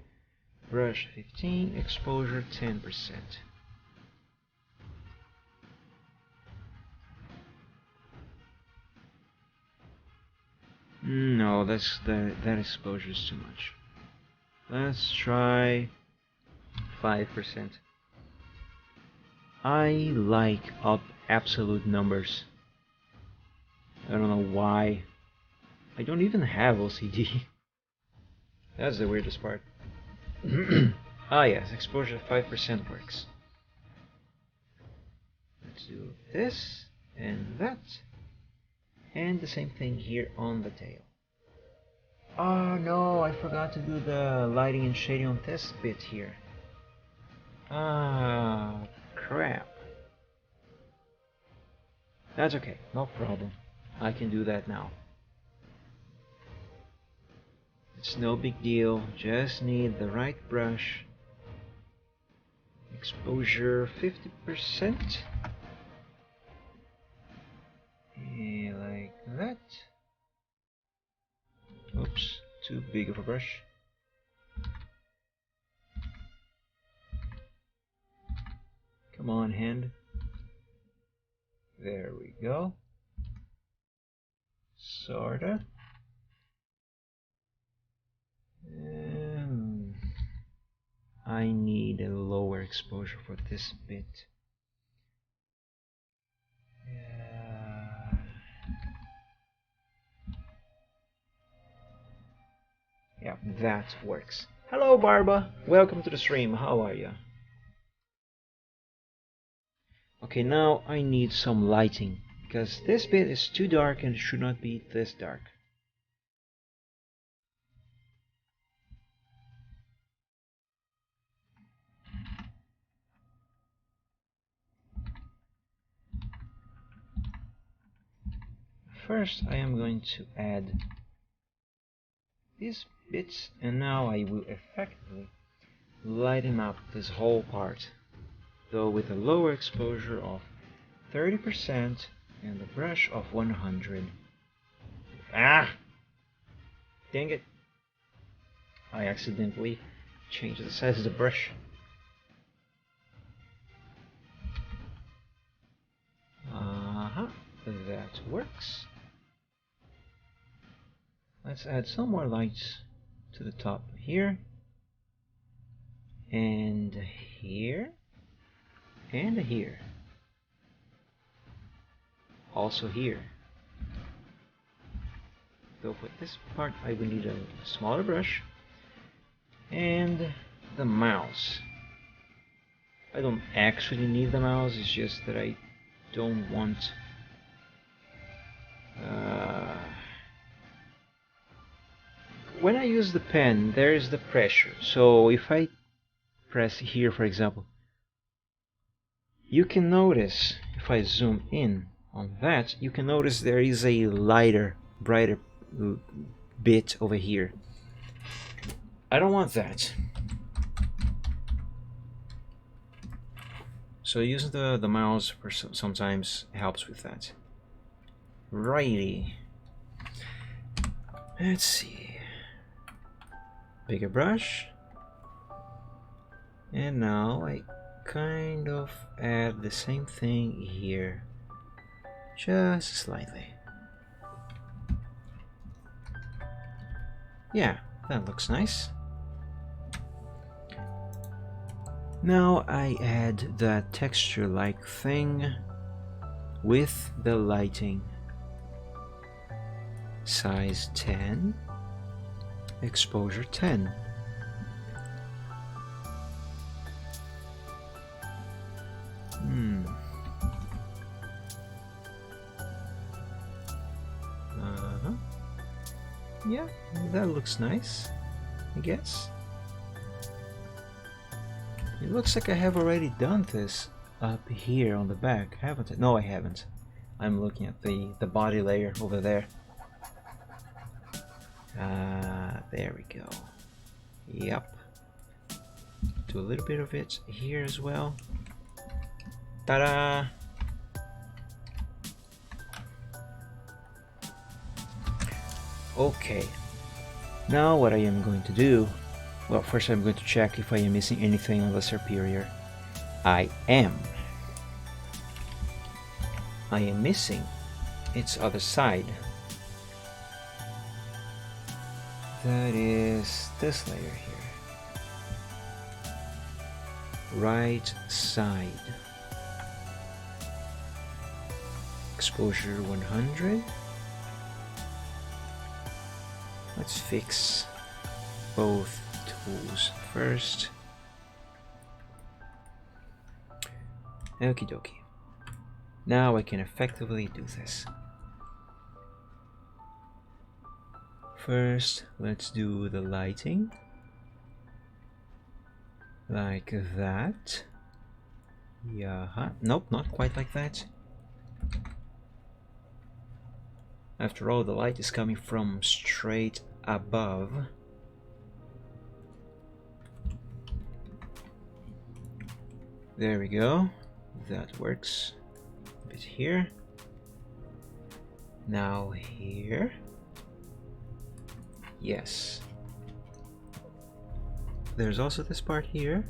brush 15, exposure 10%. No, that exposure is too much. Let's try 5%. I like absolute numbers. I don't know why. I don't even have OCD. That's the weirdest part. Ah yes, exposure 5% works. Let's do this and that. And the same thing here on the tail. Oh no, I forgot to do the lighting and shading on this bit here. Ah, crap. That's okay, no problem. I can do that now. It's no big deal, just need the right brush. Exposure 50%. Like that. Oops, too big of a brush. Come on, hand. There we go. Sorta. I need a lower exposure for this bit. Yeah, that works. Hello, Barba. Welcome to the stream. How are you? Okay, now I need some lighting because this bit is too dark and should not be this dark. First, I am going to add these bits, and now I will effectively lighten up this whole part, though with a lower exposure of 30% and a brush of 100. Ah! Dang it! I accidentally changed the size of the brush. That works. Let's add some more lights to the top here, and here, and here. Also here. Though for this part I will need a smaller brush, and the mouse. I don't actually need the mouse, it's just that I don't want when I use the pen, there is the pressure. So if I press here, for example, you can notice, if I zoom in on that, you can notice there is a lighter, brighter bit over here. I don't want that. So using the mouse sometimes helps with that. Righty. Let's see. Bigger brush. And now I kind of add the same thing here. Just slightly. Yeah, that looks nice. Now I add that texture-like thing with the lighting. Size 10, exposure 10. Yeah, that looks nice, I guess. It looks like I have already done this up here on the back, haven't I? No, I haven't. I'm looking at the body layer over there. There we go. Yep. Do a little bit of it here as well. Ta-da! Okay. Now what I am going to do, well, first I'm going to check if I am missing anything on the superior. I am missing its other side. That is this layer here. Right side. Exposure 100. Let's fix both tools first. Okie dokie. Now I can effectively do this. First, let's do the lighting. Like that. Yeah, nope, not quite like that. After all, the light is coming from straight above. There we go. That works. A bit here. Now here. Yes. There's also this part here.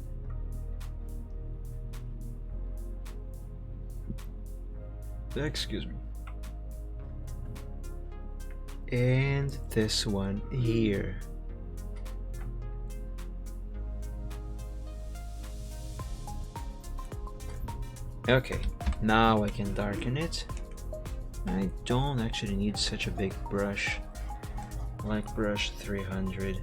Excuse me. And this one here. Okay, now I can darken it. I don't actually need such a big brush, like brush 300.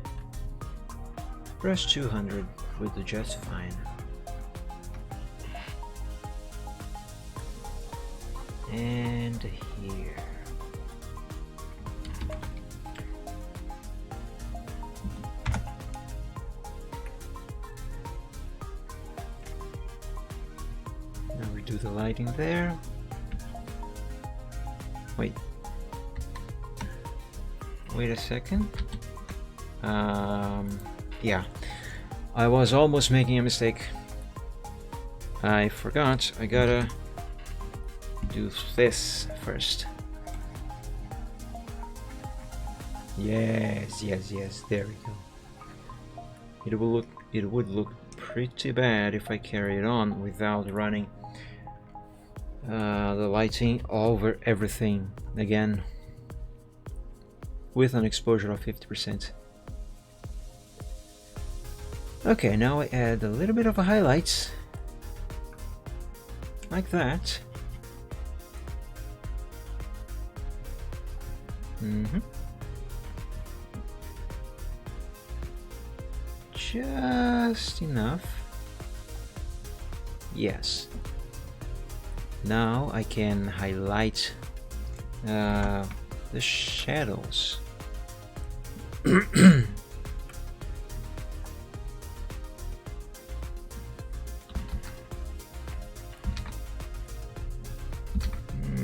Brush 200 would do just fine. And here. Now we do the lighting there. Wait a second. Yeah, I was almost making a mistake. I forgot. I gotta do this first. Yes, there we go. It would look pretty bad if I carry it on without running the lighting over everything again with an exposure of 50%. Okay, now I add a little bit of a highlights like that. Just enough. Yes. Now I can highlight the shadows.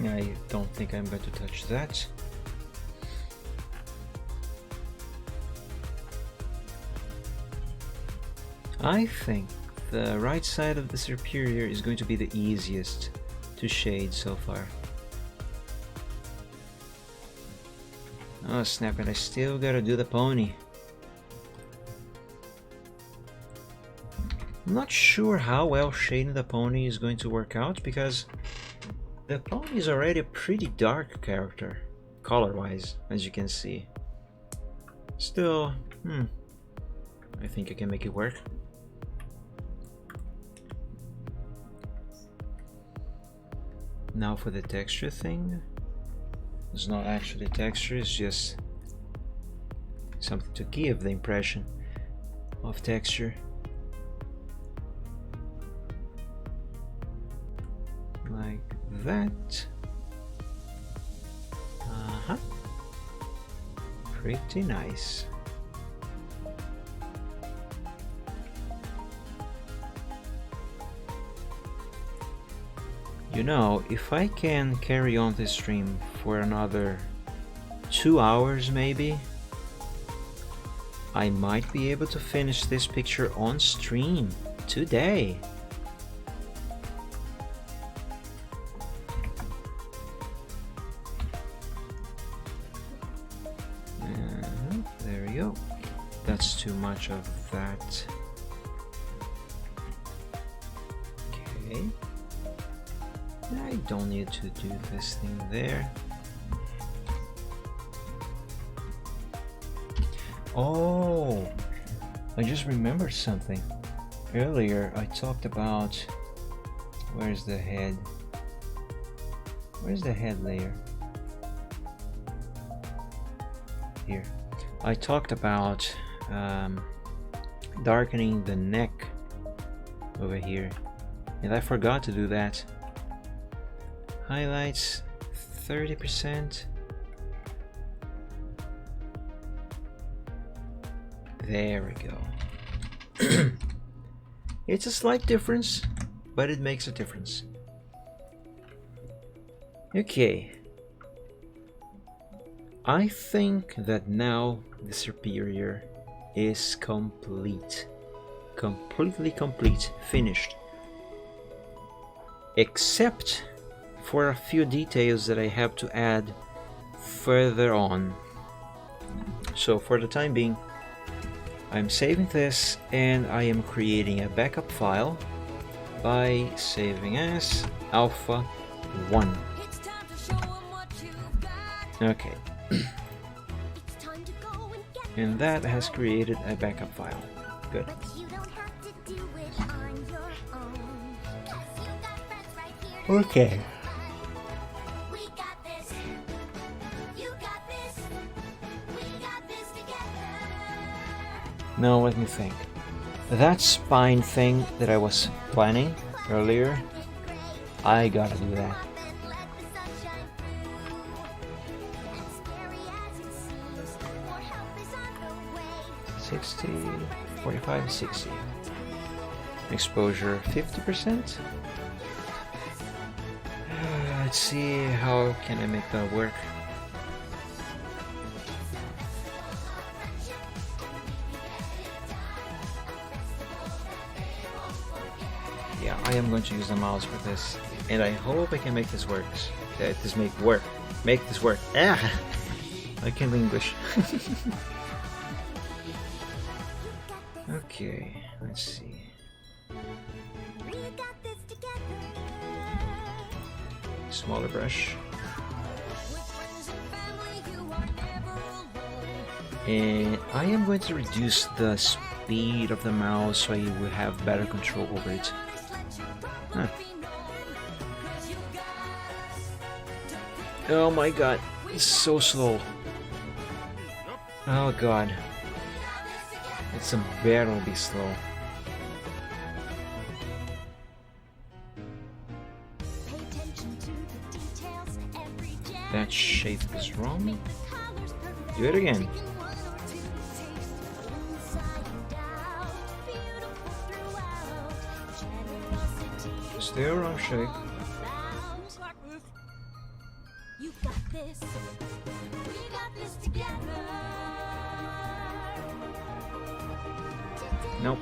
I don't think I'm going to touch that. I think the right side of the superior is going to be the easiest to shade so far. Oh snap, and I still gotta do the pony. I'm not sure how well shading the pony is going to work out because the pony is already a pretty dark character, color-wise, as you can see. Still, I think I can make it work. Now for the texture thing. It's not actually texture, it's just something to give the impression of texture. Like that. Pretty nice. You know, if I can carry on this stream for another 2 hours maybe, I might be able to finish this picture on stream today. There we go. That's too much of that. Okay. I don't need to do this thing there. Oh, I just remembered something. Earlier I talked about where's the head? Where's the head layer? Here. I talked about darkening the neck over here, and I forgot to do that. Highlights 30%. There we go. It's a slight difference, but it makes a difference. Okay. I think that now the superior is complete. Completely complete, finished. Except for a few details that I have to add further on. So for the time being, I'm saving this and I am creating a backup file by saving as alpha 1. Okay. And that has created a backup file. Good. Okay. Now let me think. That spine thing that I was planning earlier, I gotta do that. 60, 45, 60. Exposure 50%. Let's see, how can I make that work? Yeah, I am going to use the mouse for this, and I hope I can make this work. Make this work. Ah, I can't English. Okay, let's see. Smaller brush. And I am going to reduce the speed of the mouse so you will have better control over it. Huh. Oh my god, it's so slow. Oh god. It's unbearably slow. That shape is wrong. Do it again. Still wrong shape. Nope,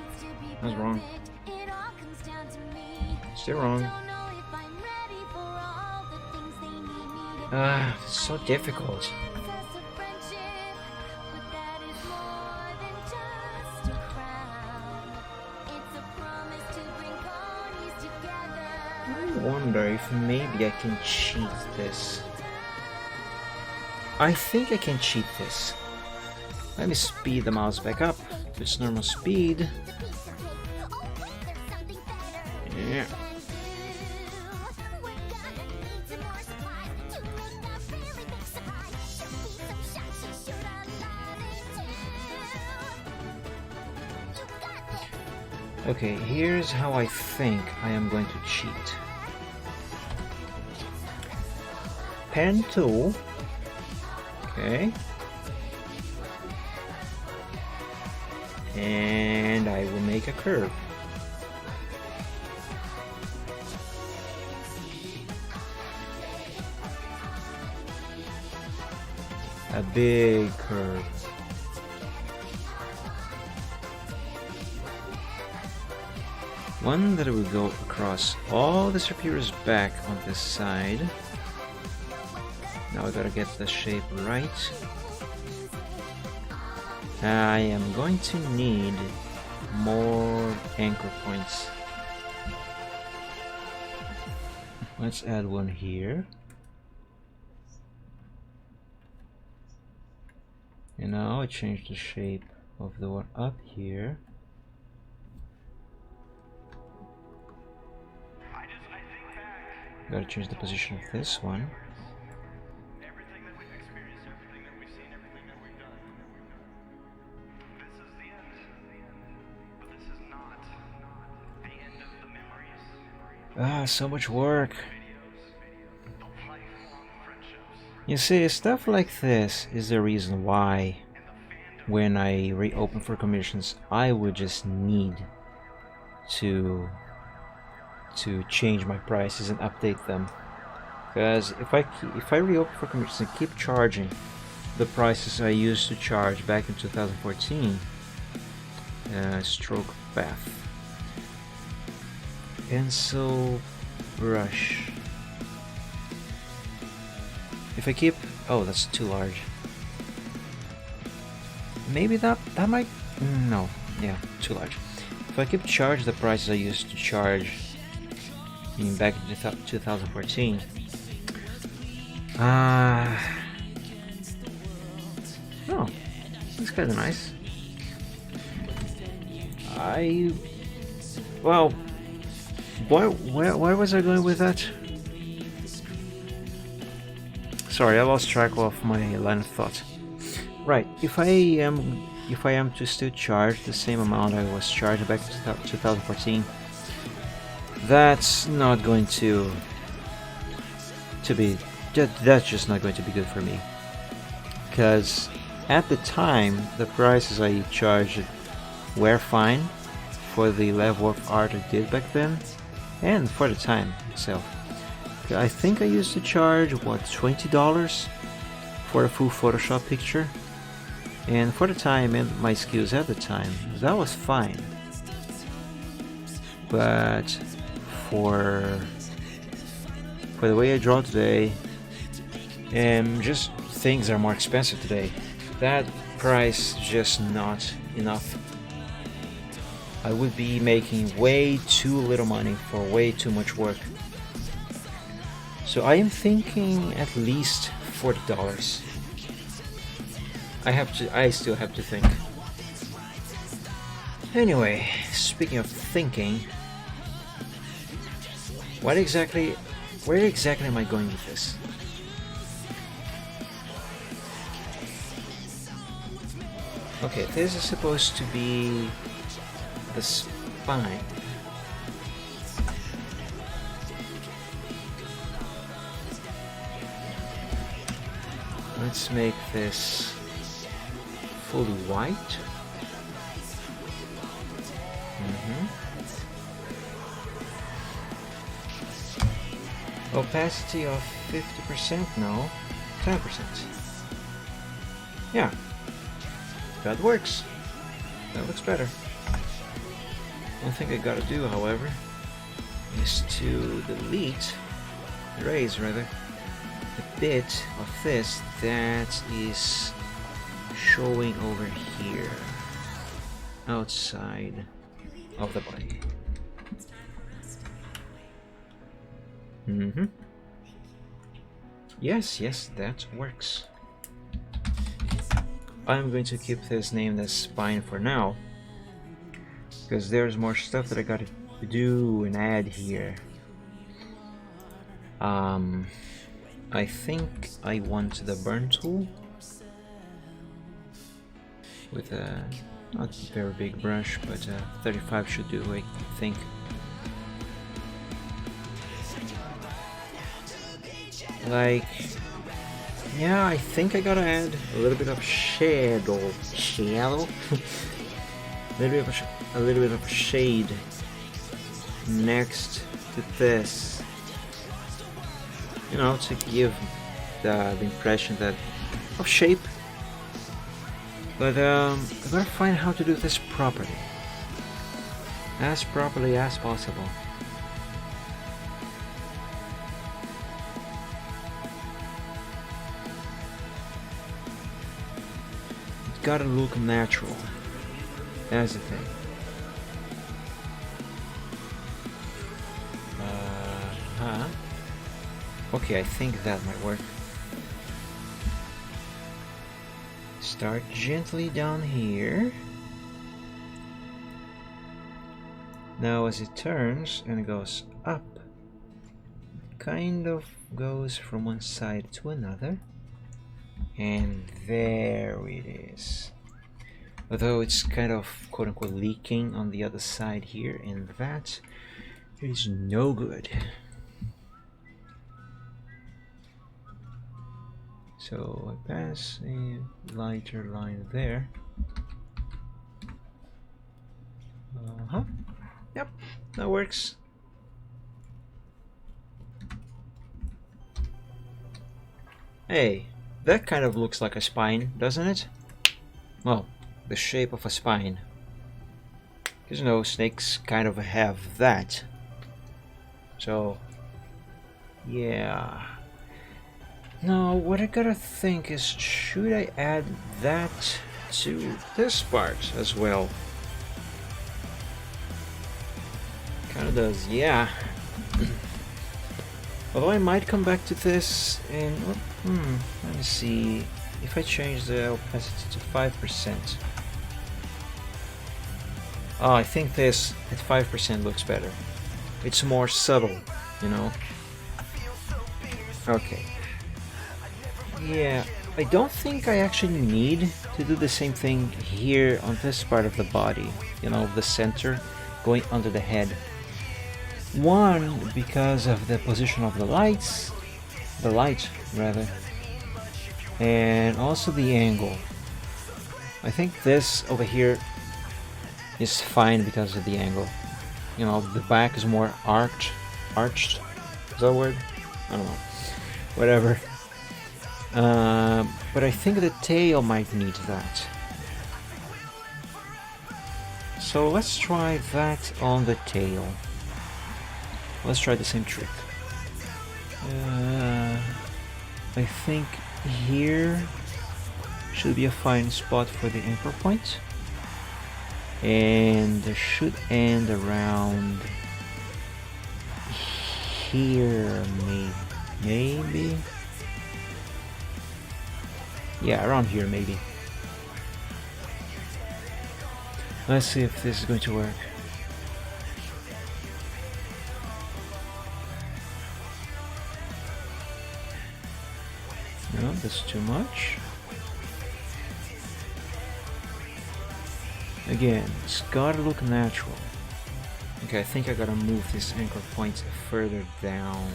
that's wrong. Still wrong. Ah, it's so difficult. I wonder if maybe I can cheat this. I think I can cheat this. Let me speed the mouse back up to its normal speed. Yeah. Okay, here's how I think I am going to cheat. Pen tool. Okay. And I will make a curve. A big curve. One that will go across all the superior's back on this side. Now I gotta get the shape right. I am going to need more anchor points. Let's add one here. And now I change the shape of the one up here. Gotta change the position of this one. Ah, so much work. You see, stuff like this is the reason why when I reopen for commissions, I would just need to change my prices and update them. Because if I reopen for commissions and keep charging the prices I used to charge back in 2014, stroke bath, pencil brush. If I keep, oh, that's too large. Maybe that might, no, yeah, too large. If I keep charge the prices I used to charge, back in 2014, oh, that's kind of nice. Well, where was I going with that? Sorry, I lost track of my line of thought. Right, if I am to still charge the same amount I was charged back in 2014, that's not going to be, that's just not going to be good for me. Because at the time, the prices I charged were fine for the level of art I did back then, and for the time itself. I think I used to charge, what, $20 for a full Photoshop picture? And for the time and my skills at the time, that was fine. But for the way I draw today, and just things are more expensive today, that price is just not enough. I would be making way too little money for way too much work. So I am thinking at least $40. I still have to think. Anyway, speaking of thinking, where exactly am I going with this? Okay, this is supposed to be the spine. Let's make this fully white. Opacity of 50%, no, 10%. Yeah, that works. That looks better. One thing I gotta do, however, is to erase rather, a bit of this that is showing over here, outside of the body. Yes, that works. I'm going to keep this named as spine for now, because there's more stuff that I gotta do and add here. I think I want the burn tool with a not very big brush, but 35 should do, I think. Like, yeah, I think I gotta add a little bit of shadow, a little bit of shade next to this, you know, to give the impression that of shape. But I gotta find how to do this properly as possible. It's gotta look natural. That's the thing. Okay, I think that might work. Start gently down here. Now as it turns and goes up, kind of goes from one side to another. And there it is. Although it's kind of quote-unquote leaking on the other side here, and that is no good. So I pass a lighter line there. Yep, that works. Hey, that kind of looks like a spine, doesn't it? Well, the shape of a spine. Because you know, snakes kind of have that. So, yeah. Now, what I gotta think is, should I add that to this part as well? Kinda does, yeah. Although I might come back to this and... let me see. If I change the opacity to 5%. Oh, I think this at 5% looks better. It's more subtle, you know? Okay. Yeah, I don't think I actually need to do the same thing here on this part of the body. You know, the center, going under the head. One, because of the position of the light rather, and also the angle. I think this over here is fine because of the angle. You know, the back is more arched. Is that a word? I don't know. Whatever. But I think the tail might need that. So let's try that on the tail. Let's try the same trick. I think here should be a fine spot for the anchor point. And it should end around here, maybe. Yeah, around here maybe. Let's see if this is going to work. No, that's too much. Again, it's gotta look natural. Okay, I think I gotta move this anchor point further down.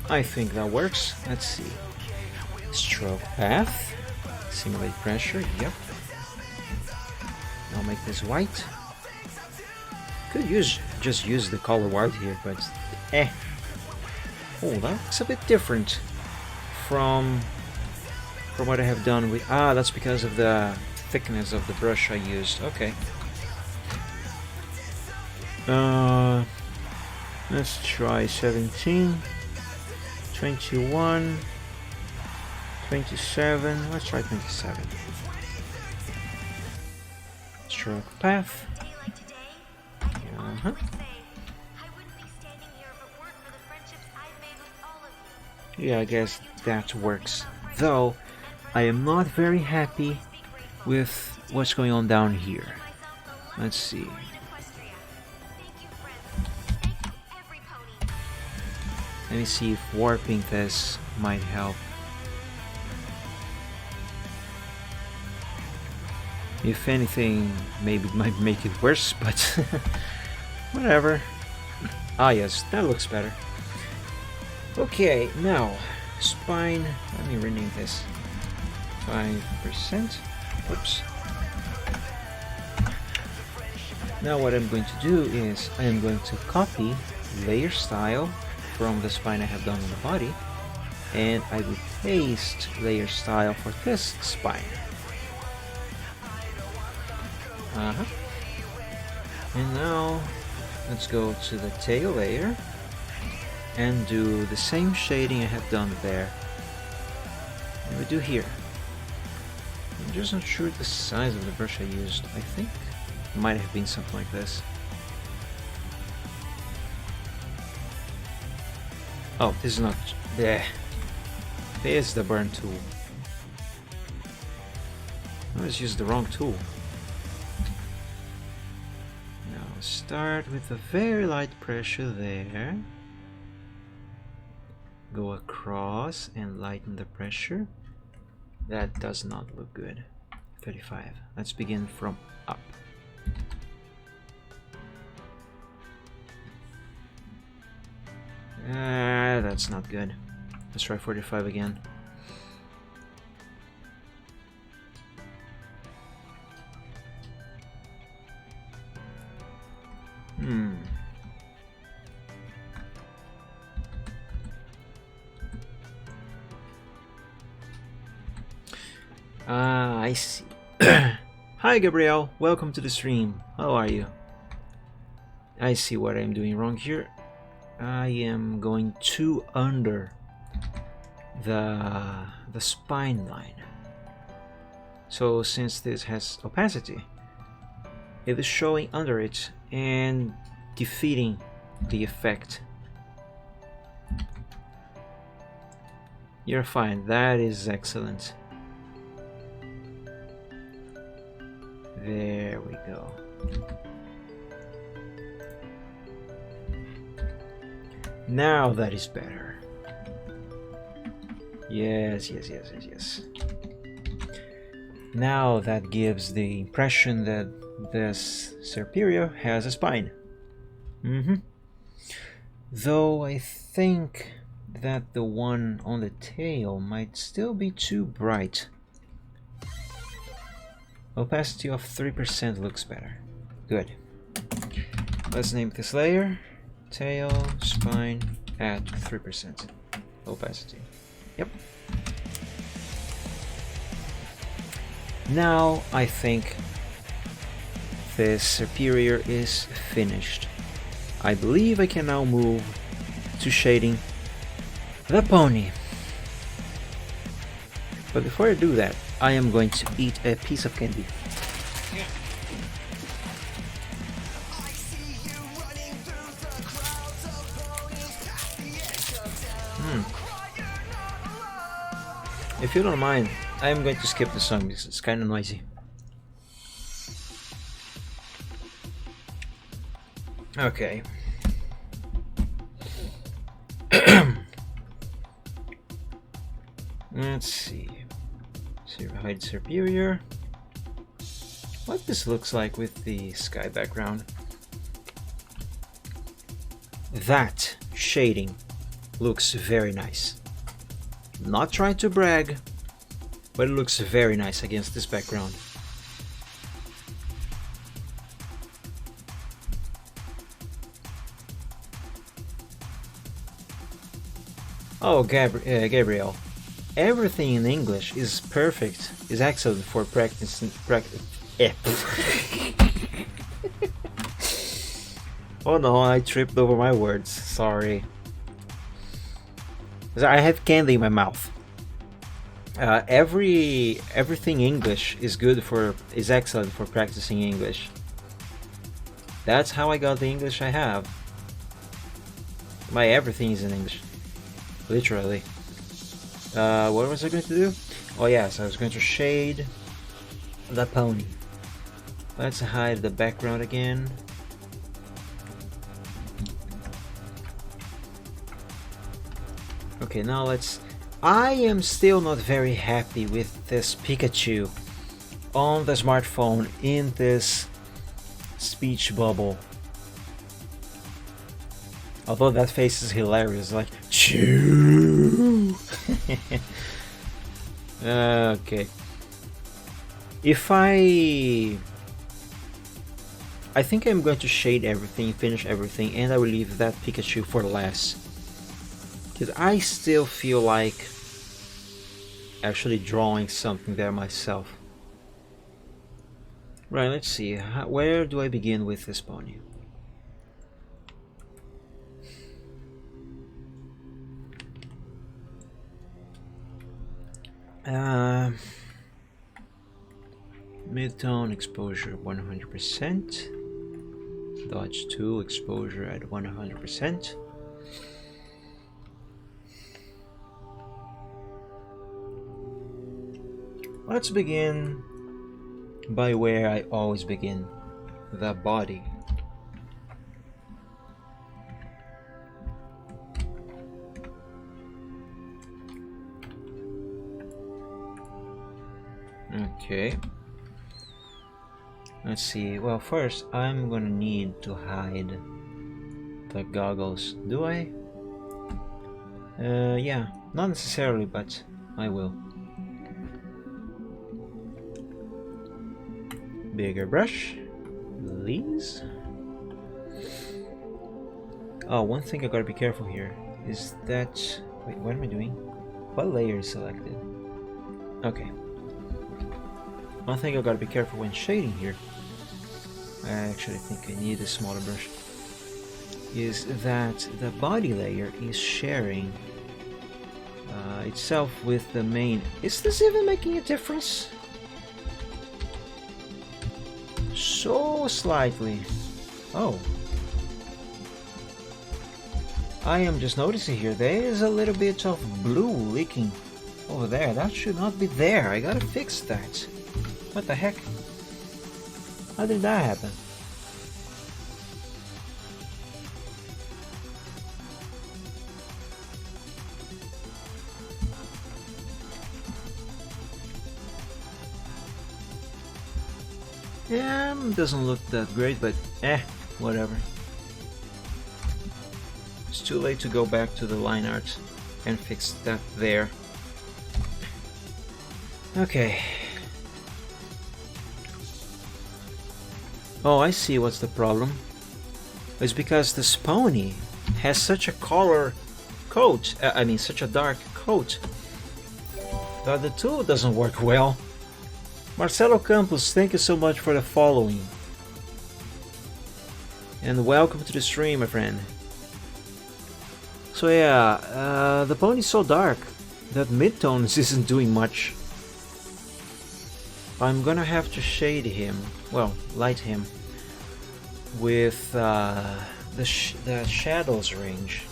I think that works. Let's see. Stroke path. Simulate pressure. Yep. I'll make this white. Could just use the color white here, but oh, that's a bit different from what I have done with. That's because of the thickness of the brush I used. Okay. Let's try 17. 21, 27, let's try 27. Stroke path. Yeah, I guess that works. Though, I am not very happy with what's going on down here. Let's see. Let me see if warping this might help. If anything, maybe it might make it worse, but whatever. Yes, that looks better. Okay, now, spine. Let me rename this. 5%. Oops. Now what I'm going to do is I am going to copy layer style from the spine I have done on the body, and I will paste layer style for this spine. And now let's go to the tail layer and do the same shading I have done there. And we do here. I'm just not sure the size of the brush I used. I think it might have been something like this. Oh, this is not there. This is the burn tool. I always use the wrong tool. No, Start with a very light pressure there. Go across and lighten the pressure. That does not look good. 35. Let's begin from up. That's not good. Let's try 45 again. I see. Hi Gabriel, welcome to the stream. How are you? I see what I'm doing wrong here. I am going too under the spine line. So since this has opacity, it is showing under it and defeating the effect. You're fine, that is excellent. There we go. Now that is better. Yes. Now that gives the impression that this superior has a spine. Though I think that the one on the tail might still be too bright. Opacity of 3% looks better. Good. Let's name this layer tail spine at 3% opacity. Yep. Now I think this superior is finished. I believe I can now move to shading the pony. But before I do that, I am going to eat a piece of candy. If you don't mind, I am going to skip the song because it's kind of noisy. Okay. Let's see. Hide superior. What this looks like with the sky background. That shading looks very nice. Not trying to brag, but it looks very nice against this background. Oh, Gabriel. Everything in English is perfect, is excellent for practicing. Oh no, I tripped over my words. Sorry. I have candy in my mouth. Everything English is excellent for practicing English. That's how I got the English I have. My everything is in English, literally. What was I going to do? Oh yes, I was going to shade the pony. Let's hide the background again. Okay, now let's... I am still not very happy with this Pikachu on the smartphone in this speech bubble. Although that face is hilarious, like chew. Okay. If I think I'm going to shade everything, finish everything, and I will leave that Pikachu for last. Because I still feel like actually drawing something there myself. Right, let's see. Where do I begin with this pony? Mid-tone exposure 100%. Dodge 2 exposure at 100%. Let's begin by where I always begin, the body. Okay. Let's see. Well, first I'm gonna need to hide the goggles. Do I? Yeah. Not necessarily, but I will. Bigger brush, please. Oh, one thing I gotta be careful here is that... Wait, what am I doing? What layer is selected? Okay. One thing I gotta be careful when shading here, I actually think I need a smaller brush, is that the body layer is sharing itself with the main. Is this even making a difference? So slightly. Oh. I am just noticing here there is a little bit of blue leaking over there. That should not be there. I gotta fix that. What the heck? How did that happen? Yeah, doesn't look that great, but whatever. It's too late to go back to the line art and fix that there. Okay. Oh, I see what's the problem. It's because this pony has such a color coat, such a dark coat, that the tool doesn't work well. Marcelo Campos, thank you so much for the following. And welcome to the stream, my friend. So yeah, the pony's so dark that midtones isn't doing much. I'm gonna have to shade him, well, light him with the shadows range.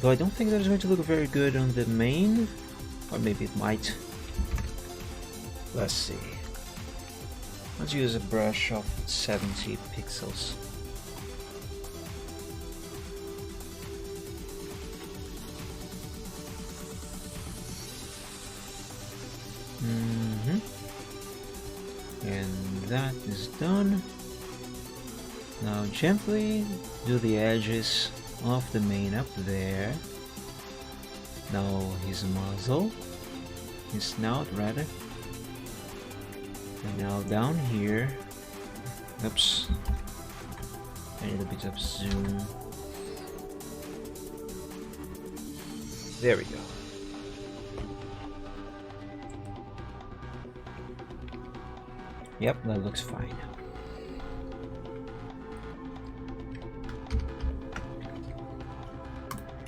Though I don't think that is going to look very good on the main, or maybe it might. Let's see. Let's use a brush of 70 pixels. And that is done. Now gently do the edges of the mane up there. Now his muzzle, his snout rather. And now down here. Oops. I need a bit of zoom. There we go. Yep, that looks fine.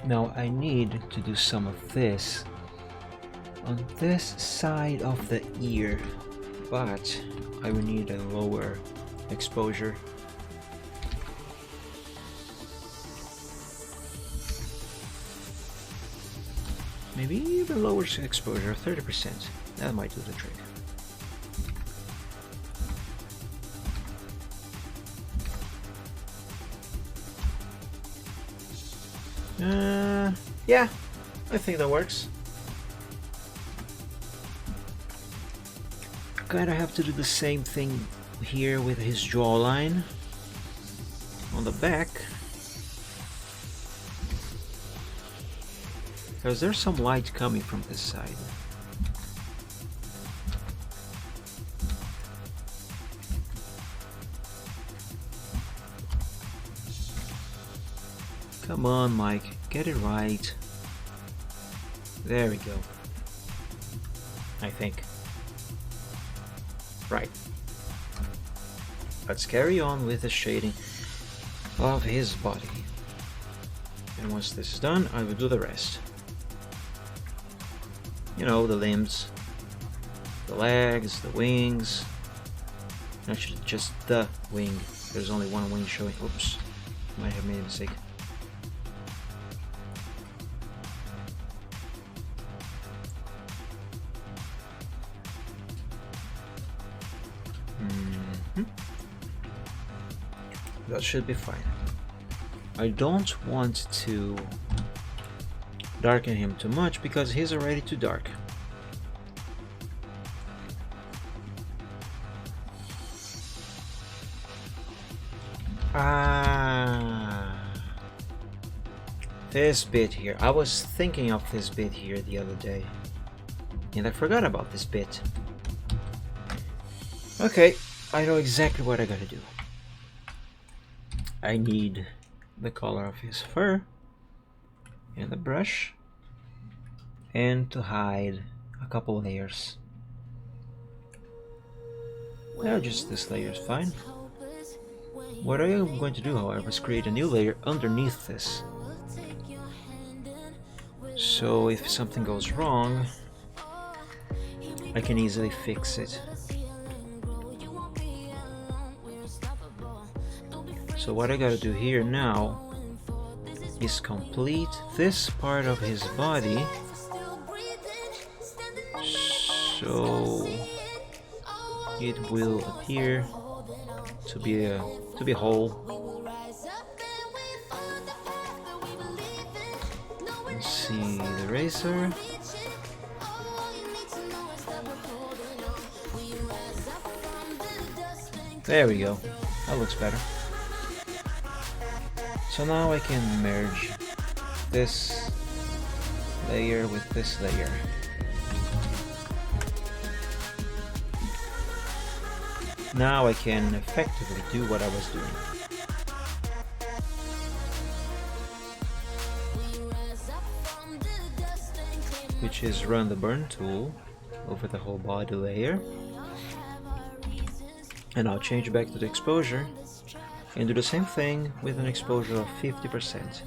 Now I need to do some of this on this side of the ear, but I will need a lower exposure. Maybe even lower exposure, 30%. That might do the trick. Yeah, I think that works. Kinda have to do the same thing here with his jawline on the back, because there's some light coming from this side. Come on, Mike, get it right. There we go. I think. Right. Let's carry on with the shading of his body. And once this is done, I will do the rest. You know, the limbs, the legs, the wings. Actually, just the wing. There's only one wing showing. Oops. Might have made a mistake. That should be fine. I don't want to darken him too much because he's already too dark. Ah, this bit here. I was thinking of this bit here the other day, and I forgot about this bit. Okay, I know exactly what I gotta do. I need the color of his fur and the brush, and to hide a couple layers. No, just this layer is fine. What I am going to do, however, is create a new layer underneath this. So if something goes wrong, I can easily fix it. So what I gotta do here now is complete this part of his body, so it will appear to be whole. Let's see the razor. There we go. That looks better. So now I can merge this layer with this layer. Now I can effectively do what I was doing. Which is run the burn tool over the whole body layer. And I'll change back to the exposure and do the same thing with an exposure of 50%.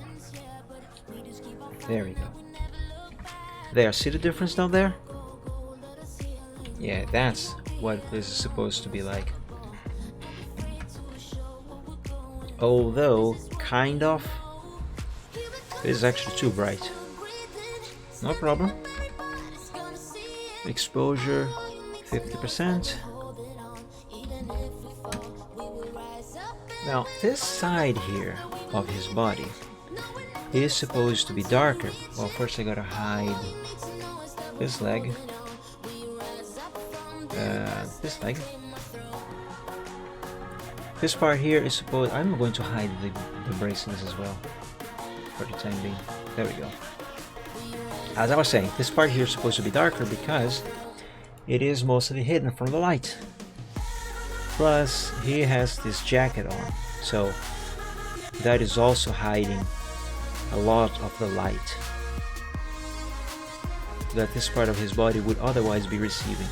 There we go. There, see the difference down there? Yeah, that's what this is supposed to be like. Although, kind of, it is actually too bright. No problem. Exposure 50%. Now, this side here of his body is supposed to be darker. Well, first I gotta hide this leg. This leg. This part here is supposed... I'm going to hide the bracelets as well for the time being. There we go. As I was saying, this part here is supposed to be darker because it is mostly hidden from the light. Plus, he has this jacket on, so that is also hiding a lot of the light that this part of his body would otherwise be receiving.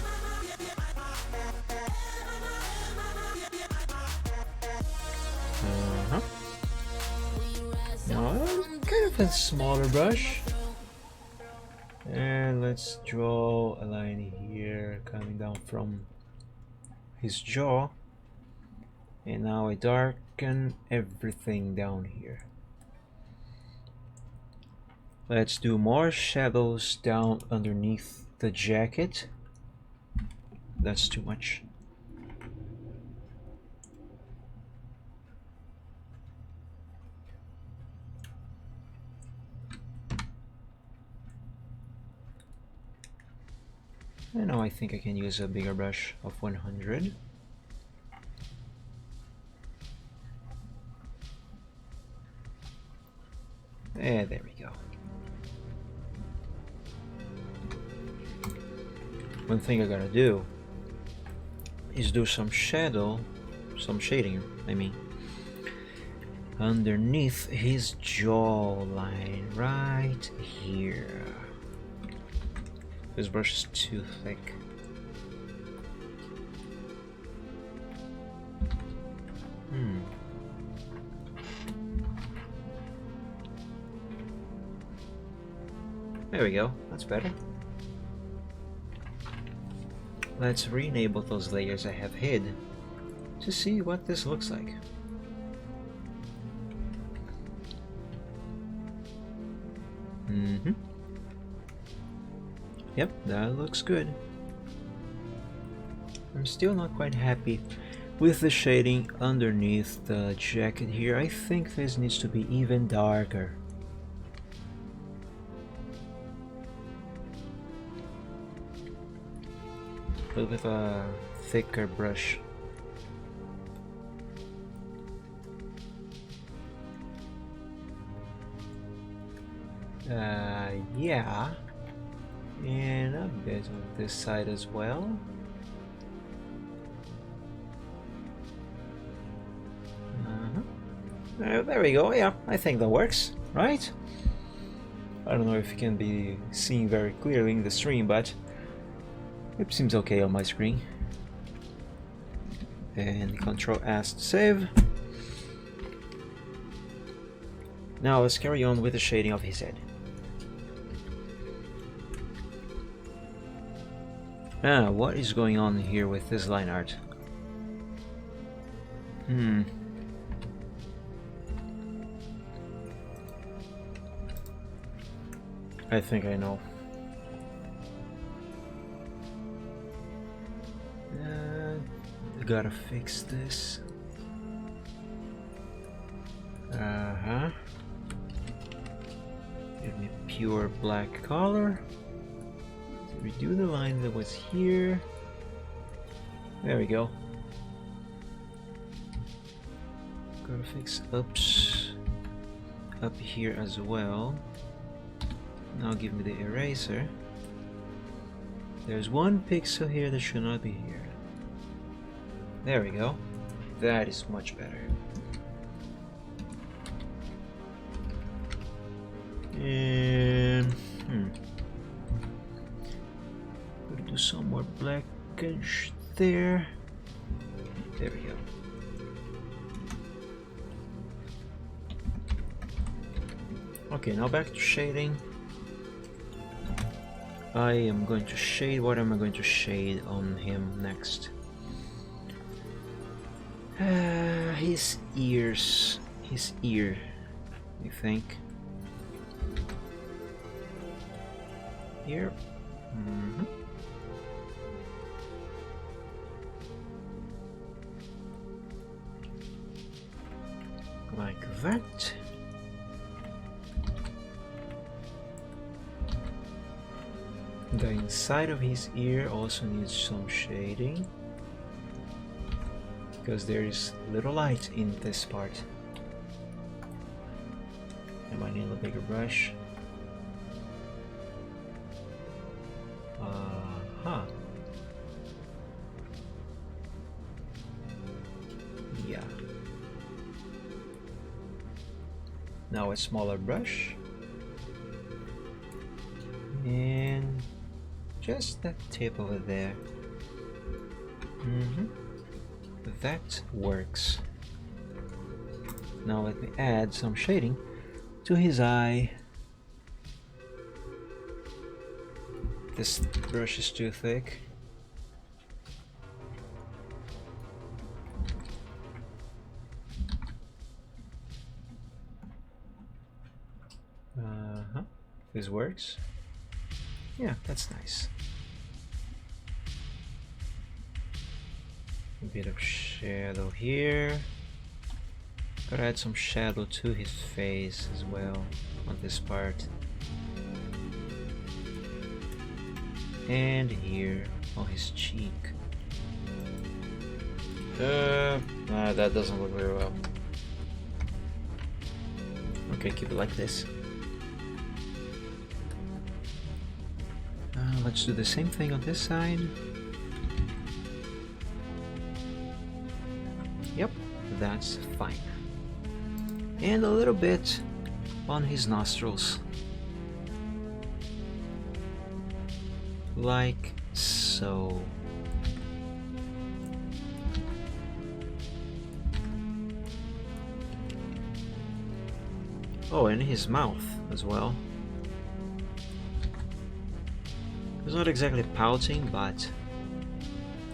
Now, kind of a smaller brush. And let's draw a line here coming down from his jaw, and now I darken everything down here. Let's do more shadows down underneath the jacket. That's too much. And now I think I can use a bigger brush of 100. And there we go. One thing I gotta do is do some shading, I mean, underneath his jawline right here. This brush is too thick. There we go, that's better. Let's re-enable those layers I have hid to see what this looks like. Yep, that looks good. I'm still not quite happy with the shading underneath the jacket here. I think this needs to be even darker. A little bit of a thicker brush. Yeah. And a bit on this side as well. There we go. Yeah, I think that works, right? I don't know if you can be seen very clearly in the stream, but it seems okay on my screen. And Control S to save. Now let's carry on with the shading of his head. What is going on here with this line art? I think I know. I gotta fix this. Give me pure black color. Redo the line that was here. There we go. Gotta fix up here as well. Now give me the eraser. There's one pixel here that should not be here. There we go. That is much better. And gonna do some more blackish there. There we go. Okay, now back to shading. I am going to shade. What am I going to shade on him next? His ears. His ear, I think. Here. Like that. The inside of his ear also needs some shading because there is little light in this part. I might need a bigger brush. Yeah. Now a smaller brush. And just that tip over there. That works. Now let me add some shading to his eye. This brush is too thick. This works. Yeah, that's nice. A bit of shadow here. Gotta add some shadow to his face as well on this part. And here on his cheek. That doesn't look very well. Okay, keep it like this. Let's do the same thing on this side. Yep, that's fine. And a little bit on his nostrils. Like so. Oh, and his mouth as well. It's not exactly pouting, but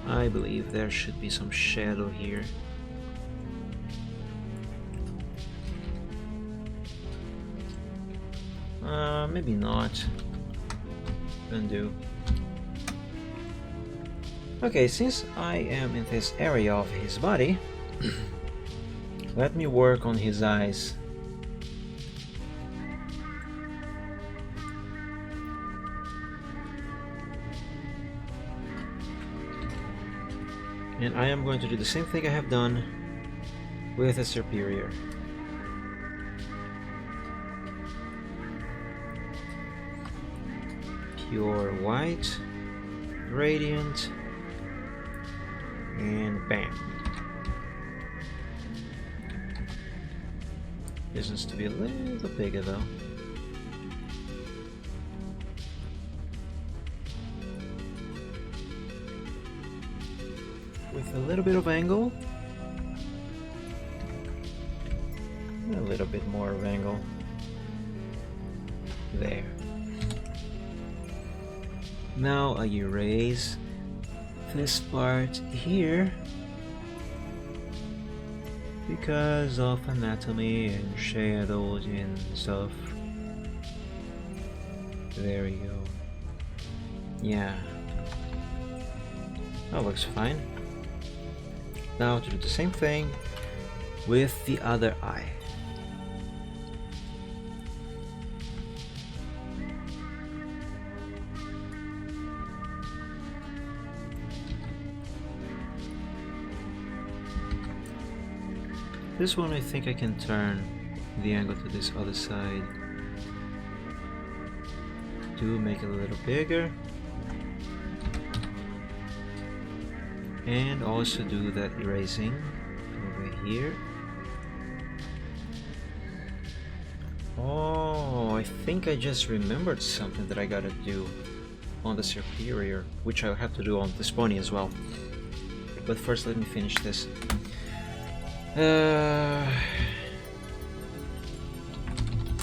I believe there should be some shadow here. Maybe not. Undo. Okay, since I am in this area of his body, let me work on his eyes. And I am going to do the same thing I have done with a superior. pure white, gradient, and bam. This needs to be a little bigger though. With a little bit of angle. A little bit more of angle. There. Now I erase this part here because of anatomy and shadows and stuff. There we go. Yeah. That looks fine. Now to do the same thing with the other eye. This one I think I can turn the angle to this other side to make it a little bigger, and also do that erasing over here. Oh, I think I just remembered something that I gotta do on the superior, which I'll have to do on this pony as well. But first let me finish this.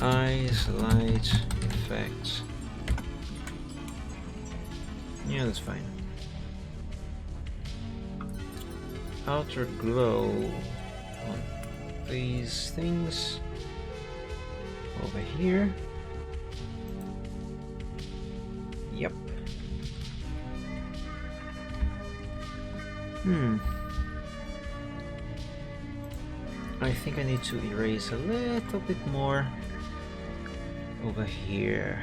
Eyes, light, effects. Yeah, that's fine. Outer glow on these things over here. Yep. I think I need to erase a little bit more over here.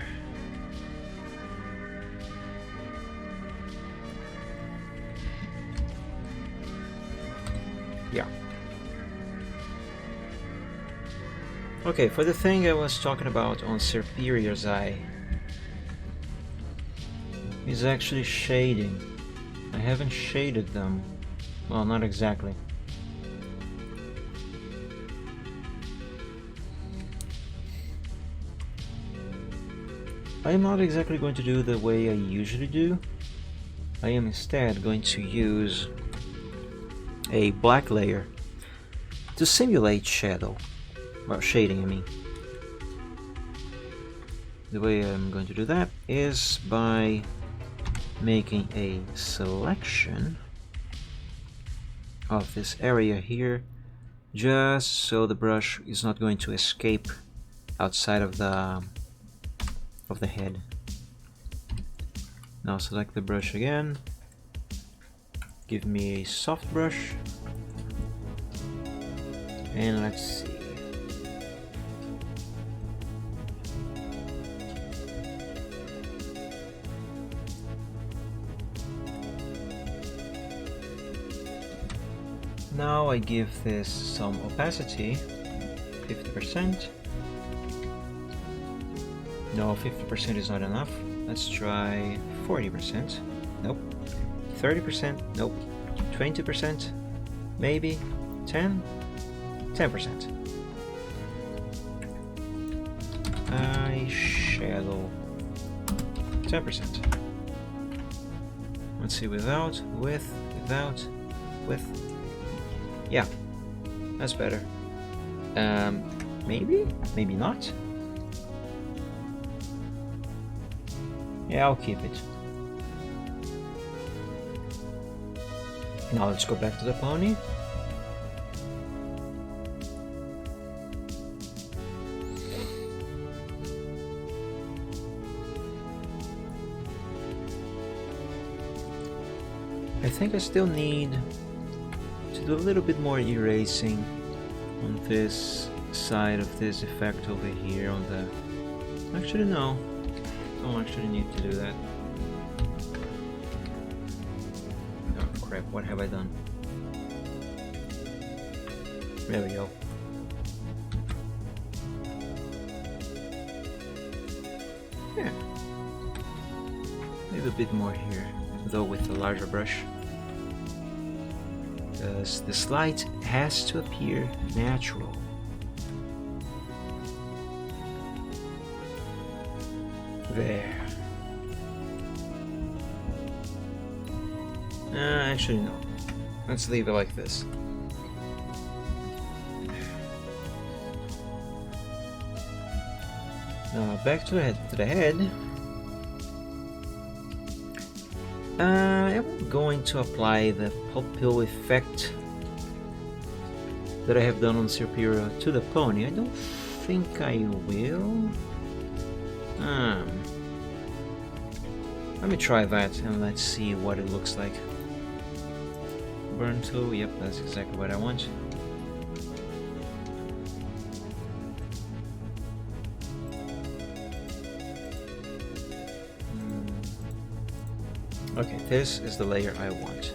Yeah. Okay, for the thing I was talking about on Superior's eye is actually shading. I haven't shaded them. Well, not exactly. I'm not exactly going to do the way I usually do. I am instead going to use a black layer to simulate shadow. Well, shading, I mean. The way I'm going to do that is by making a selection of this area here, just so the brush is not going to escape outside of the head. Now select the brush again, give me a soft brush, and let's see. Now I give this some opacity, 50%. No, 50% is not enough. Let's try 40%. Nope. 30%. Nope. 20%. Maybe. 10%. 10%. Eyeshadow. 10%. Let's see, without, with, without, with. Yeah, that's better. Maybe? Maybe not? Yeah, I'll keep it. Now let's go back to the pony. I think I still need to do a little bit more erasing on this side of this effect over here on the... Actually no, I don't actually need to do that. Oh crap, what have I done? There we go. Yeah. a bit more here, though with a larger brush. Because this light has to appear natural. There. Actually no. Let's leave it like this. Now back to the head. I'm going to apply the pupil effect that I have done on Superior to the pony. I don't think I will. Let me try that and let's see what it looks like. Burn tool, yep, that's exactly what I want. Okay, this is the layer I want.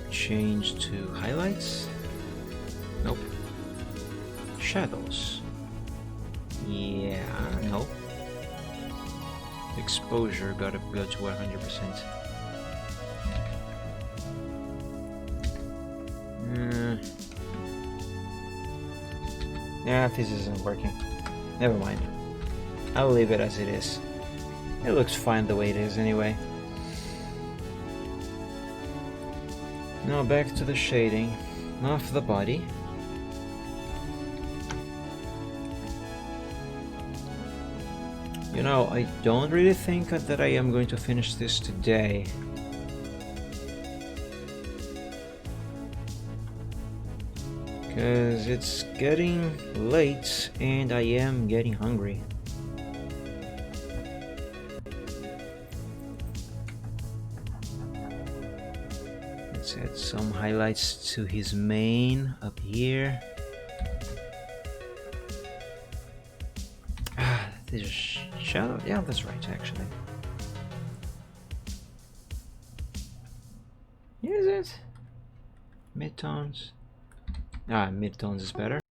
Change to highlights. Nope. Shadows. Yeah, nope. Exposure gotta go to 100%. Yeah, this isn't working. Never mind. I'll leave it as it is. It looks fine the way it is anyway. Now back to the shading of the body. You know, I don't really think that I am going to finish this today. Because it's getting late and I am getting hungry. Let's add some highlights to his mane up here. This is shadow. Yeah, that's right, actually. Is it? Midtones. Midtones is better.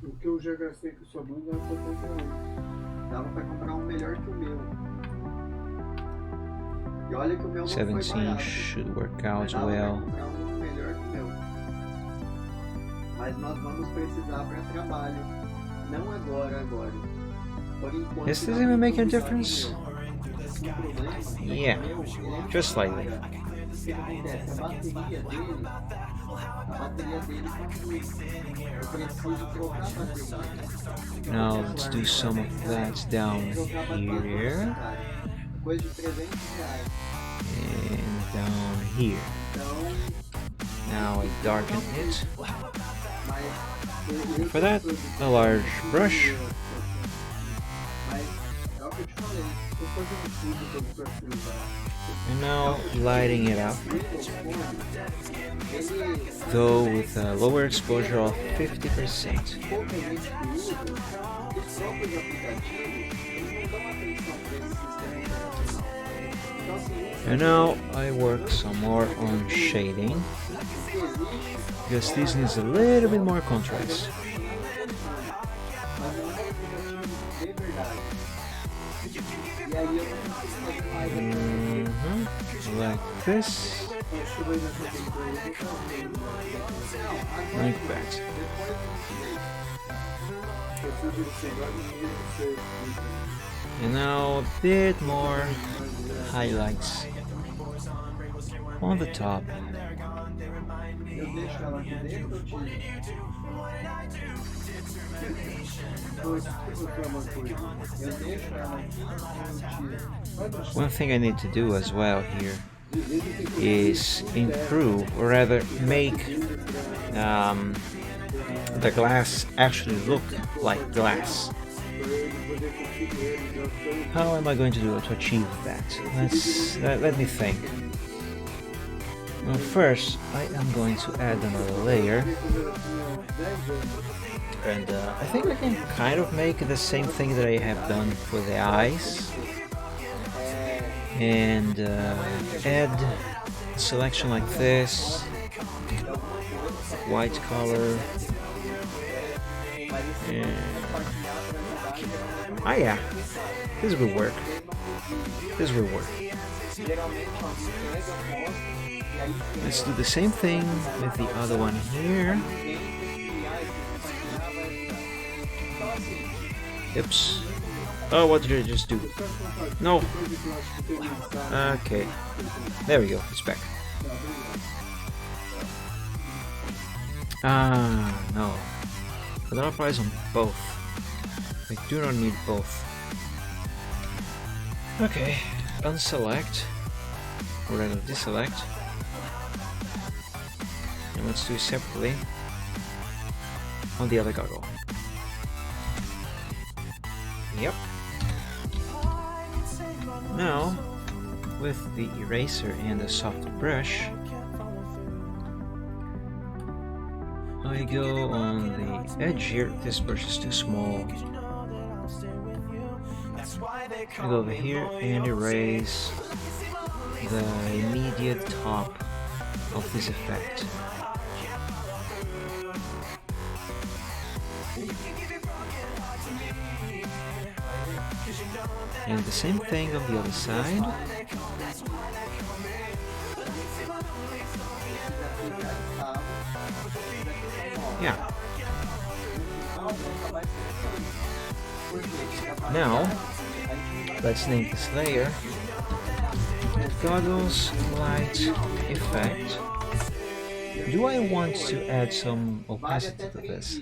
O que eu já gastei com sua mãe dava pra comprar um. Dava pra comprar um melhor que o meu. E olha que o meu não foi 17 barato. should work Mas out dava pra well. comprar um melhor que o meu. Mas nós vamos precisar para trabalho. Não agora. Por enquanto, This dá doesn't pra even make a improvisar com o difference. meu. O problema é que Yeah, o meu, ele é just slightly. cara. O que acontece? A bateria dele tá ruim. Eu preciso trocar a bateria. Now let's do some of that down Trocar a bateria here cara. Coisa de R$ 300. and down here. Então, Now I darken it. mas And for that, a large brush. Mas é o que eu te falei. Eu tô fazendo tudo sobre o perfil da. And now lighting it up, Ele though with a lower exposure of 50%. pouca gente que usa, os próprios aplicativos, eles não dão atenção para esse sistema operacional. Então, assim, And now I work some more on shading, o que existe, because this needs a little bit more contrast. mas não é aplicativo de verdade. E aí eu não consigo fazer mais Like this, like that. And now a bit more highlights on the top. Eu deixo ela aqui dentro ou tiro? Eu deixo ela aqui ou tiro? One thing I need to do as well here is improve, or rather make the glass actually look like glass. How am I going to do it to achieve that? Let me think. Well, first I am going to add another layer, and I think I can kind of make the same thing that I have done for the eyes, and add a selection like this, white color, and yeah, this will work. This will work. Let's do the same thing with the other one here. Oops. Oh, what did I just do? No. Okay. There we go. It's back. Ah, no. I don't price on both. I do not need both. Okay. Unselect. Or rather, deselect. And let's do it separately on the other goggle. Yep. Now, with the eraser and the soft brush, I go on the edge here. This brush is too small. I go over here and erase the immediate top of this effect. And the same thing on the other side. Yeah. Now, let's name this layer Goggles Light Effect. Do I want to add some opacity to this?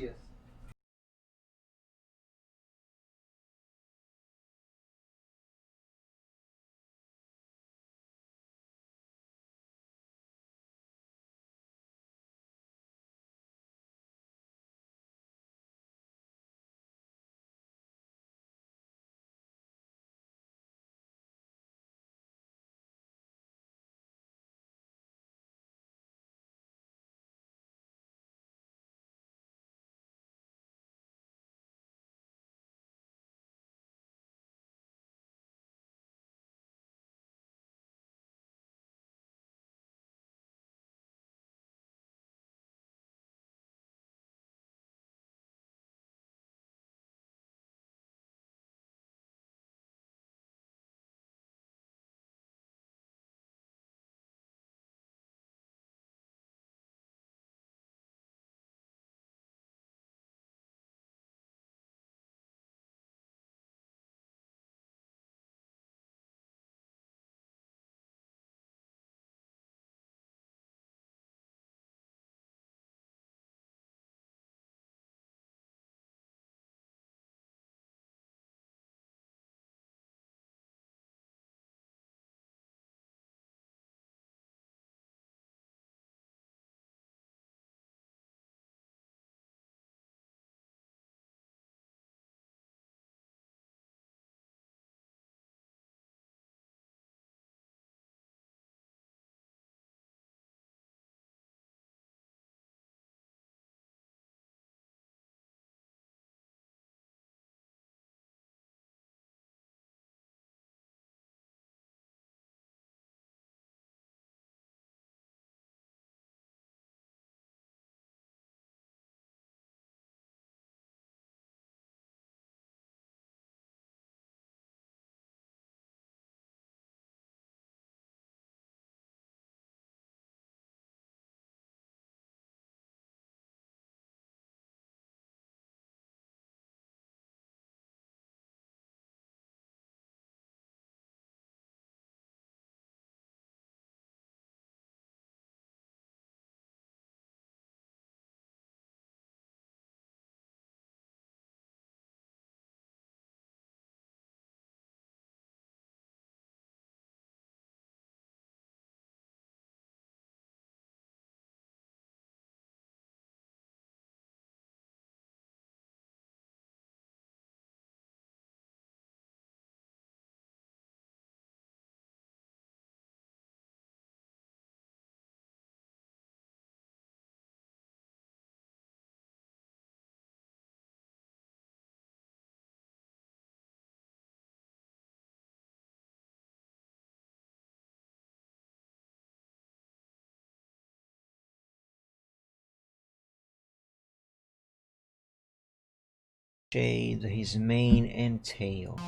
shade his mane and tail.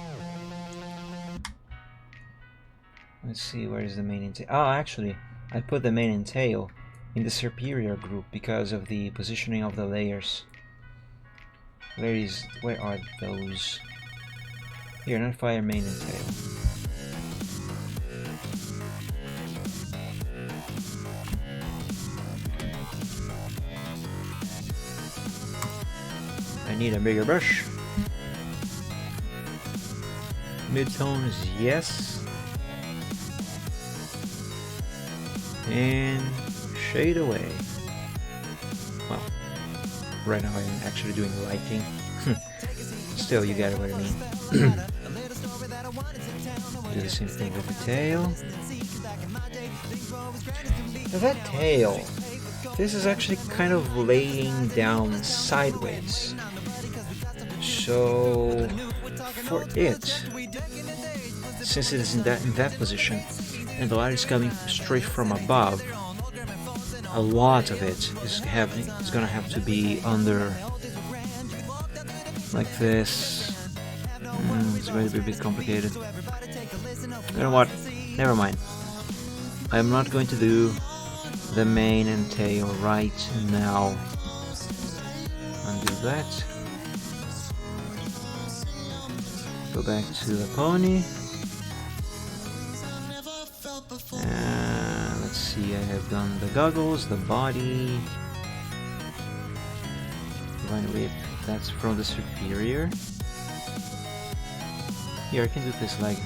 Let's see, where is the mane and tail? Oh, actually, I put the mane and tail in the superior group because of the positioning of the layers. Where are those? Here, not fire, mane and tail. I need a bigger brush. Midtones, yes. And shade away. Well, right now I'm actually doing lighting. Still, you get what I mean. Do the same thing with the tail. Now that tail, this is actually kind of laying down sideways. So for it, since it is in that position, and the light is coming straight from above, a lot of it is gonna have to be under like this. It's going to be a bit complicated. You know what? Never mind. I'm not going to do the mane and tail right now. Undo that. Go back to the pony. Let's see, I have done the goggles, the body. Divine Whip, that's from the superior. Here, I can do this leg.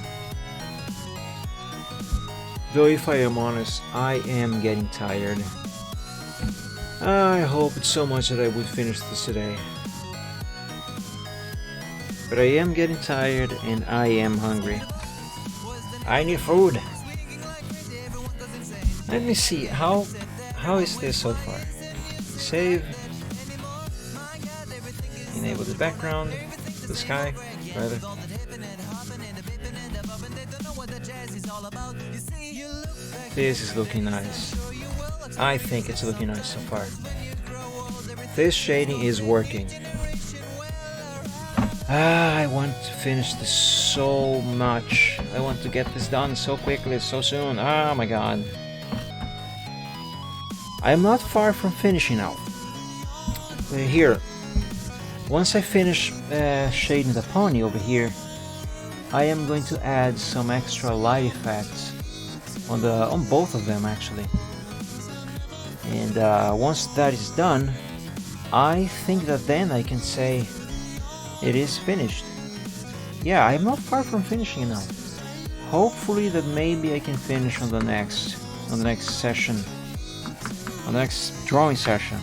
Though if I am honest, I am getting tired. I hope it's so much that I would finish this today. But I am getting tired and I am hungry. I need food. Let me see, how is this so far? Save. Enable the background, the sky, rather. This is looking nice. I think it's looking nice so far. This shading is working. I want to finish this so much. I want to get this done so quickly, so soon. Oh my god. I am not far from finishing now. Here, once I finish shading the pony over here, I am going to add some extra light effects on both of them actually. And once that is done, I think that then I can say it is finished. Yeah, I'm not far from finishing now. Hopefully that maybe I can finish on the next session, on the next drawing session.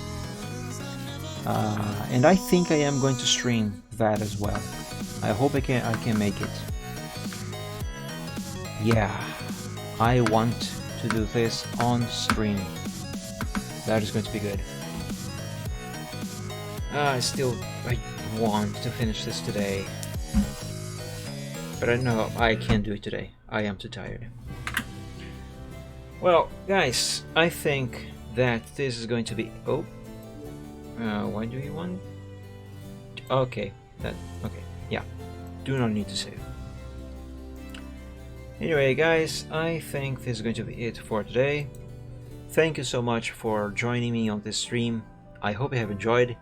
And I think I am going to stream that as well. I hope I can make it. Yeah, I want to do this on stream. That is going to be good. I want to finish this today, but I know I can't do it today. I am too tired. Well, guys, I think that this is going to be. Oh, why do you want? Okay, okay, yeah. Do not need to save. Anyway, guys, I think this is going to be it for today. Thank you so much for joining me on this stream. I hope you have enjoyed,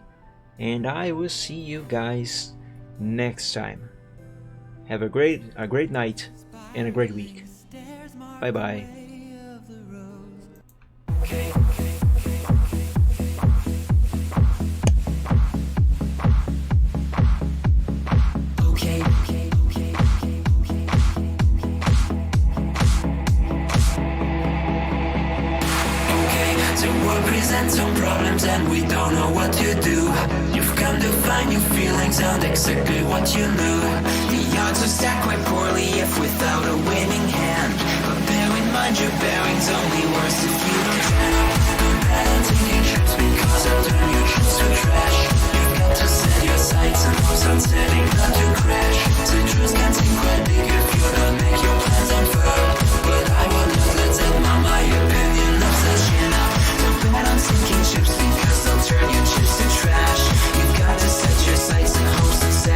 and I will see you guys next time. Have a great night and a great week. Bye bye. Some problems and we don't know what to do. You've come to find new feelings and exactly what you knew. The odds are stacked quite poorly if without a winning hand. But bear in mind your bearing's only worse if you don't try. Don't bad on taking trips because I'll turn your trips to trash. You've got to set your sights and hopes on setting not to crash. So truths can seem quite big if you don't make your plans unfurled. But I will not let that my opinion of such enough. Bet on sinking ships because they'll turn your chips to trash. You've got to set your sights and hopes and set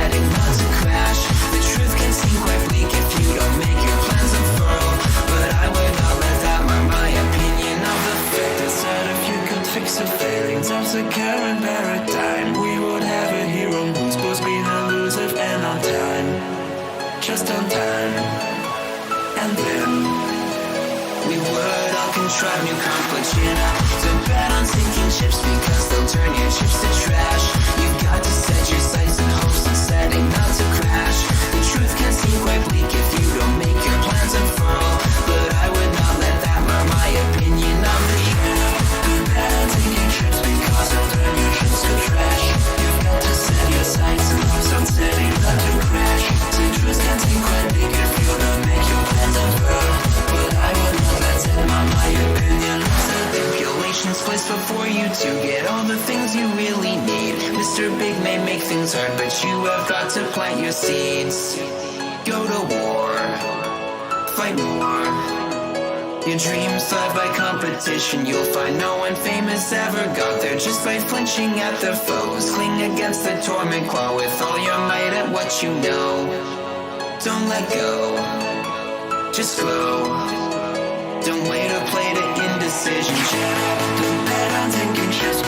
would, I'll contrive new conflicts. You know, to bet on sinking ships because they'll turn your chips to trash. You've got to set your sights and hopes and setting not to crash. The truth can seem quite bleak if you don't make your plans unfurl, but I would not let that mar my opinion on the year. To bet on sinking ships because they'll turn your chips to trash. You've got to set your sights and hopes on setting not to crash. The truth can seem quite bleak if you don't make your plans unfurl, but I would not let that mar my opinion. Stipulations placed before you to get all the things you really need. Mr. Big may make things hard, but you have got to plant your seeds. Go to war, fight more. Your dreams thrive by competition. You'll find no one famous ever got there just by flinching at their foes. Cling against the torment claw with all your might at what you know. Don't let go, just glow. Don't wait or play to indecision. Don't bet on taking trips